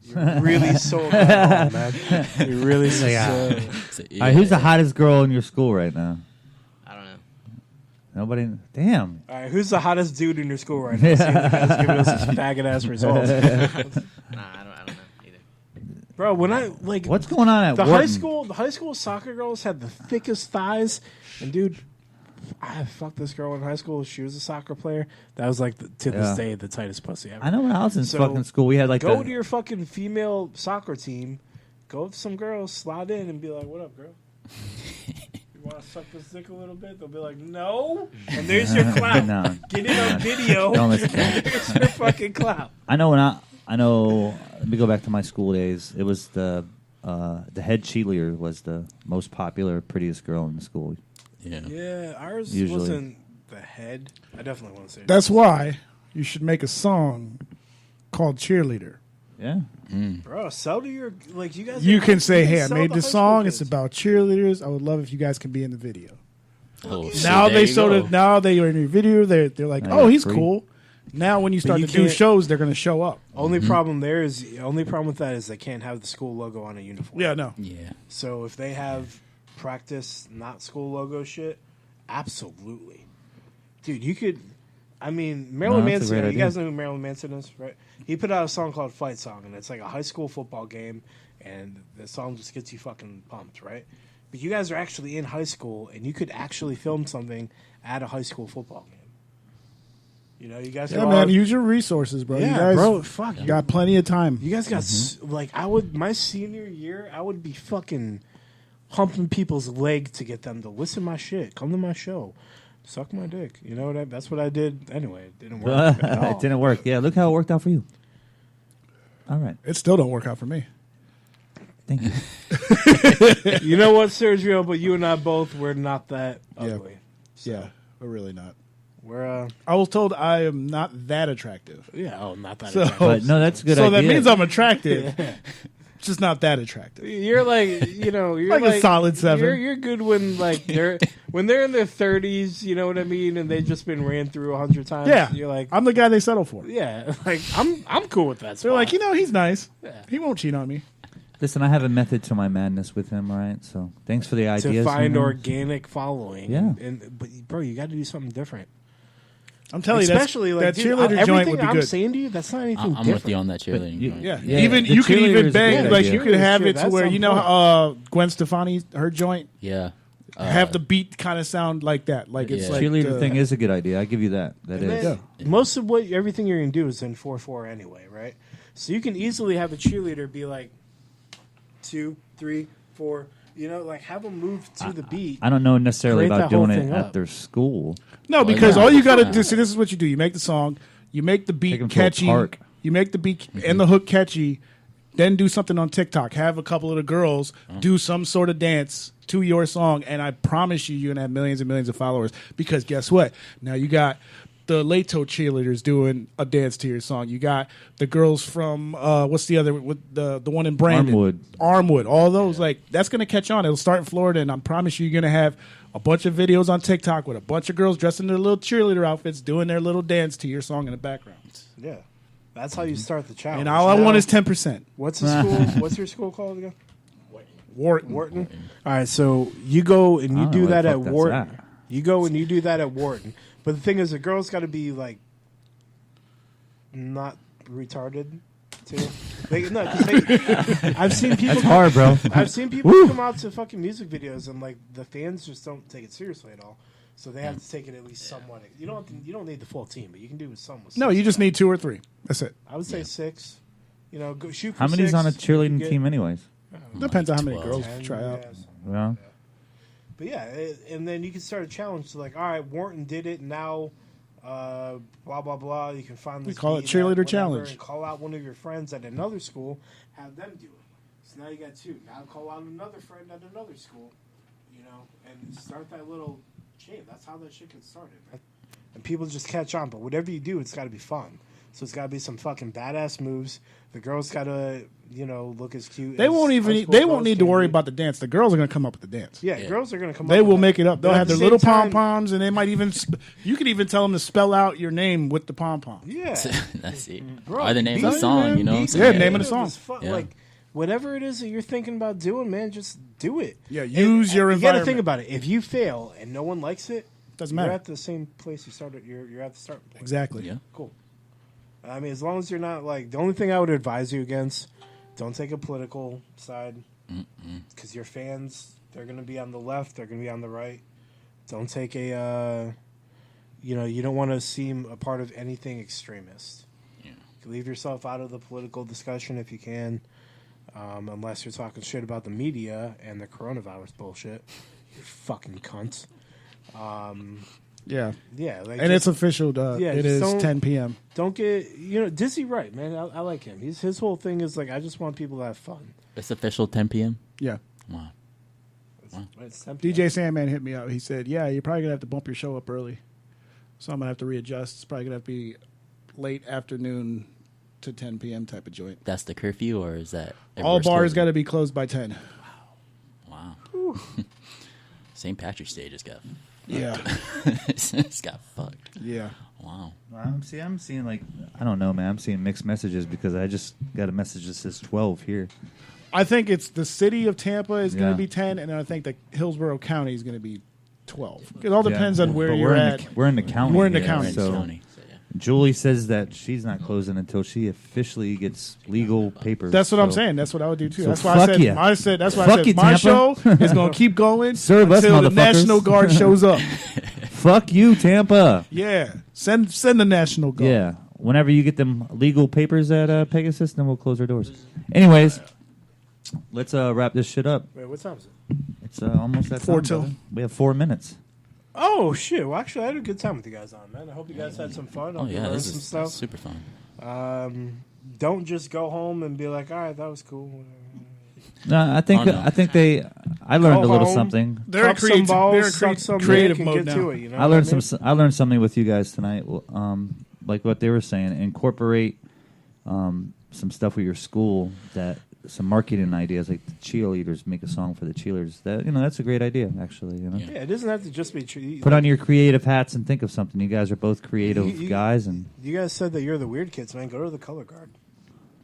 You're really sold that on, man. You're really sold. All right, who's the hottest girl in your school right now? I don't know. Nobody. Damn. All right, who's the hottest dude in your school right now? See if you guys giving us some faggot ass results. Nah, I don't know either. Bro, when I like, What's going on at the Wharton? high school soccer girls had the thickest thighs, and dude, I fucked this girl in high school. She was a soccer player. That was like to this day the tightest pussy ever. I know when I was in So, fucking school, we had like go to your fucking female soccer team, go with some girls, slide in, and be like, "What up, girl? You want to suck this dick a little bit?" They'll be like, "No," and there's your clout. No. Get it on video. Don't listen to that. There's your fucking clout. I know I know. Let me go back to my school days. It was the head cheerleader was the most popular, prettiest girl in the school. Yeah, ours Usually. wasn't the head. I definitely want to say That's why you should make a song called Cheerleader. Yeah. bro. Sell to your you guys. You can say, hey, I sell made to this high school song. kids. It's about cheerleaders. I would love if you guys can be in the video. Oh, shit, Now there they you go. now they are in your video. They're like, Now oh, you're he's free. cool. Now when you start you to do can't- shows, they're going to show up. Only problem with that is they can't have the school logo on a uniform. Yeah, no. Yeah. So if they have practice, not school logo shit, absolutely, dude. You could. I mean, Marilyn that's a Manson. great You guys idea. know who Marilyn Manson is, right? He put out a song called "Fight Song," and it's like a high school football game, and the song just gets you fucking pumped, right? But you guys are actually in high school, and you could actually film something at a high school football game. You know, you guys. Yeah, are man, all- use your resources, bro. Yeah, you guys bro. Fuck, you got plenty of time. You guys got I would my senior year. I would be fucking humping people's leg to get them to listen to my shit. Come to my show, suck my dick. You know what? That's what I did anyway. It didn't work. At all. It didn't work. Yeah, look how it worked out for you. All right. It still don't work out for me. Thank you. You know what, Sergio? But you and I both were not that Yeah. ugly. Yeah, but really not. We're I was told I am not that attractive. not that. So, attractive. But no, that's a good so idea. that means I'm attractive. Just not that attractive. You're like, you're Like a solid 7. You're good when they're in their 30s. You know what I mean? And they've just been ran through 100 times. Yeah, You're like, I'm the guy they settle for. yeah, like I'm cool with that. They're like, he's nice. Yeah. He won't cheat on me. Listen, I have a method to my madness with him, all right? So thanks for the to ideas. find you know. organic following. Yeah. But bro, you got to do something different. I'm telling Especially you, like that dude, cheerleader joint everything would be I'm good. saying to you, that's not anything I'm different. with you on that cheerleading. you- joint. Yeah, Yeah, even the you could cheerleader even is a bang good like idea. you could have Sure, it to that's where on you know point. how Gwen Stefani her joint Yeah. have the beat kind of sound like that, like it's Yeah. like Cheerleader thing is a good idea. I give you that. That And is. then most of everything you're gonna do is in 4/4 anyway, right? So you can easily have a cheerleader be like 2, 3, 4. You know, like have them move to the beat. I don't know necessarily Create about that whole doing it thing at up. their school. No, because all you got to do. See, this is what you do. You make the song. You make the Take beat 'em to a catchy. park. You make the beat and the hook catchy. Then do something on TikTok. Have a couple of the girls do some sort of dance to your song, and I promise you're gonna have millions and millions of followers. Because guess what? Now you got the Leto cheerleaders doing a dance to your song. You got the girls from what's the other with the one in Brandon, Armwood. All those like that's gonna catch on. It'll start in Florida, and I promise you're gonna have a bunch of videos on TikTok with a bunch of girls dressed in their little cheerleader outfits doing their little dance to your song in the background. Yeah. That's how you start the challenge. And all I want is 10%. What's the school? What's your school called again? Wharton. All right, so you go and you I don't do know that what at the fuck Wharton. that's at. You go and you do that at Wharton. But the thing is, the girl's got to be like not retarded too. No, 'cause I've seen people. That's hard, bro. I've seen people Woo. come out to fucking music videos and like the fans just don't take it seriously at all. So they have to take it at least somewhat. You don't need the full team, but you can do it some. No, you just need 2 or 3. That's it. I would say 6. You know, go shoot. For How many's 6, on a you cheerleading get- team, anyways? Depends on how many 12. girls 10, try out. yeah. Yeah. But yeah, and then you can start a challenge to like, all right, Wharton did it. Now, blah blah blah. You can find this. We call it beat, cheerleader whatever, challenge. And call out one of your friends at another school. Have them do it. So now you got 2. Now call out another friend at another school. You know, and start that little chain. That's how that shit gets started, man. And people just catch on. But whatever you do, it's got to be fun. So it's got to be some fucking badass moves. The girls got to, you know, look as cute. They as won't high even. school They won't girls need to can worry be. about the dance. The girls are going to come up with the dance. Yeah, girls are going to come. They up will with make that. it up. But They'll at have the their little same pom time- poms, and they might even. You could even tell them to spell out your name with the pom pom. Yeah, That's it. Bro, Or the name of the be- song, you know what I'm be saying? Yeah, name of the creative song. as fuck. Yeah. Like whatever it is that you're thinking about doing, man, just do it. Yeah, use your You got to think environment. about it. If you fail and no one likes it, Doesn't you're matter. at the same place you started. You're at the start point. Exactly. Yeah. Cool. I mean, as long as you're not like the only thing I would advise you against, don't take a political side because your fans they're going to be on the left, they're going to be on the right. Don't take a, you know, you don't want to seem a part of anything extremist. Yeah. Leave yourself out of the political discussion if you can, unless you're talking shit about the media and the coronavirus bullshit. You fucking cunts. Yeah, Yeah, like and it's official. yeah, It just is don't- 10 p.m. Don't get Dizzy right, man. I like him. His whole thing is like I just want people to have fun. It's official 10 p.m. Yeah. Wow. It's 10 p.m. DJ Sandman hit me up. He said, "Yeah, you're probably gonna have to bump your show up early, so I'm gonna have to readjust. It's probably gonna have to be late afternoon to 10 p.m. type of joint. That's the curfew, or is that All everywhere's bars closing? got to be closed by 10. Wow. St. Patrick's Day just got. Yeah, It's got fucked. yeah. Wow. I'm seeing like I don't know, man. I'm seeing mixed messages because I just got a message that says 12 here. I think it's the city of Tampa is going Yeah. to be 10, and then I think the Hillsborough County is going to be 12. It all depends Yeah. on where But you're we're at. we're in the county. We're in the here, county. So County. So, yeah. Julie says that she's not closing until she officially gets legal papers. That's what I'm So saying. That's what I would do too. So that's why I fuck said. ya. I said. That's why Fuck I said you, my Tampa. show is going to keep going Serve us, until the motherfuckers. National Guard shows up. Fuck you, Tampa. Yeah, send the National Guard. Yeah. Whenever you get them legal papers at Pegasus, then we'll close our doors. Anyways, let's wrap this shit up. Wait, what time is it? It's almost that 4 time, till. brother. We have 4 minutes. Oh shit! Well, actually, I had a good time with you guys on, man. I hope you guys had some fun. I Oh hope you yeah, learned this some is stuff. super fun. Don't just go home and be like, all right, that was cool. No, I think Oh, no. I learned Go a little home. something. They're Cup some creative. balls, They're suck some creative dick, and mode get now. to it. You know, I learned what some. I learned something with you guys tonight. Like what they were saying, incorporate some stuff with your school that some marketing ideas, like the cheerleaders make a song for the cheerleaders. That's a great idea, actually. Yeah, it doesn't have to just be true. Put on your creative hats and think of something. You guys are both creative You- guys, and You guys said that you're the weird kids, man. Go to the color guard.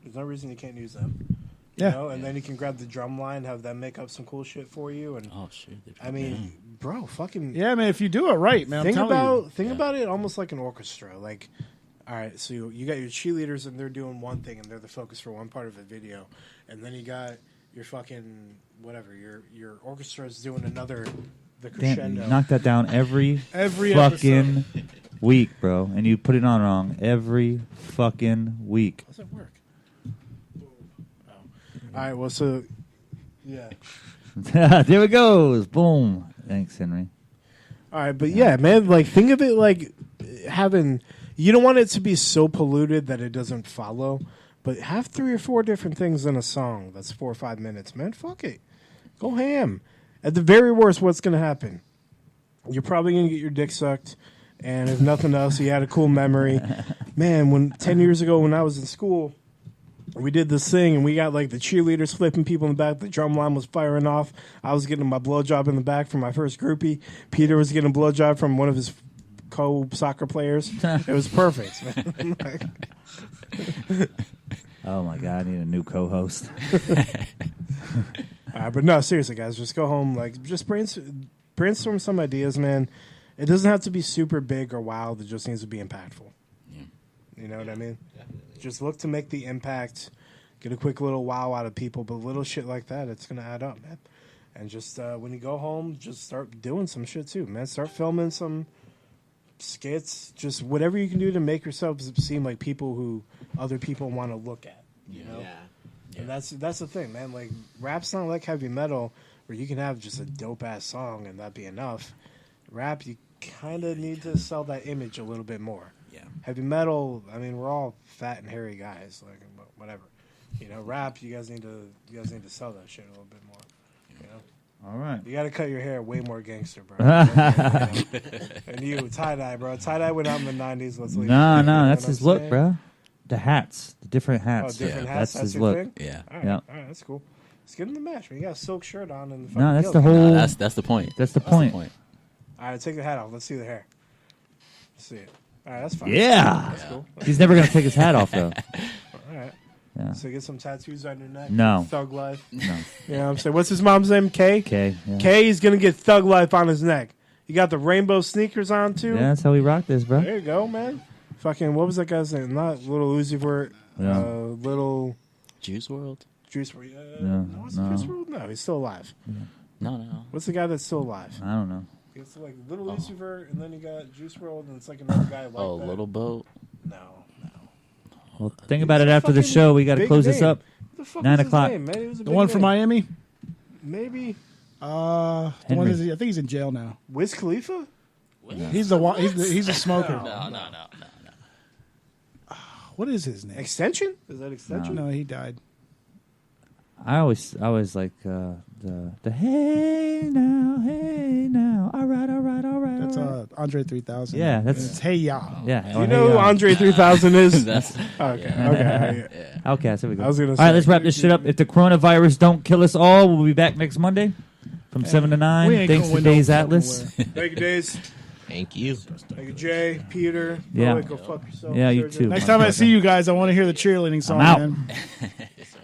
There's no reason you can't use them. You Yeah. know? And then you can grab the drum line, have them make up some cool shit for you. And Oh shit. I mean, bro, fucking Yeah, man. If you do it right, man. think I'm telling about about it almost like an orchestra. Like, all right, so you got your cheerleaders and they're doing one thing and they're the focus for one part of a video, and then you got your fucking whatever your orchestra is doing another the damn, crescendo. you knock that down every Every fucking week, bro. And you put it on wrong every fucking week. How's that work? All right, well, so yeah. There it goes. Boom. Thanks, Henry. All right, but yeah, man, like think of it like having. You don't want it to be so polluted that it doesn't follow, but have 3 or 4 different things in a song that's 4 or 5 minutes, man. Fuck it, go ham. At the very worst, what's gonna happen? You're probably gonna get your dick sucked, and if nothing else, you had a cool memory. Man, when 10 years ago when I was in school, we did this thing, and we got like the cheerleaders flipping people in the back. The drum line was firing off. I was getting my blowjob in the back from my first groupie. Peter was getting a blowjob from one of his co-soccer players. It was perfect, man. Oh my god, I need a new co-host. But no, seriously, guys, just go home. Like, just brainstorm some ideas, man. It doesn't have to be super big or wild. It just needs to be impactful. Yeah. You know what I mean? Just look to make the impact. Get a quick little wow out of people, but little shit like that, it's gonna add up, man. And just when you go home, just start doing some shit too, man. Start filming some skits, just whatever you can do to make yourself seem like people who other people want to look at. You know, and that's the thing, man. Like rap's not like heavy metal where you can have just a dope ass song and that be enough. Rap, you kind of need to sell that image a little bit more. Yeah. Heavy metal, I mean, we're all fat and hairy guys, like whatever. You know, rap, you guys need to sell that shit a little bit more. You know. All right. You got to cut your hair way more gangster, bro. And you, tie-dye, bro. Tie-dye went out in the 90s. Let's leave No, that's his look, bro. The hats. The different hats. Oh, different hats? That's his your look. thing? Yeah. All right, that's cool. Let's get in the match, man. You got a silk shirt on. And the No, that's guilt. the whole... That's the point. That's the point. All right, take the hat off. Let's see the hair. Let's see it. All right, that's fine. Yeah. That's cool. He's never going to take his hat off, though. All right. Yeah. So get some tattoos on your neck. No. Thug life. No. You know what I'm saying? What's his mom's name? Kay? Kay. Yeah. Kay's going to get thug life on his neck. You got the rainbow sneakers on, too? Yeah, that's how we rock this, bro. There you go, man. Fucking, what was that guy's name? Not Little Uzi Vert. Yeah. Little... Juice WRLD? Juice WRLD. No, No, is it Juice WRLD? No, he's still alive. No. What's the guy that's still alive? I don't know. It's like Little Uzi Vert, and then you got Juice WRLD, and it's like another guy like that. Little Boat? No. Well, think about it after the show. We got to close this up. What the fuck 9 was his o'clock. name, man? He was a The big one from name. Miami. Maybe The one Henry. is, I think he's in jail now. Wiz Khalifa? He's he's a smoker. No. What is his name? Extension? Is that Extension? No, he died. I always like the hey now, all right. That's all right. Andre 3000. Yeah, that's- It's Hey Ya. Yeah. Do you know who Andre 3000 is? That's Okay. Okay, so we go. I was gonna All right, say- let's wrap this shit up. If the coronavirus don't kill us all, we'll be back next Monday from 7 to 9. we ain't Thanks to going no Daize fucking Atlas. Thank you, Daze. Thank you. Thank you, Jay, Peter. Yeah. Boy, go fuck yourself. Yeah, you Sergio. too. Next time I see you guys, I want to hear the cheerleading song, out. man. Yes, sir.